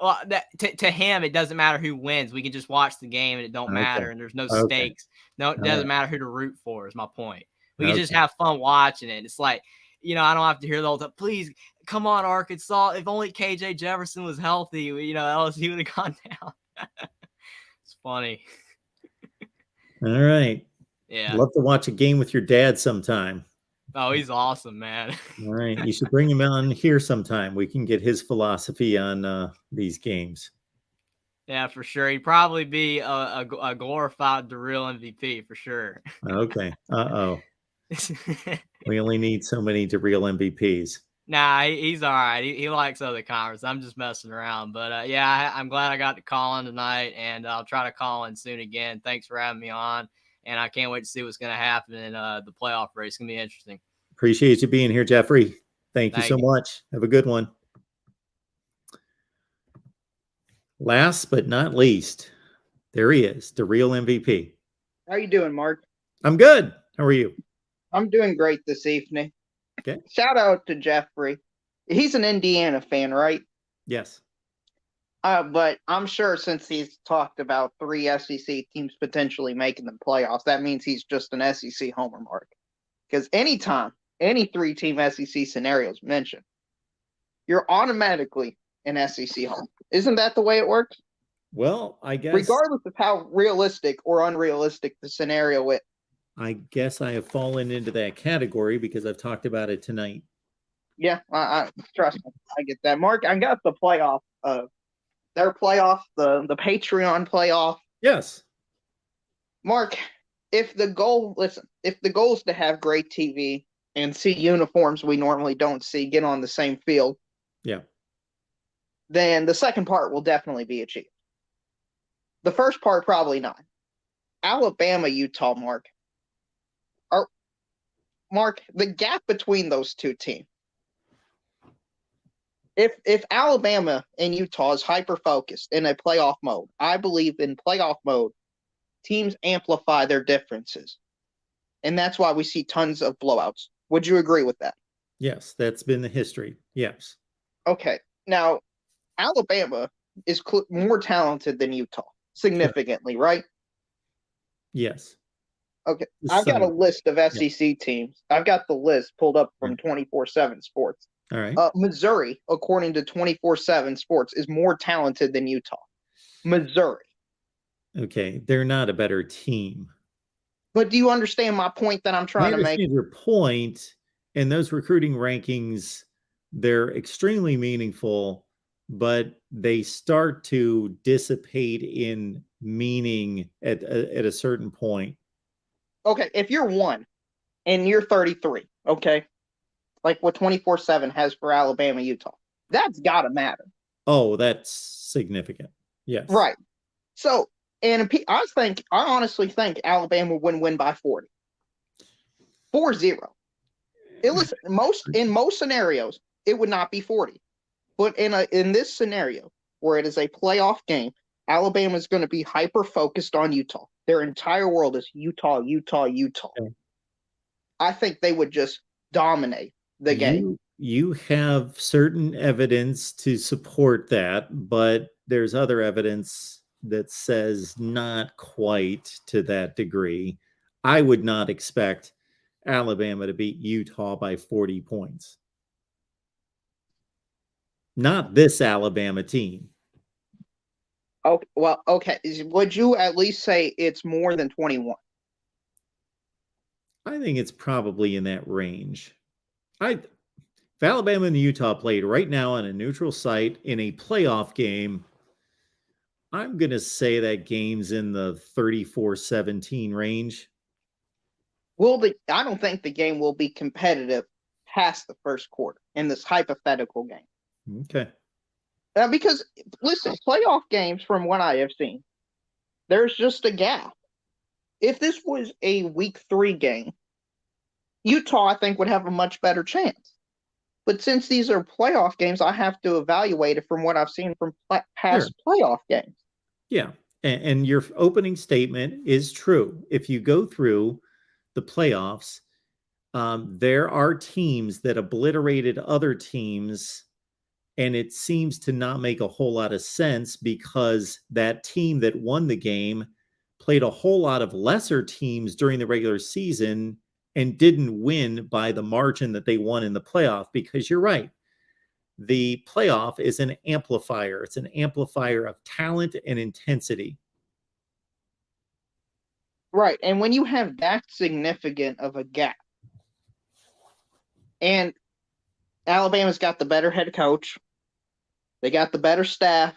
Well, to him, it doesn't matter who wins. We can just watch the game and it don't matter, and there's no stakes. No, it doesn't matter who to root for is my point. We can just have fun watching it. It's like, I don't have to hear the whole time, please, come on, Arkansas. If only KJ Jefferson was healthy, LSU would have gone down. It's funny. All right. Yeah. Love to watch a game with your dad sometime. Oh, he's awesome, man. All right. You should bring him on here sometime. We can get his philosophy on these games. Yeah, for sure. He'd probably be a glorified Darrell MVP for sure. Okay. We only need so many Darrell MVPs. Nah, he's all right. He likes other conference. I'm just messing around. But I'm glad I got to call in tonight, and I'll try to call in soon again. Thanks for having me on, and I can't wait to see what's going to happen in the playoff race. It's going to be interesting. Appreciate you being here, Jeffrey. Thank you so much. Have a good one. Last but not least, there he is, the real MVP. How you doing, Mark? I'm good. How are you? I'm doing great this evening. Okay. Shout out to Jeffrey. He's an Indiana fan, right? Yes. But I'm sure since he's talked about 3 SEC teams potentially making the playoffs, that means he's just an SEC homer, Mark. Because anytime any 3-team SEC scenarios mentioned, you're automatically an SEC homer. Isn't that the way it works? Well, I guess regardless of how realistic or unrealistic the scenario is. I guess I have fallen into that category because I've talked about it tonight. Yeah, I trust me, I get that. Mark, I got the playoff, their playoff, the Patreon playoff. Yes. Mark, if the goal is to have great TV and see uniforms we normally don't see get on the same field, yeah, then the second part will definitely be achieved. The first part, probably not. Alabama, Utah, Mark, the gap between those two teams. If Alabama and Utah is hyper-focused in a playoff mode, I believe in playoff mode, teams amplify their differences. And that's why we see tons of blowouts. Would you agree with that? Yes, that's been the history. Yes. Okay. Now, Alabama is more talented than Utah, significantly, sure. Right? Yes. Okay. I've got a list of SEC teams. I've got the list pulled up from 24/7 Sports. All right. Missouri, according to 24/7 Sports, is more talented than Utah. Missouri. Okay. They're not a better team. But do you understand my point that I'm trying to make? I understand your point. And those recruiting rankings, they're extremely meaningful, but they start to dissipate in meaning at a certain point. Okay, if you're 1 and you're 33, okay, like what 24/7 has for Alabama, Utah, that's got to matter. Oh, that's significant. Yes. Right. So, and I honestly think Alabama would win by 40. 4-0. Listen, in most scenarios, it would not be 40. But in this scenario, where it is a playoff game, Alabama is going to be hyper-focused on Utah. Their entire world is Utah, Utah, Utah. Okay. I think they would just dominate the game. You have certain evidence to support that, but there's other evidence that says not quite to that degree. I would not expect Alabama to beat Utah by 40 points. Not this Alabama team. Okay, well, okay. Would you at least say it's more than 21? I think it's probably in that range. If Alabama and Utah played right now on a neutral site in a playoff game, I'm going to say that game's in the 34-17 range. I don't think the game will be competitive past the first quarter in this hypothetical game. Okay. Because, listen, playoff games, from what I have seen, there's just a gap. If this was a week 3 game, Utah, I think, would have a much better chance. But since these are playoff games, I have to evaluate it from what I've seen from past playoff games. Yeah. And your opening statement is true. If you go through the playoffs, there are teams that obliterated other teams, and it seems to not make a whole lot of sense because that team that won the game played a whole lot of lesser teams during the regular season and didn't win by the margin that they won in the playoff. Because you're right, the playoff is an amplifier. It's an amplifier of talent and intensity. Right. And when you have that significant of a gap, and Alabama's got the better head coach, they got the better staff,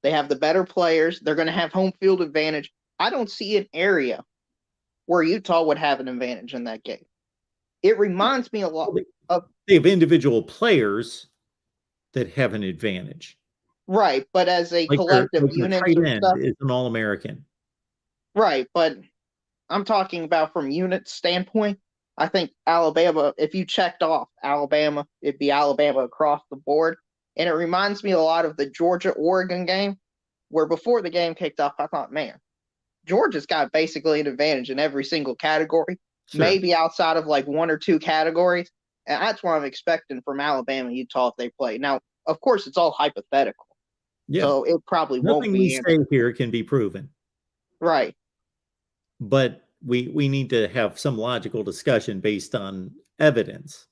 they have the better players, they're going to have home field advantage. I don't see an area where Utah would have an advantage in that game. It reminds me a lot of... They have individual players that have an advantage. Right, but as a collective unit is an All-American. Right, but I'm talking about from unit standpoint. I think Alabama, if you checked off Alabama, it'd be Alabama across the board. And it reminds me a lot of the Georgia-Oregon game, where before the game kicked off, I thought, man, Georgia's got basically an advantage in every single category. maybe outside of like one or two categories. And that's what I'm expecting from Alabama and Utah if they play. Now, of course, it's all hypothetical. Yeah. So it probably won't Nothing be. we say here can be proven. Right. But we need to have some logical discussion based on evidence.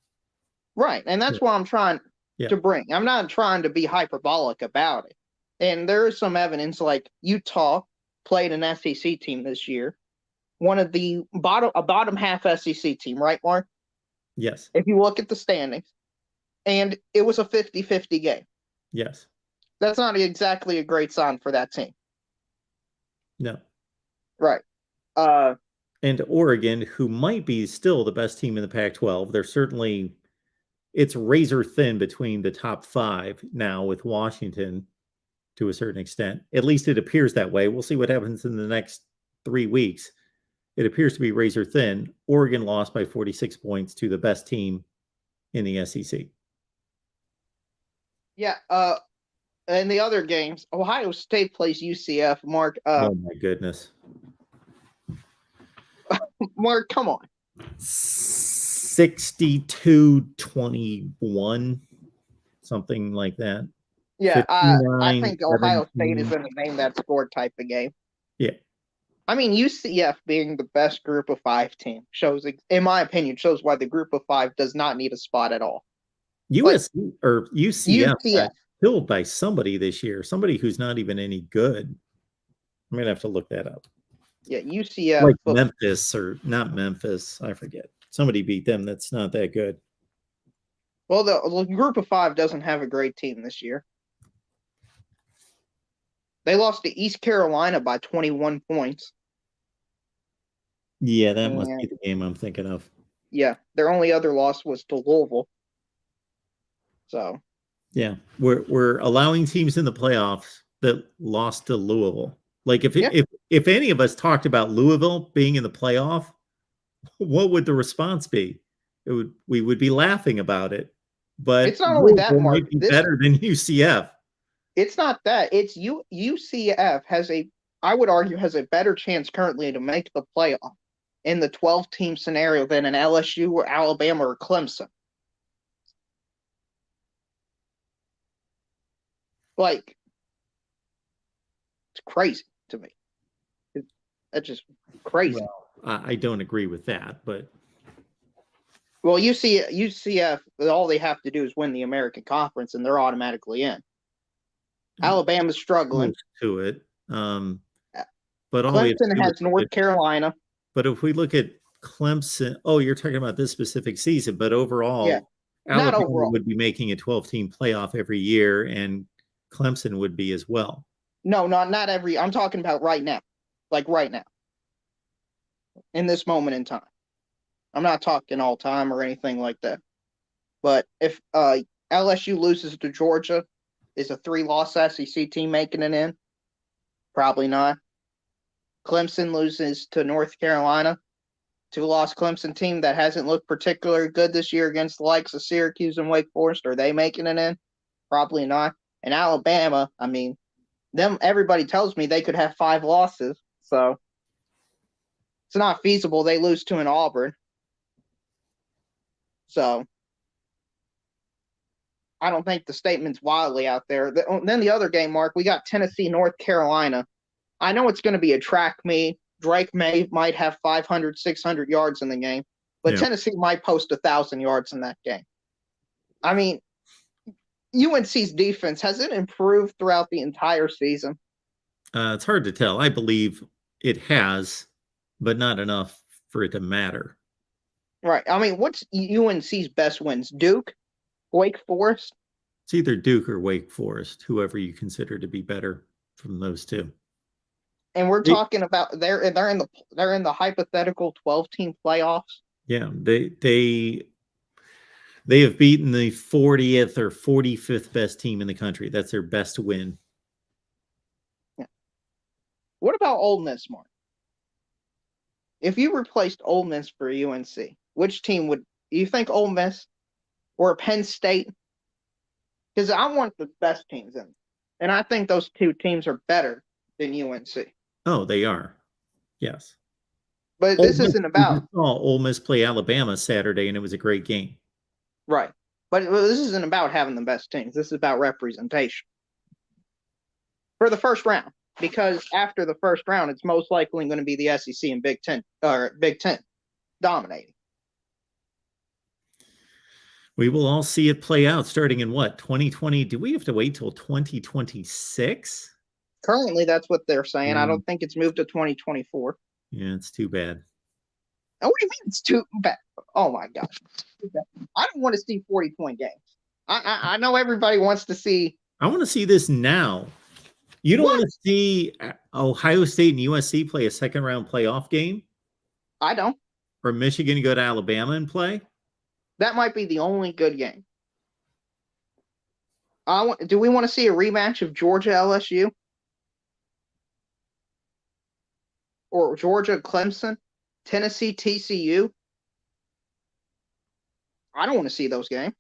Right. And that's what I'm trying to bring. I'm not trying to be hyperbolic about it. And there is some evidence, like Utah played an SEC team this year. One of the bottom half SEC team, right, Mark? Yes. If you look at the standings. And it was a 50-50 game. Yes. That's not exactly a great sign for that team. No. Right. And Oregon, who might be still the best team in the Pac-12, they're certainly, it's razor thin between the top 5 now with Washington to a certain extent. At least it appears that way. We'll see what happens in the next 3 weeks. It appears to be razor thin. Oregon lost by 46 points to the best team in the SEC. Yeah. In the other games, Ohio State plays UCF. Mark. Oh my goodness. Mark, come on. 62-21, something like that. Yeah, I think Ohio State is in the name that score type of game. Yeah. I mean, UCF being the best group of 5 team shows, in my opinion, shows why the group of 5 does not need a spot at all. USC or UCF got killed by somebody this year, somebody who's not even any good. I'm going to have to look that up. Yeah, UCF. Like Memphis or not Memphis, I forget. Somebody beat them that's not that good. Well, the group of 5 doesn't have a great team this year. They lost to East Carolina by 21 points. Yeah, that must be the game I'm thinking of. Yeah, their only other loss was to Louisville. So. Yeah, we're allowing teams in the playoffs that lost to Louisville. Like if any of us talked about Louisville being in the playoff, what would the response be? We would be laughing about it. But it's not only that, Mark. Might be better than UCF. It's not that. It's UCF I would argue, has a better chance currently to make the playoff in the 12-team scenario than an LSU or Alabama or Clemson. Like, it's crazy to me. That's just crazy. Well, I don't agree with that, but. Well, UCF, all they have to do is win the American Conference, and they're automatically in. Alabama's struggling. To it. But Clemson has North Carolina. But if we look at Clemson, you're talking about this specific season, but overall, Alabama would be making a 12-team playoff every year, and Clemson would be as well. No, not every. I'm talking about right now. Like right now. In this moment in time. I'm not talking all time or anything like that. But if LSU loses to Georgia, is a 3-loss SEC team making it in? Probably not. Clemson loses to North Carolina, 2-loss Clemson team that hasn't looked particularly good this year against the likes of Syracuse and Wake Forest. Are they making it in? Probably not. And Alabama, I mean, everybody tells me they could have 5 losses, so it's not feasible. They lose to an Auburn. So I don't think the statement's wildly out there. Then the other game, Mark, we got Tennessee, North Carolina. I know it's going to be a track meet. Drake might have 500, 600 yards in the game, but Tennessee might post 1,000 yards in that game. I mean, UNC's defense, has it improved throughout the entire season? It's hard to tell. I believe it has, but not enough for it to matter. Right. I mean, what's UNC's best wins? Duke? Wake Forest? It's either Duke or Wake Forest, whoever you consider to be better from those two. And we're talking about they're in the hypothetical 12-team playoffs. Yeah, they have beaten the 40th or 45th best team in the country. That's their best win. Yeah. What about Ole Miss, Mark? If you replaced Ole Miss for UNC, which team would you think? Ole Miss or Penn State? Because I want the best teams in, and I think those two teams are better than UNC. Oh, they are. Yes. But this isn't about. Ole Miss play Alabama Saturday, and it was a great game. Right. But this isn't about having the best teams. This is about representation for the first round. Because after the first round, it's most likely going to be the SEC and Big Ten dominating. We will all see it play out starting in what, 2020? Do we have to wait till 2026? Currently, that's what they're saying. I don't think it's moved to 2024. Yeah, it's too bad. What do you mean it's too bad? Oh my gosh. I don't want to see 40-point games. I know everybody wants to see. I want to see this now. You don't want to see Ohio State and USC play a second round playoff game? I don't. Or Michigan go to Alabama and play? That might be the only good game. Do we want to see a rematch of Georgia LSU? Or Georgia Clemson? Tennessee TCU? I don't want to see those games.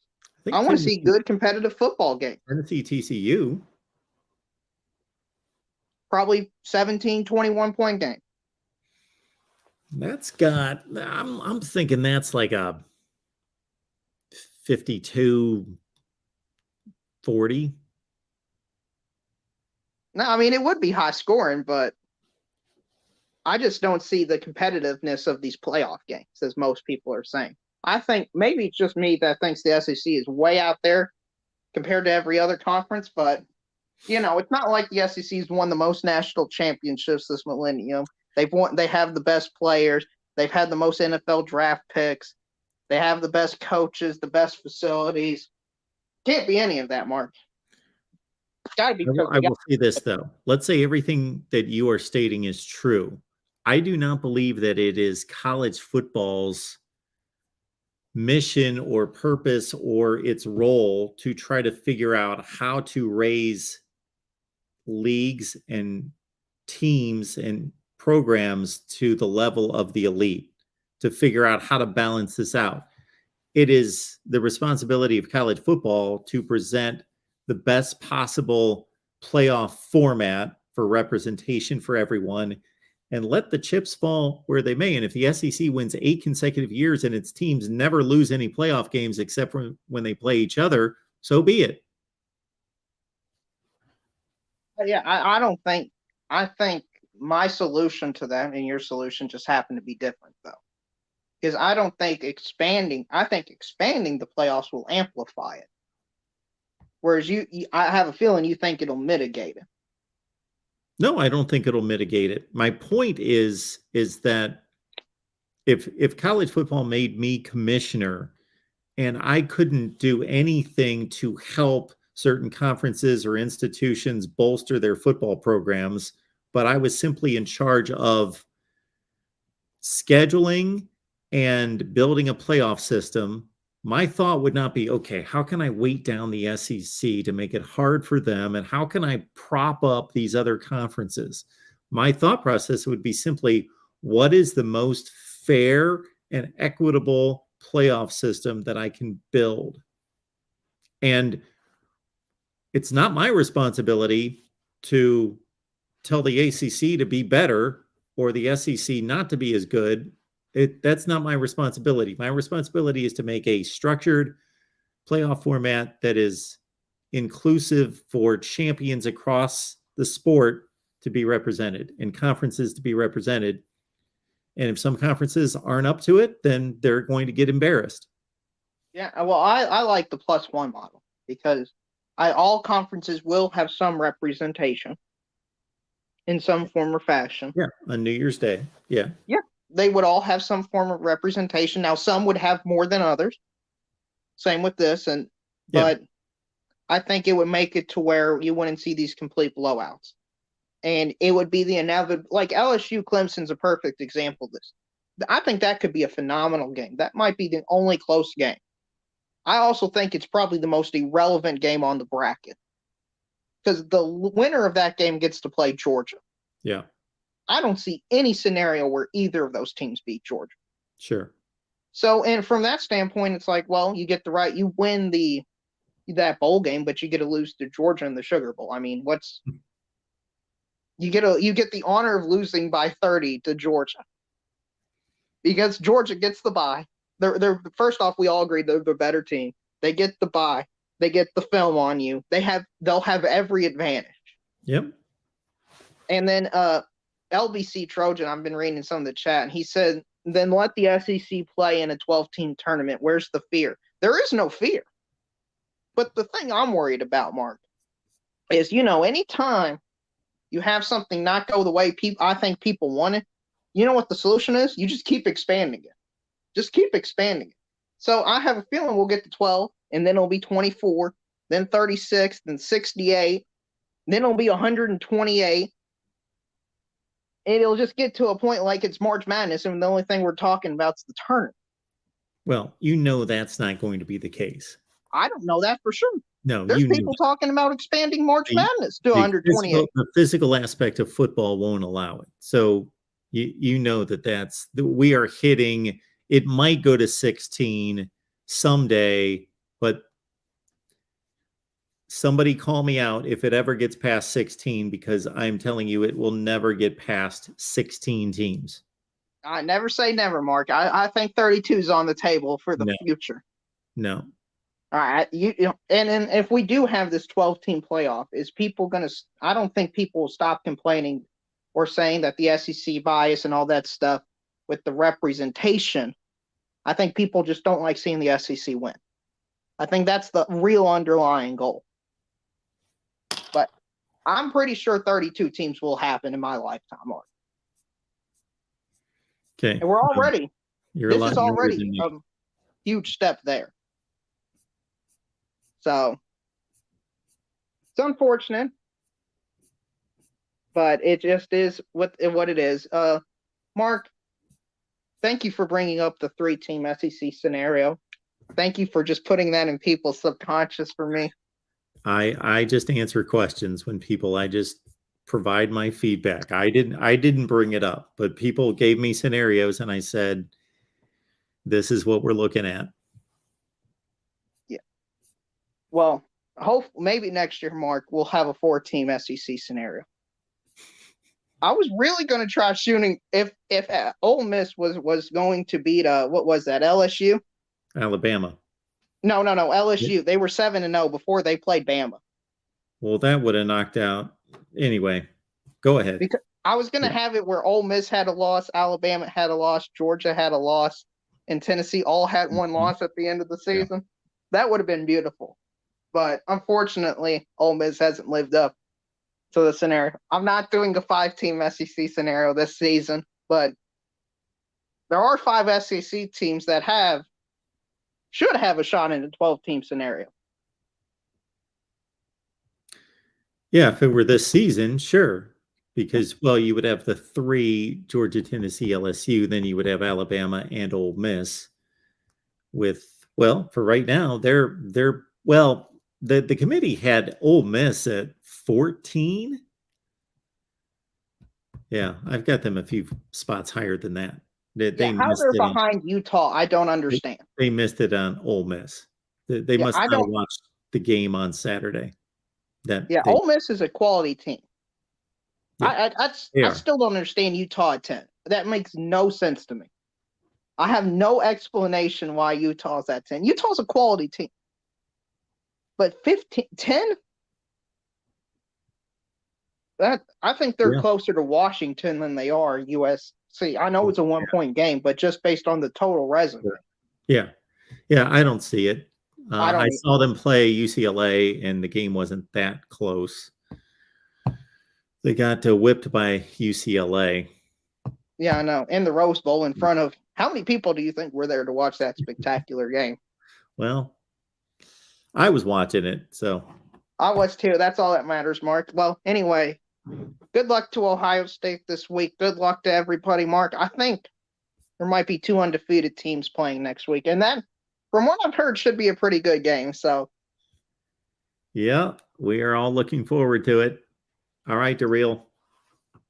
I want to see good competitive football games. Tennessee TCU? Probably 17, 21-point game. That's got, I'm thinking that's like a 52-40. No, I mean, it would be high scoring, but I just don't see the competitiveness of these playoff games, as most people are saying. I think maybe it's just me that thinks the SEC is way out there compared to every other conference, but it's not like the SEC's won the most national championships this millennium. They have the best players. They've had the most NFL draft picks. They have the best coaches, the best facilities. Can't be any of that, Mark. It's got to be. I will say this, though. Let's say everything that you are stating is true. I do not believe that it is college football's mission or purpose or its role to try to figure out how to raise leagues and teams and programs to the level of the elite, to figure out how to balance this out. It is the responsibility of college football to present the best possible playoff format for representation for everyone and let the chips fall where they may. And if the SEC wins 8 consecutive years and its teams never lose any playoff games except for when they play each other, so be it. Yeah, I think my solution to that and your solution just happen to be different, though. Because I think expanding the playoffs will amplify it. Whereas I have a feeling you think it'll mitigate it. No, I don't think it'll mitigate it. My point is that if college football made me commissioner and I couldn't do anything to help certain conferences or institutions bolster their football programs, but I was simply in charge of scheduling and building a playoff system, my thought would not be, okay, how can I weight down the SEC to make it hard for them? And how can I prop up these other conferences? My thought process would be simply, what is the most fair and equitable playoff system that I can build? And it's not my responsibility to tell the ACC to be better or the SEC not to be as good. That's not my responsibility. My responsibility is to make a structured playoff format that is inclusive for champions across the sport to be represented and conferences to be represented. And if some conferences aren't up to it, then they're going to get embarrassed. Yeah, well, I like the +1 model because all conferences will have some representation in some form or fashion. Yeah, on New Year's Day. Yeah. Yeah, they would all have some form of representation. Now, some would have more than others. Same with this, but I think it would make it to where you wouldn't see these complete blowouts, and it would be the inevitable. Like LSU Clemson's a perfect example of this. I think that could be a phenomenal game. That might be the only close game. I also think it's probably the most irrelevant game on the bracket because the winner of that game gets to play Georgia. Yeah. I don't see any scenario where either of those teams beat Georgia. Sure. So, and from that standpoint, it's like, well, you you win that bowl game, but you get to lose to Georgia in the Sugar Bowl. I mean, you get the honor of losing by 30 to Georgia. because Georgia gets the bye. They're first off, we all agree they're the better team. They get the bye. They get the film on you. They'll have every advantage. Yep. And then LBC Trojan, I've been reading some of the chat, and he said, then let the SEC play in a 12-team tournament. Where's the fear? There is no fear. But the thing I'm worried about, Mark, is, anytime you have something not go the way I think people want it, you know what the solution is? You just keep expanding it. Just keep expanding it. So I have a feeling we'll get to 12, and then it'll be 24, then 36, then 68, then it'll be 128. And it'll just get to a point like it's March Madness, and the only thing we're talking about is the tournament. Well, that's not going to be the case. I don't know that for sure. No, there's people talking about expanding March Madness to under 28. The physical aspect of football won't allow it. So you know that's we are hitting. It might go to 16 someday, but somebody call me out if it ever gets past 16, because I'm telling you it will never get past 16 teams. I never say never, Mark. I think 32 is on the table for the future. No. All right. And then if we do have this 12-team playoff, is people going to – I don't think people will stop complaining or saying that the SEC bias and all that stuff with the representation. I think people just don't like seeing the SEC win. I think that's the real underlying goal. But I'm pretty sure 32 teams will happen in my lifetime, Mark. Okay. And we're already this is already a huge step there. So it's unfortunate, but it just is what it is. Mark, thank you for bringing up the 3-team SEC scenario. Thank you for just putting that in people's subconscious for me. I just answer questions when I just provide my feedback. I didn't bring it up, but people gave me scenarios and I said, this is what we're looking at. Yeah. Well, maybe next year, Mark, we'll have a 4-team SEC scenario. I was really going to try shooting if Ole Miss was going to beat what was that, LSU? Alabama. No, LSU. They were 7-0 before they played Bama. Well, that would have knocked out. Anyway, go ahead. Because I was going to have it where Ole Miss had a loss, Alabama had a loss, Georgia had a loss, and Tennessee all had one loss at the end of the season. Yeah. That would have been beautiful. But unfortunately, Ole Miss hasn't lived up to the scenario. I'm not doing a 5-team SEC scenario this season, but there are 5 SEC teams that should have a shot in a 12-team scenario. Yeah, if it were this season, sure. Because, you would have the 3, Georgia, Tennessee, LSU, then you would have Alabama and Ole Miss for right now, the committee had Ole Miss at 14. Yeah, I've got them a few spots higher than that. How they're behind Utah, I don't understand. They missed it on Ole Miss. They must not have watched the game on Saturday. Ole Miss is a quality team. Yeah, I still don't understand Utah at 10. That makes no sense to me. I have no explanation why Utah's at 10. Utah's a quality team. But 10? I think they're closer to Washington than they are USC. I know it's a 1-point game, but just based on the total resume. Yeah, I don't see it. I saw them play UCLA, and the game wasn't that close. They got whipped by UCLA. Yeah, I know. In the Rose Bowl in front of how many people do you think were there to watch that spectacular game? Well, I was watching it, so. I was too. That's all that matters, Mark. Well, anyway, good luck to Ohio State this week. Good luck to everybody, Mark. I think there might be 2 undefeated teams playing next week, and that, from what I've heard, should be a pretty good game. So, yeah, we are all looking forward to it. All right, DeReal.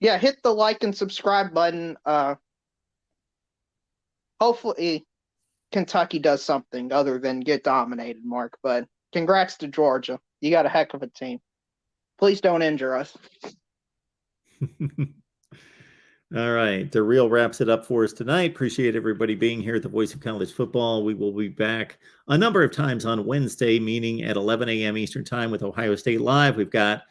Yeah, hit the like and subscribe button. Hopefully, Kentucky does something other than get dominated, Mark. But congrats to Georgia. You got a heck of a team. Please don't injure us. All right. The Real wraps it up for us tonight. Appreciate everybody being here at the Voice of College Football. We will be back a number of times on Wednesday, meaning at 11 a.m. Eastern Time with Ohio State Live. We've got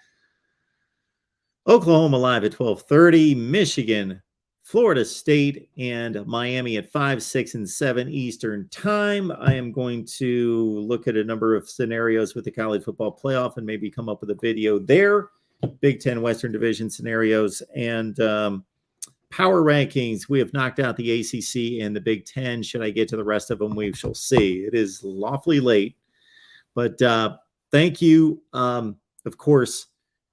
Oklahoma Live at 12:30, Michigan, Florida State, and Miami at 5, 6, and 7 Eastern Time. I am going to look at a number of scenarios with the college football playoff and maybe come up with a video there. Big Ten Western Division scenarios and power rankings. We have knocked out the ACC and the Big Ten. Should I get to the rest of them? We shall see. It is lawfully late. But thank you, of course,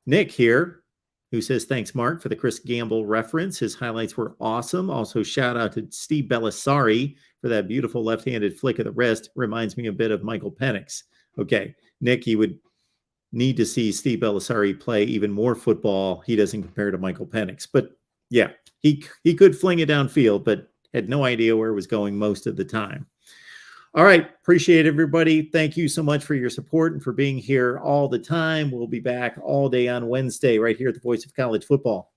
Nick here, who says, thanks, Mark, for the Chris Gamble reference. His highlights were awesome. Also, shout out to Steve Bellisari for that beautiful left-handed flick of the wrist. Reminds me a bit of Michael Penix. Okay, Nick, you would need to see Steve Bellisari play even more football. He doesn't compare to Michael Penix. But, yeah, he could fling it downfield, but had no idea where it was going most of the time. All right. Appreciate everybody. Thank you so much for your support and for being here all the time. We'll be back all day on Wednesday right here at the Voice of College Football.